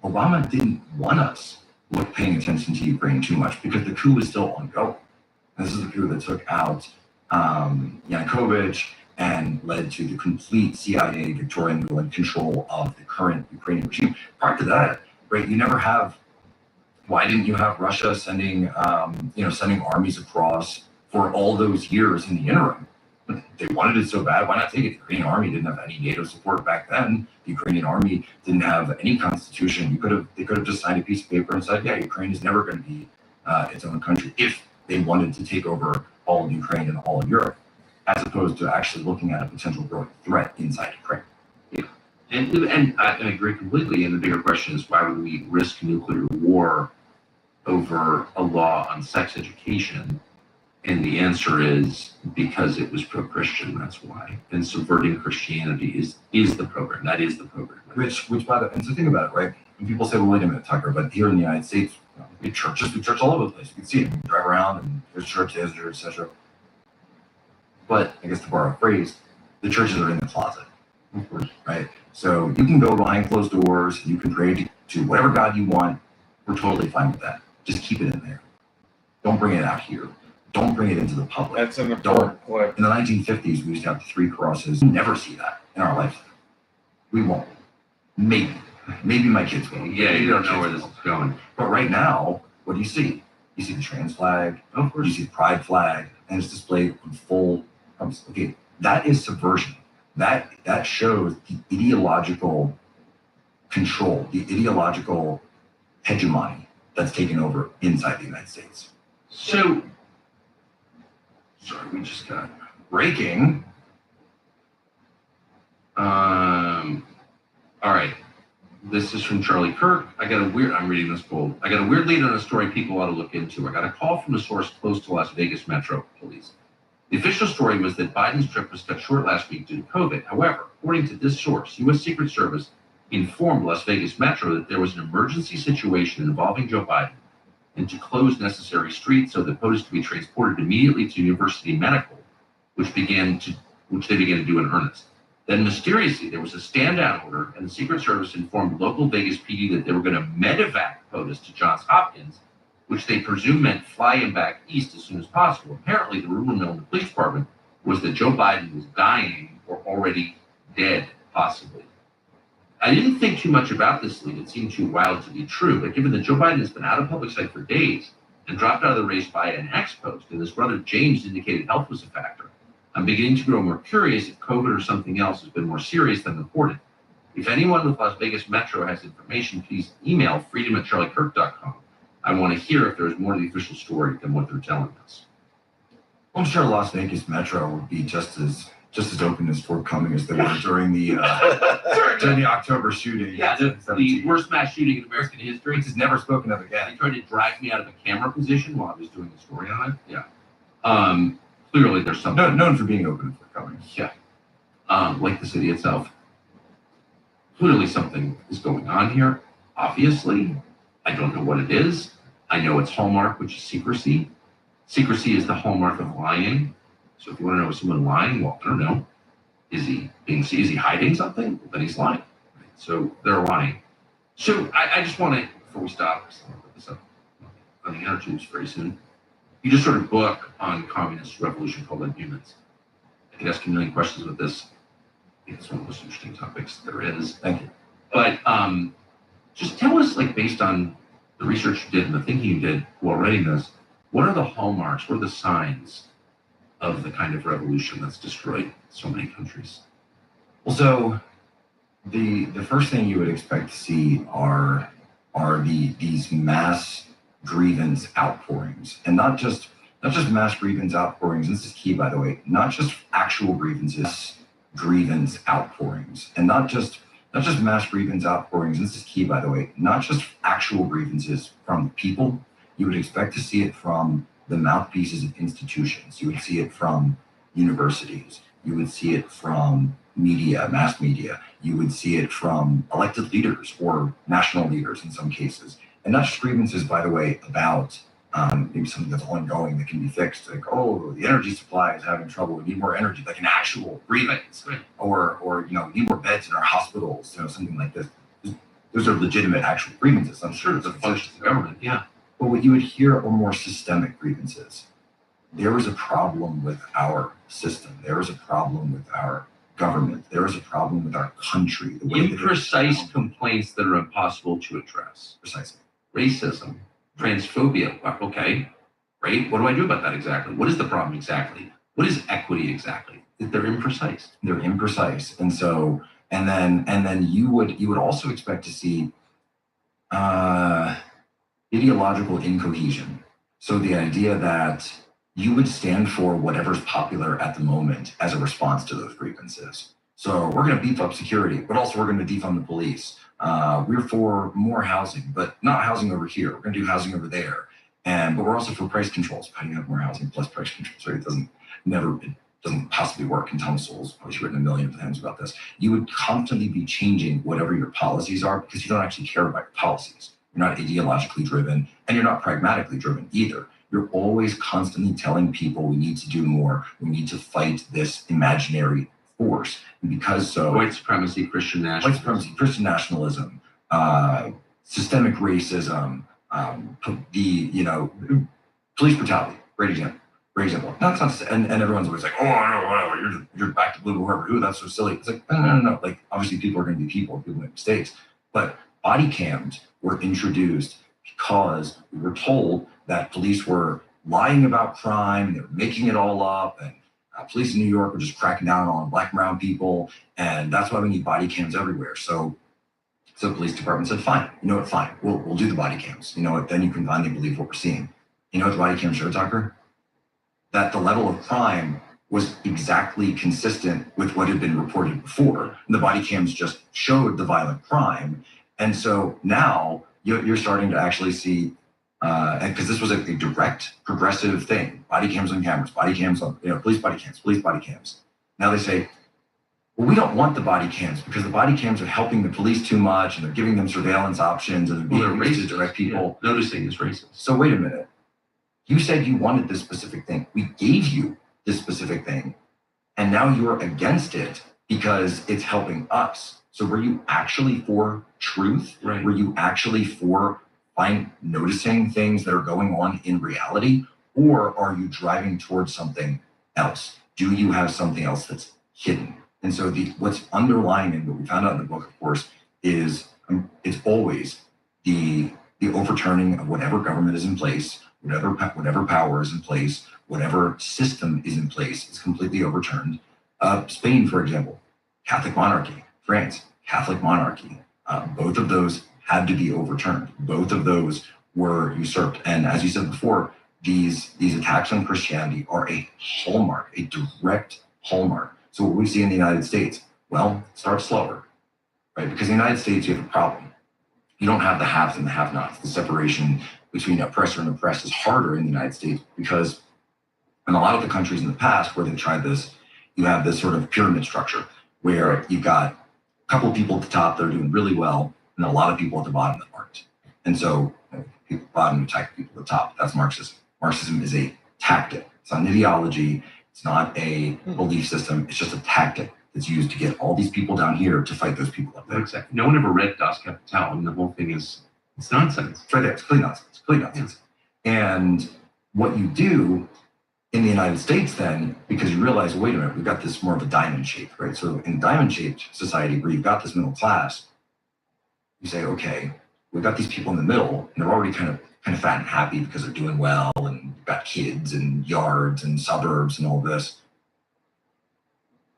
Obama didn't want us paying attention to Ukraine too much because the coup was still ongoing. This is the coup that took out Yanukovych and led to the complete CIA Victorian rule and control of the current Ukrainian regime. Prior to that, right, you never have. Why didn't you have Russia sending armies across for all those years in the interim? They wanted it so bad. Why not take it? The Ukrainian army didn't have any NATO support back then. The Ukrainian army didn't have any constitution. They could have just signed a piece of paper and said, yeah, Ukraine is never going to be its own country if they wanted to take over all of Ukraine and all of Europe, as opposed to actually looking at a potential growing threat inside Ukraine. Yeah. And I agree completely. And the bigger question is, why would we risk nuclear war over a law on sex education? And the answer is because it was pro-Christian. That's why. And subverting Christianity is the program. That is the program. Which by the and so think about it, right? When people say, "Well, wait a minute, Tucker," but here in the United States, we have church all over the place. You can see it. You can drive around and there's churches, etc. But I guess to borrow a phrase, the churches are in the closet, Of course. right? So you can go behind closed doors. You can pray to whatever God you want. We're totally fine with that. Just keep it in there. Don't bring it out here. Don't bring it into the public. That's an important clip. In the 1950s, we used to have the 3 crosses. We'll never see that in our lifetime. We won't. Maybe my kids will. Yeah, you don't know where this is going. But right now, what do you see? You see the trans flag. Of course. You see the pride flag, and it's displayed in full. Okay, that is subversion. That shows the ideological control, the ideological hegemony that's taken over inside the United States. So, sorry, we just got Breaking. all right. This is from Charlie Kirk. I'm reading this quote. I got a weird lead on a story people ought to look into. I got a call from a source close to Las Vegas Metro Police. The official story was that Biden's trip was cut short last week due to COVID. However, according to this source, U.S. Secret Service informed Las Vegas Metro that there was an emergency situation involving Joe Biden and to close necessary streets so that POTUS to be transported immediately to University Medical, which they began to do in earnest. Then mysteriously, there was a stand-down order, and the Secret Service informed local Vegas PD that they were going to medevac POTUS to Johns Hopkins, which they presume meant fly him back east as soon as possible. Apparently, the rumor mill in the police department was that Joe Biden was dying or already dead, possibly. I didn't think too much about this lead. It seemed too wild to be true, but given that Joe Biden has been out of public sight for days and dropped out of the race by an X post, and his brother James indicated health was a factor, I'm beginning to grow more curious if COVID or something else has been more serious than reported. If anyone with Las Vegas Metro has information, please email freedom@charliekirk.com. I want to hear if there's more to the official story than what they're telling us. I'm sure Las Vegas Metro would be just as open as forthcoming as they were during the October shooting. Yeah, the worst mass shooting in American history. Which is never spoken of They again. tried to drag me out of a camera position while I was doing the story on it. Yeah. Clearly there's something. Known for being open and forthcoming. Yeah. Like the city itself. Clearly something is going on here. Obviously, I don't know what it is. I know its hallmark, which is secrecy. Secrecy is the hallmark of lying. So if you want to know, is someone lying? Well, I don't know. Is he hiding something? Well, then he's lying. Right? So they're lying. So I just want to, before we stop, I'll put this up on the inner tubes very soon. You just sort of book on communist revolution called Inhumans. I could ask you a million questions with this. I think it's one of the most interesting topics there is. Thank you. But just tell us, like, based on the research you did and the thinking you did while writing this, what are the hallmarks, what are the signs of the kind of revolution that's destroyed so many countries? Well, so the first thing you would expect to see are these mass grievance outpourings, and not just mass grievance outpourings. This is key, by the way. Not just actual grievances, grievance outpourings, and not just mass grievance outpourings. This is key, by the way. Not just actual grievances from people. You would expect to see it from the mouthpieces of institutions. You would see it from universities. You would see it from media, mass media. You would see it from elected leaders or national leaders in some cases. And not just grievances, by the way, about maybe something that's ongoing that can be fixed. Like, oh, the energy supply is having trouble. We need more energy, like an actual grievance. Right. Or we need more beds in our hospitals, something like this. Those are legitimate actual grievances. I'm sure It's a function of the government, yeah. But what you would hear are more systemic grievances. There is a problem with our system. There is a problem with our government. There is a problem with our country. The way Imprecise complaints that are impossible to address. Precisely. Racism, transphobia. Okay, great. What do I do about that exactly? What is the problem exactly? What is equity exactly? They're imprecise. They're imprecise, and so and then you would also expect to see ideological incohesion. So the idea that you would stand for whatever's popular at the moment as a response to those grievances. So we're going to beef up security, but also we're going to defund the police. We're for more housing, but not housing over here. We're going to do housing over there. But we're also for price controls. How do you have more housing plus price controls? Right? It doesn't possibly work. And Tom Sowell's probably written a million times about this. You would constantly be changing whatever your policies are because you don't actually care about your policies. You're not ideologically driven, and you're not pragmatically driven either. You're always constantly telling people we need to do more. We need to fight this imaginary force. And because so... White supremacy, Christian nationalism, systemic racism, police brutality, great example. No, it's not, and everyone's always like, oh, no, you're back to blue, whoever. Ooh, that's so silly. It's like, no. Like, obviously, people are going to be people make mistakes. But body cams were introduced because we were told that police were lying about crime, they were making it all up, and police in New York were just cracking down on black and brown people, and that's why we need body cams everywhere. So the police department said, fine, fine, we'll do the body cams. You know what, then you can finally believe what we're seeing. You know what the body cams showed, Tucker? That the level of crime was exactly consistent with what had been reported before. And the body cams just showed the violent crime. And so now you're starting to actually see, and because this was a direct progressive thing, body cams on cameras, body cams on, police body cams. Now they say, well, we don't want the body cams because the body cams are helping the police too much and they're giving them surveillance options and they're racist to direct people. Yeah. Noticing is racist. So wait a minute. You said you wanted this specific thing. We gave you this specific thing, and now you're against it because it's helping us. So were you actually for truth? Right. Were you actually for noticing things that are going on in reality? Or are you driving towards something else? Do you have something else that's hidden? And so what's underlying and what we found out in the book, of course, is it's always the overturning of whatever government is in place, whatever power is in place, whatever system is in place is completely overturned. Spain, for example, Catholic monarchy. France, Catholic monarchy. Both of those had to be overturned. Both of those were usurped. And as you said before, these attacks on Christianity are a hallmark, a direct hallmark. So what we see in the United States, well, start slower, right? Because in the United States, you have a problem. You don't have the haves and the have-nots. The separation between oppressor and oppressed is harder in the United States because in a lot of the countries in the past where they've tried this, you have this sort of pyramid structure where you've got a couple of people at the top that are doing really well and a lot of people at the bottom that aren't. And so people at the bottom attack people at the top. That's Marxism. Marxism is a tactic. It's not an ideology. It's not a belief system. It's just a tactic that's used to get all these people down here to fight those people up there. Exactly. No one ever read Das Kapital, and the whole thing is, it's nonsense. It's right there. It's clean nonsense. Yeah. And what you do in the United States then, because you realize, wait a minute, we've got this more of a diamond shape, right? So in diamond shaped society where you've got this middle class, you say, okay, we've got these people in the middle, and they're already kind of fat and happy because they're doing well, and you've got kids and yards and suburbs and all this.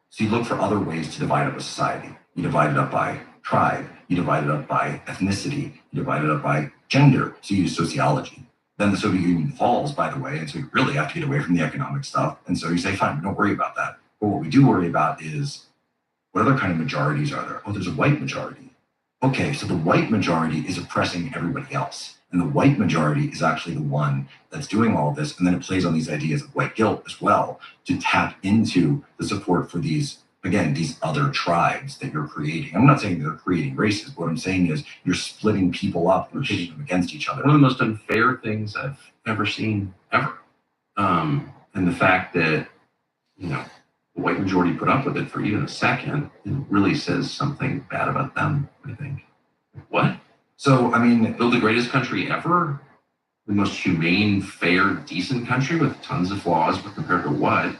So you look for other ways to divide up a society. You divide it up by tribe, you divide it up by ethnicity, you divide it up by gender, so you use sociology. Then the Soviet Union falls, by the way, and so you really have to get away from the economic stuff. And so you say, fine, we don't worry about that. But what we do worry about is, what other kind of majorities are there? Oh, there's a white majority. Okay, so the white majority is oppressing everybody else. And the white majority is actually the one that's doing all this. And then it plays on these ideas of white guilt as well to tap into the support for these, again, these other tribes that you're creating. I'm not saying they're creating races. What I'm saying is you're splitting people up and pitting them against each other. One of the most unfair things I've ever seen, ever. And the fact that, the white majority put up with it for even a second, it really says something bad about them, I think. What? So, I mean, build the greatest country ever, the most humane, fair, decent country with tons of flaws, but compared to what?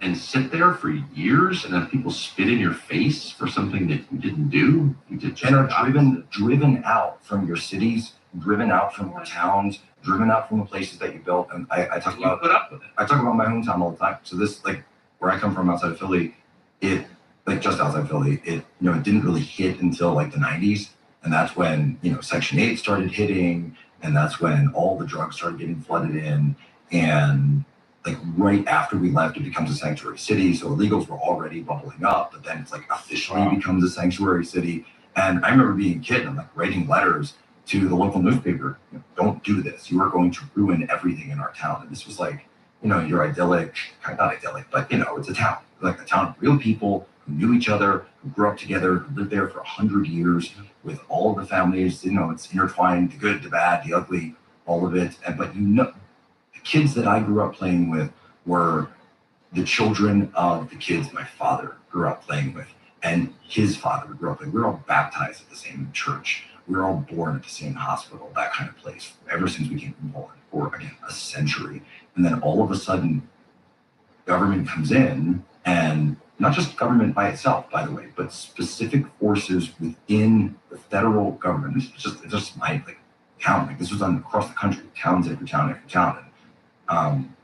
And sit there for years and have people spit in your face for something that you didn't do? You did just and are driven out from your cities, driven out from your towns, driven out from the places that you built. And I talk about, put up with it. I talk about my hometown all the time. So this, like, where I come from outside of Philly, just outside Philly, it didn't really hit until like the 90s. And that's when, Section 8 started hitting, and that's when all the drugs started getting flooded in. And like right after we left, it becomes a sanctuary city. So illegals were already bubbling up, but then it's like officially becomes a sanctuary city. And I remember being a kid and like writing letters to the local newspaper, don't do this. You are going to ruin everything in our town. And this was like, your idyllic, not idyllic, but it's a town, like a town of real people who knew each other, who grew up together, who lived there for 100 years with all of the families, it's intertwined, the good, the bad, the ugly, all of it. But the kids that I grew up playing with were the children of the kids my father grew up playing with, and his father grew up with. We were all baptized at the same church. We were all born at the same hospital, that kind of place, ever since we came from Poland for, again, a century. And then all of a sudden, government comes in, and not just government by itself, by the way, but specific forces within the federal government. It's just my town. Like this was done across the country, towns after town after town. And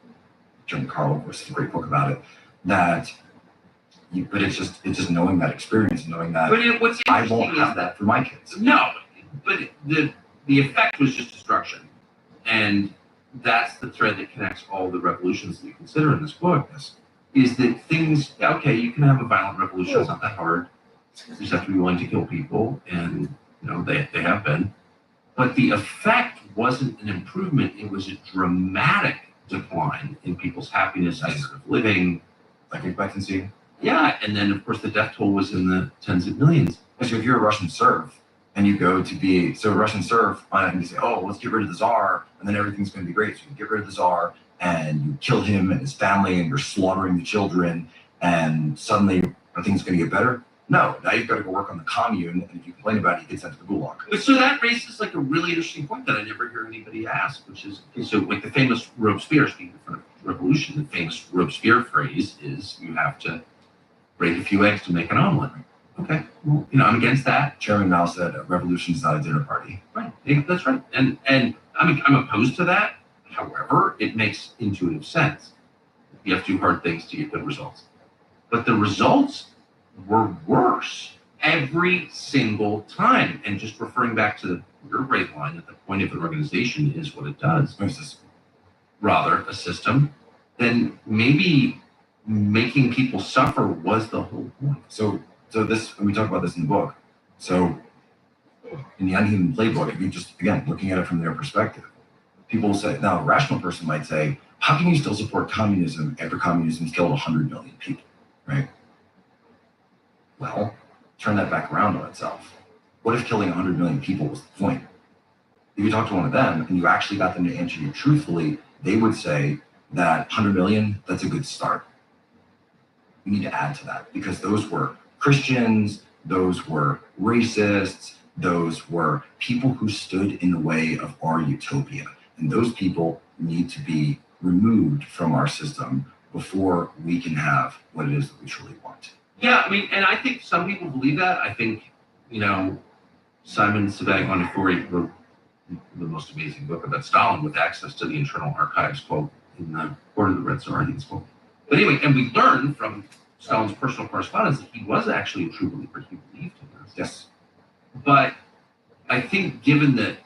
John Carl, of course, has a great book about it. But it's just knowing that experience, knowing that I won't have that for my kids. No, but the effect was just destruction, and that's the thread that connects all the revolutions that you consider in this book. Is that things, okay, you can have a violent revolution, it's not that hard. You just have to be willing to kill people, and they have been. But the effect wasn't an improvement, it was a dramatic decline in people's happiness, standard of living, life expectancy. Yeah, and then of course the death toll was in the tens of millions. So if you're a Russian serf and you go to be, so a Russian serf, and you say, oh, let's get rid of the Tsar, and then everything's going to be great. So you get rid of the Tsar, and you kill him and his family, and you're slaughtering the children, and suddenly things going to get better? No, now you've got to go work on the commune, and if you complain about it, you get sent to the gulag. So that raises a really interesting point that I never hear anybody ask, which is, so the famous Robespierre, speaking of revolution, the famous Robespierre phrase is, you have to break a few eggs to make an omelet. Okay, well, I'm against that. Chairman Mao said, a revolution is not a dinner party. Right, that's right. And I'm opposed to that. However, it makes intuitive sense. You have to do hard things to get good results. But the results were worse every single time. And just referring back to your great line, that the point of an organization is what it does. Rather, a system, then maybe making people suffer was the whole point. So this, and we talk about this in the book. So in the Unhuman Playbook, if you just, again, looking at it from their perspective, people will say, now a rational person might say, how can you still support communism after communism's killed 100 million people, right? Well, turn that back around on itself. What if killing 100 million people was the point? If you talk to one of them and you actually got them to answer you truthfully, they would say that 100 million, that's a good start. We need to add to that because those were Christians, those were racists, those were people who stood in the way of our utopia. And those people need to be removed from our system before we can have what it is that we truly want. Yeah, and I think some people believe that. I think, Simon Sebag-Montefiore wrote the most amazing book about Stalin with access to the internal archives called In the Court of the Red Tsar, I think it's called. But anyway, and we learned from Stalin's personal correspondence that he was actually a true believer. He believed in this. Yes. But I think given the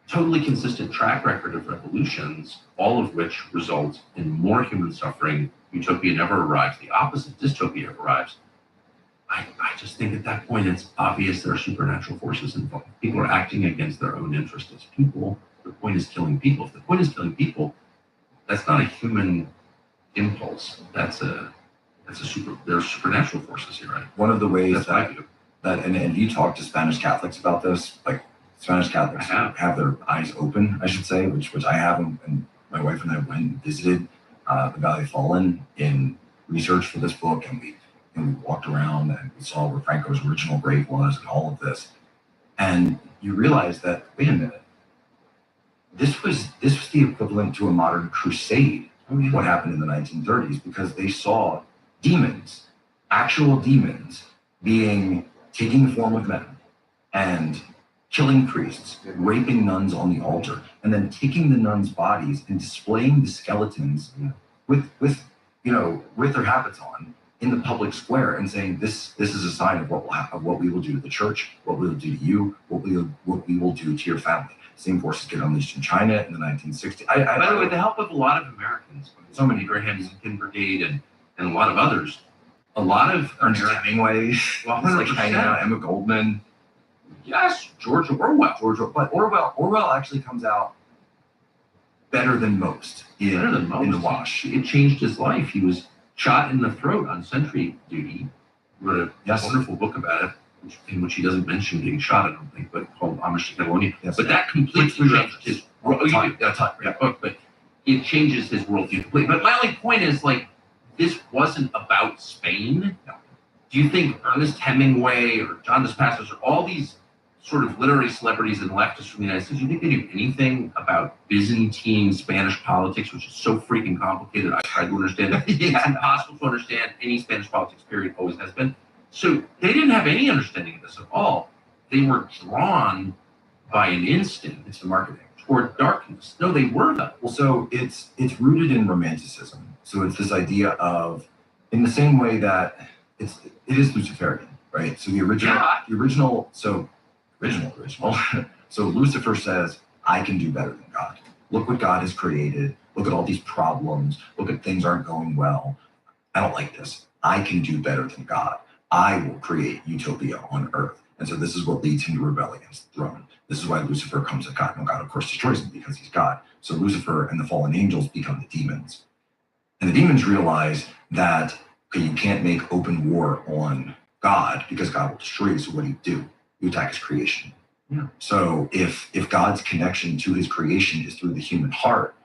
totally consistent track record of revolutions, all of which result in more human suffering, utopia never arrives, the opposite, dystopia arrives. I just think at that point it's obvious there are supernatural forces involved. People are acting against their own interest as people. The point is killing people. If the point is killing people, that's not a human impulse. There are supernatural forces here, right? One of the ways That's my view. and you talk to Spanish Catholics about this, like Spanish Catholics have their eyes open, I should say, which I have, and my wife and I went and visited the Valley of Fallen in research for this book, and we walked around and we saw where Franco's original grave was and all of this. And you realize that, wait a minute, this was the equivalent to a modern crusade, what happened in the 1930s, because they saw demons, actual demons, taking the form of men and killing priests, raping nuns on the altar, and then taking the nuns' bodies and displaying the skeletons with their habits on in the public square and saying this is a sign of what we will do to the church, what we will do to you, what we will do to your family. Same forces get unleashed in China in the 1960s. By the way, with the help of a lot of Americans, so many Abraham's Brigade and a lot of others, a lot of Ernest Hemingway, well, like hanging out, Emma Goldman. Yes, George Orwell. But Orwell actually comes out better than most in The Wash. It changed his life. He was shot in the throat on sentry duty. Wrote a wonderful book about it, in which he doesn't mention getting shot, I don't think, but called Amish California. Yes, but that completely changed his book, but it changes his worldview completely. But my only point is, like, this wasn't about Spain. No. Do you think Ernest Hemingway or John Dos Passos or all these sort of literary celebrities and leftists from the United States, do you think they knew anything about Byzantine Spanish politics, which is so freaking complicated? I tried to understand it. It's impossible to understand any Spanish politics, period, always has been. So they didn't have any understanding of this at all. They were drawn by an instinct. It's the marketing. Toward darkness. No, they were not. Well, so it's rooted in romanticism. So it's this idea of, in the same way that it is Luciferian, right? So the original. So Lucifer says, I can do better than God. Look what God has created. Look at all these problems. Look at things aren't going well. I don't like this. I can do better than God. I will create utopia on earth. And so this is what leads him to rebel against the throne. This is why Lucifer comes at God. And God, of course, destroys him because he's God. So Lucifer and the fallen angels become the demons. And the demons realize that, okay, you can't make open war on God because God will destroy you. So what do? You attack his creation. Yeah. So if God's connection to his creation is through the human heart,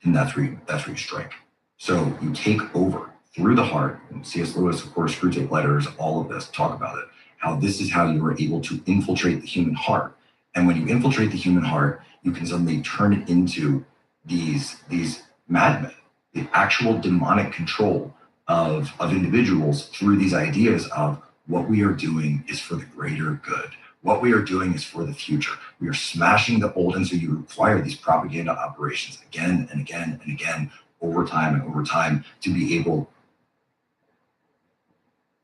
then that's where you strike. So you take over through the heart. And C.S. Lewis, of course, Screwtape Letters, all of this, talk about it, how this is how you are able to infiltrate the human heart. And when you infiltrate the human heart, you can suddenly turn it into these madmen, the actual demonic control of individuals through these ideas of what we are doing is for the greater good. What we are doing is for the future. We are smashing the old, and so you require these propaganda operations again and again and again, over time, to be able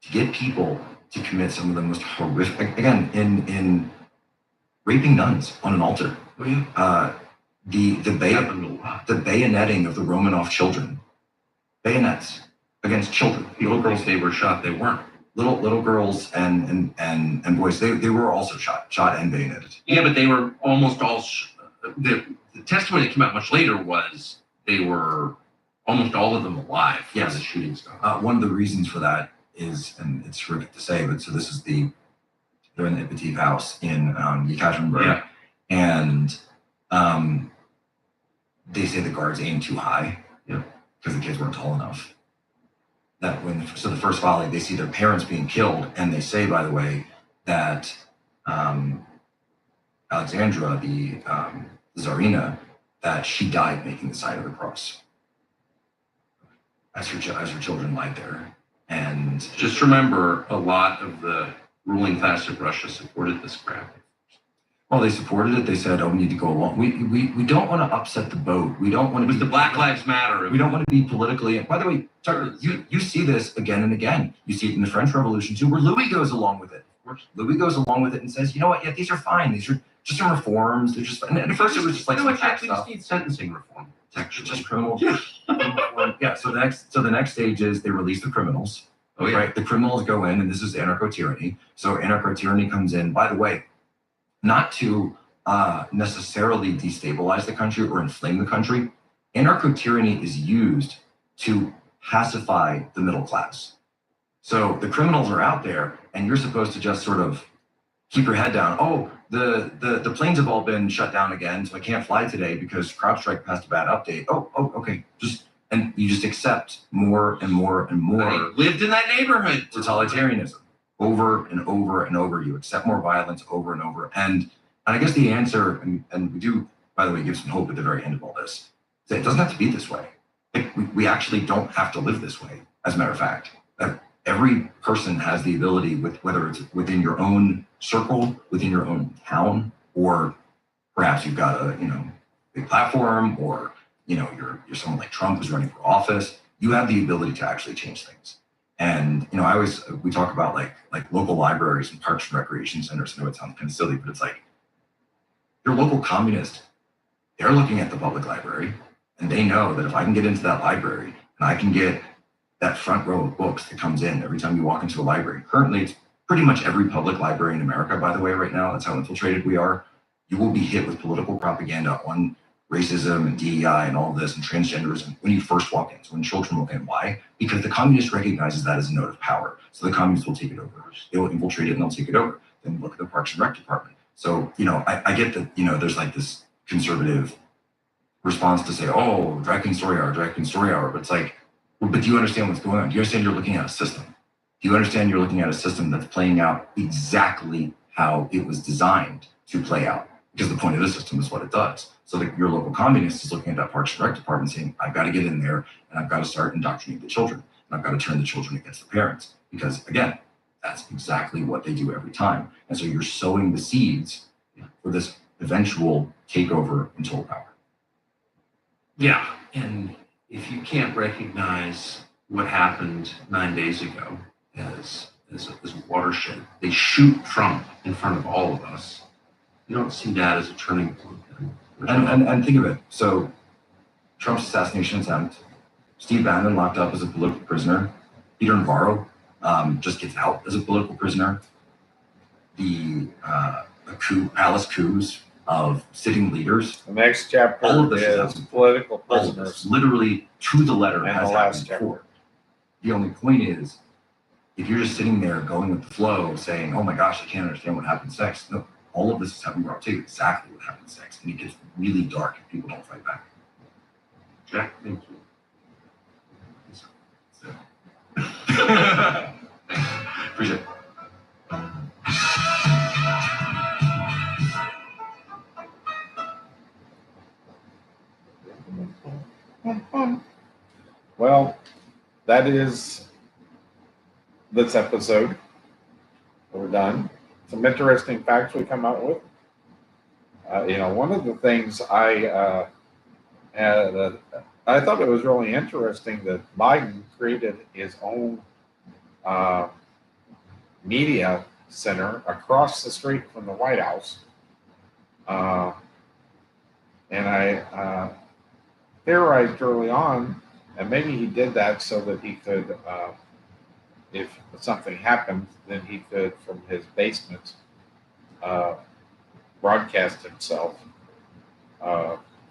to get people to commit some of the most horrific, again, in raping nuns on an altar. Oh, yeah. The bayoneting of the Romanov children, bayonets against children. The little girls, they were shot, they weren't. Little girls and boys, they were also shot and bayoneted. Yeah, but they were almost all. The testimony that came out much later was they were almost all of them alive. Yes, the shooting stuff. One of the reasons for that is, and it's horrific to say, but so this is they're in the Ipatiev house in Yekaterinburg, and they say the guards aimed too high, because the kids weren't tall enough. The first volley, they see their parents being killed, and they say, by the way, that Alexandra, the Tsarina, that she died making the sign of the cross as her children lied there. And just remember, a lot of the ruling class of Russia supported this crap. Well, they supported it. They said, "Oh, we need to go along. We don't want to upset the boat. We don't want to." It was the Black Lives Matter. We don't want to be politically. And by the way, Tucker, you see this again and again. You see it in the French Revolution too, where Louis goes along with it. Louis goes along with it and says, "You know what? Yeah, these are fine. These are just some reforms. They're just." And at first, it was just like you know some what, tax Jack, we stuff. just need sentencing reform. Just criminal. Yeah. So the next stage is they release the criminals. Oh yeah. Right. The criminals go in, and this is anarcho-tyranny. So anarcho-tyranny comes in. By the way, not to necessarily destabilize the country or inflame the country. Anarcho-tyranny is used to pacify the middle class. So the criminals are out there, and you're supposed to just sort of keep your head down. Oh, the planes have all been shut down again, so I can't fly today because CrowdStrike passed a bad update. Oh, okay. And you just accept more and more and more. I lived in that neighborhood. Totalitarianism over and over and over. You accept more violence over and over. And I guess the answer, and we do, by the way, give some hope at the very end of all this, is that it doesn't have to be this way. We actually don't have to live this way, as a matter of fact. Every person has the ability, whether it's within your own circle, within your own town, or perhaps you've got a big platform, or you're someone like Trump who's running for office. You have the ability to actually change things. And we talk about like local libraries and parks and recreation centers. I know it sounds kind of silly, but it's like your local communist. They're looking at the public library, and they know that if I can get into that library and I can get that front row of books that comes in every time you walk into a library. Currently, it's pretty much every public library in America, by the way, right now. That's how infiltrated we are. You will be hit with political propaganda on racism and DEI and all of this and transgenderism when you first walk in. So when children walk in, why? Because the communist recognizes that as a note of power. So the communists will take it over. They will infiltrate it and they'll take it over. Then look at the Parks and Rec department. So, I get that, there's like this conservative response to say, oh, drag queen story hour. But it's like, but do you understand what's going on? Do you understand you're looking at a system? Do you understand you're looking at a system that's playing out exactly how it was designed to play out? Because the point of the system is what it does. So that your local communist is looking at that Parks and Rec department saying, I've got to get in there and I've got to start indoctrinating the children. And I've got to turn the children against the parents. Because again, that's exactly what they do every time. And so you're sowing the seeds for this eventual takeover and total power. Yeah. And if you can't recognize what happened 9 days ago as a watershed, they shoot Trump in front of all of us. You don't see that as a turning point. And think of it. So Trump's assassination attempt, Steve Bannon locked up as a political prisoner. Peter Navarro just gets out as a political prisoner. The palace coups of sitting leaders. The next chapter all of this is political all of prisoners. this, literally to the letter, And has the last happened before. The only point is, if you're just sitting there going with the flow, saying, "Oh my gosh, I can't understand what happens next," no, all of this is happening. I'll tell you exactly what happens next, and it gets really dark if people don't fight back. Jack, thank you. Appreciate it. Well, that is this episode. We're done. Some interesting facts we come out with. One of the things I thought it was really interesting that Biden created his own media center across the street from the White House. And I theorized early on, and maybe he did that so that he could, if something happened, then he could, from his basement, broadcast himself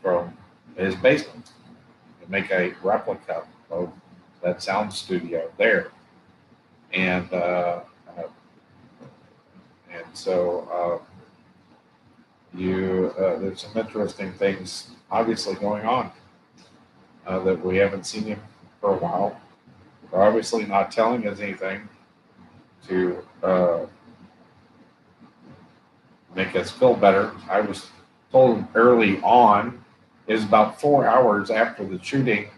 from his basement and make a replica of that sound studio there. And so there's some interesting things obviously going on that we haven't seen him for a while. They're obviously not telling us anything to make us feel better. I was told early on, is about 4 hours after the shooting,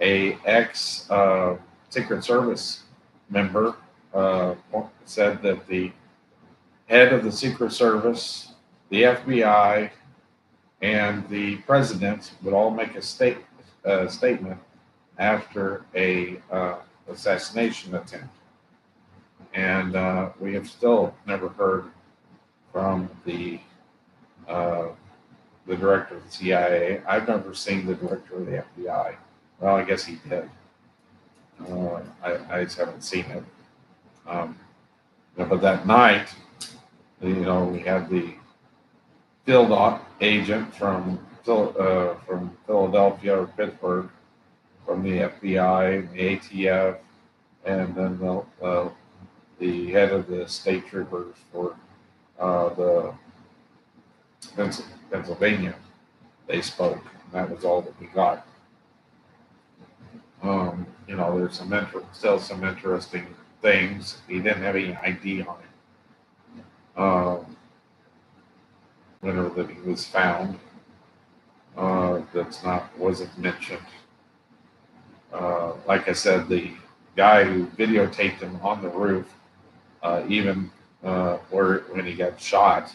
a ex Secret Service member said that the head of the Secret Service, the FBI, and the president would all make a statement after a assassination attempt. And we have still never heard from the director of the CIA. I've never seen the director of the FBI. Well, I guess he did. I just haven't seen it. But that night, we had the field agent from Philadelphia or Pittsburgh, from the FBI and the ATF, and then the head of the state troopers for the Pennsylvania. They spoke, and that was all that we got. There's still some interesting things. He didn't have any ID on it. Whenever that he was found, wasn't mentioned. Like I said, the guy who videotaped him on the roof, even when he got shot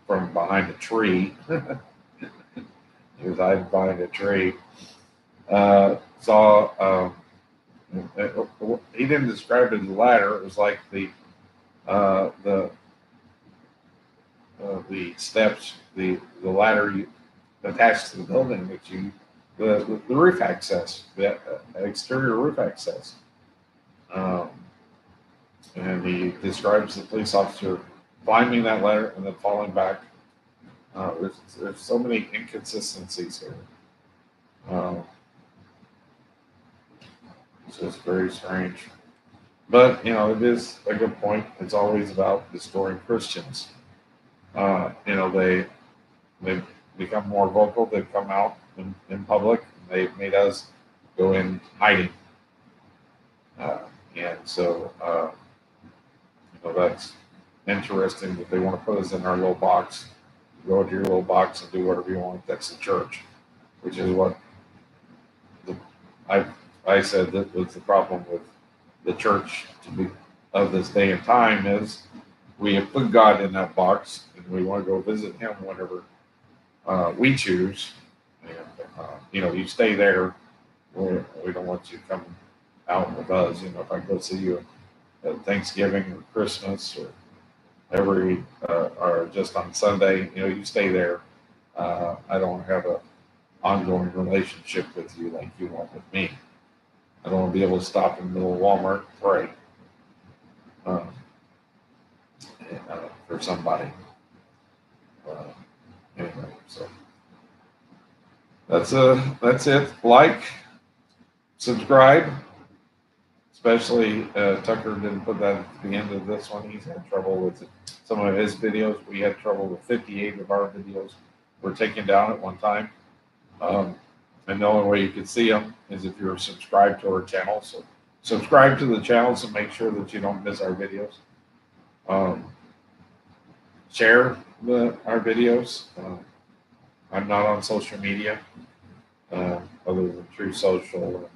from behind a tree, he was hiding behind a tree. He didn't describe it as a ladder. It was like the steps, the ladder attached to the building, the roof access, the exterior roof access. And he describes the police officer climbing that ladder and then falling back. There's so many inconsistencies here. It's just very strange. But, it is a good point. It's always about destroying Christians. They've become more vocal. They've come out in public. And they've made us go in hiding. And so, that's interesting that they want to put us in our little box. Go into your little box and do whatever you want. That's the church, which is what I said that was the problem with the church of this day and time is we have put God in that box and we want to go visit him whenever we choose. And, you stay there. We don't want you coming out with us. If I go see you at Thanksgiving or Christmas or or just on Sunday, you stay there. I don't have an ongoing relationship with you like you want with me. I don't want to be able to stop in the middle of Walmart and pray for somebody. Anyway, so that's it. Like, subscribe. Especially Tucker didn't put that at the end of this one. He's had trouble with some of his videos. We had trouble with 58 of our videos were taken down at one time. And the only way you can see them is if you're subscribed to our channel. So subscribe to the channel to make sure that you don't miss our videos. Share our videos. I'm not on social media other than True Social or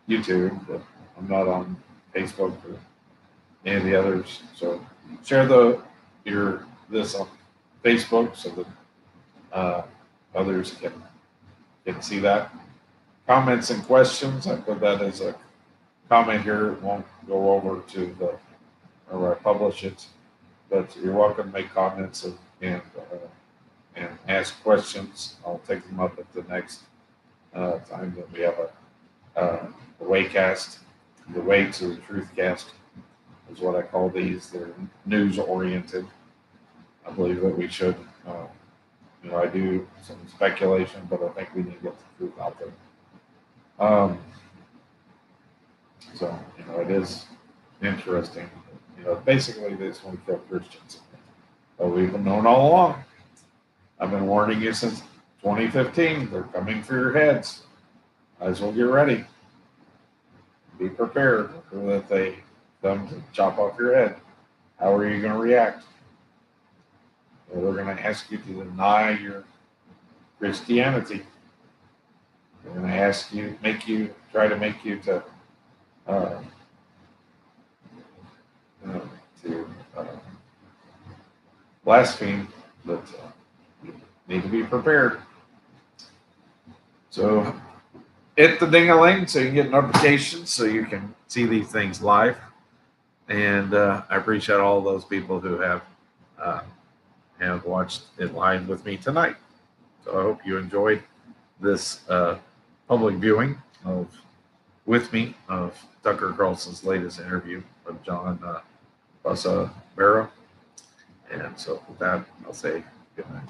YouTube, but I'm not on Facebook or any of the others. So share this on Facebook so that others can see that. Comments and questions, I put that as a comment here. It won't go over to where I publish it, but you're welcome to make comments and ask questions. I'll take them up at the next time that we have a Waycast. The Way to the Truth Cast is what I call these. They're news oriented. I believe that we should. I do some speculation, but I think we need to get the truth out there. So, it is interesting. Basically they just want to kill Christians. But we've known all along. I've been warning you since 2015. They're coming for your heads. Might as well get ready. Be prepared that they come to chop off your head. How are you going to react? They're going to ask you to deny your Christianity. They're going to try to make you to blaspheme, but you need to be prepared. So hit the ding-a-ling so you can get notifications so you can see these things live. And I appreciate all those people who have watched it live with me tonight. So I hope you enjoyed this public viewing with me of Tucker Carlson's latest interview of John Posobiec. And so with that, I'll say good night.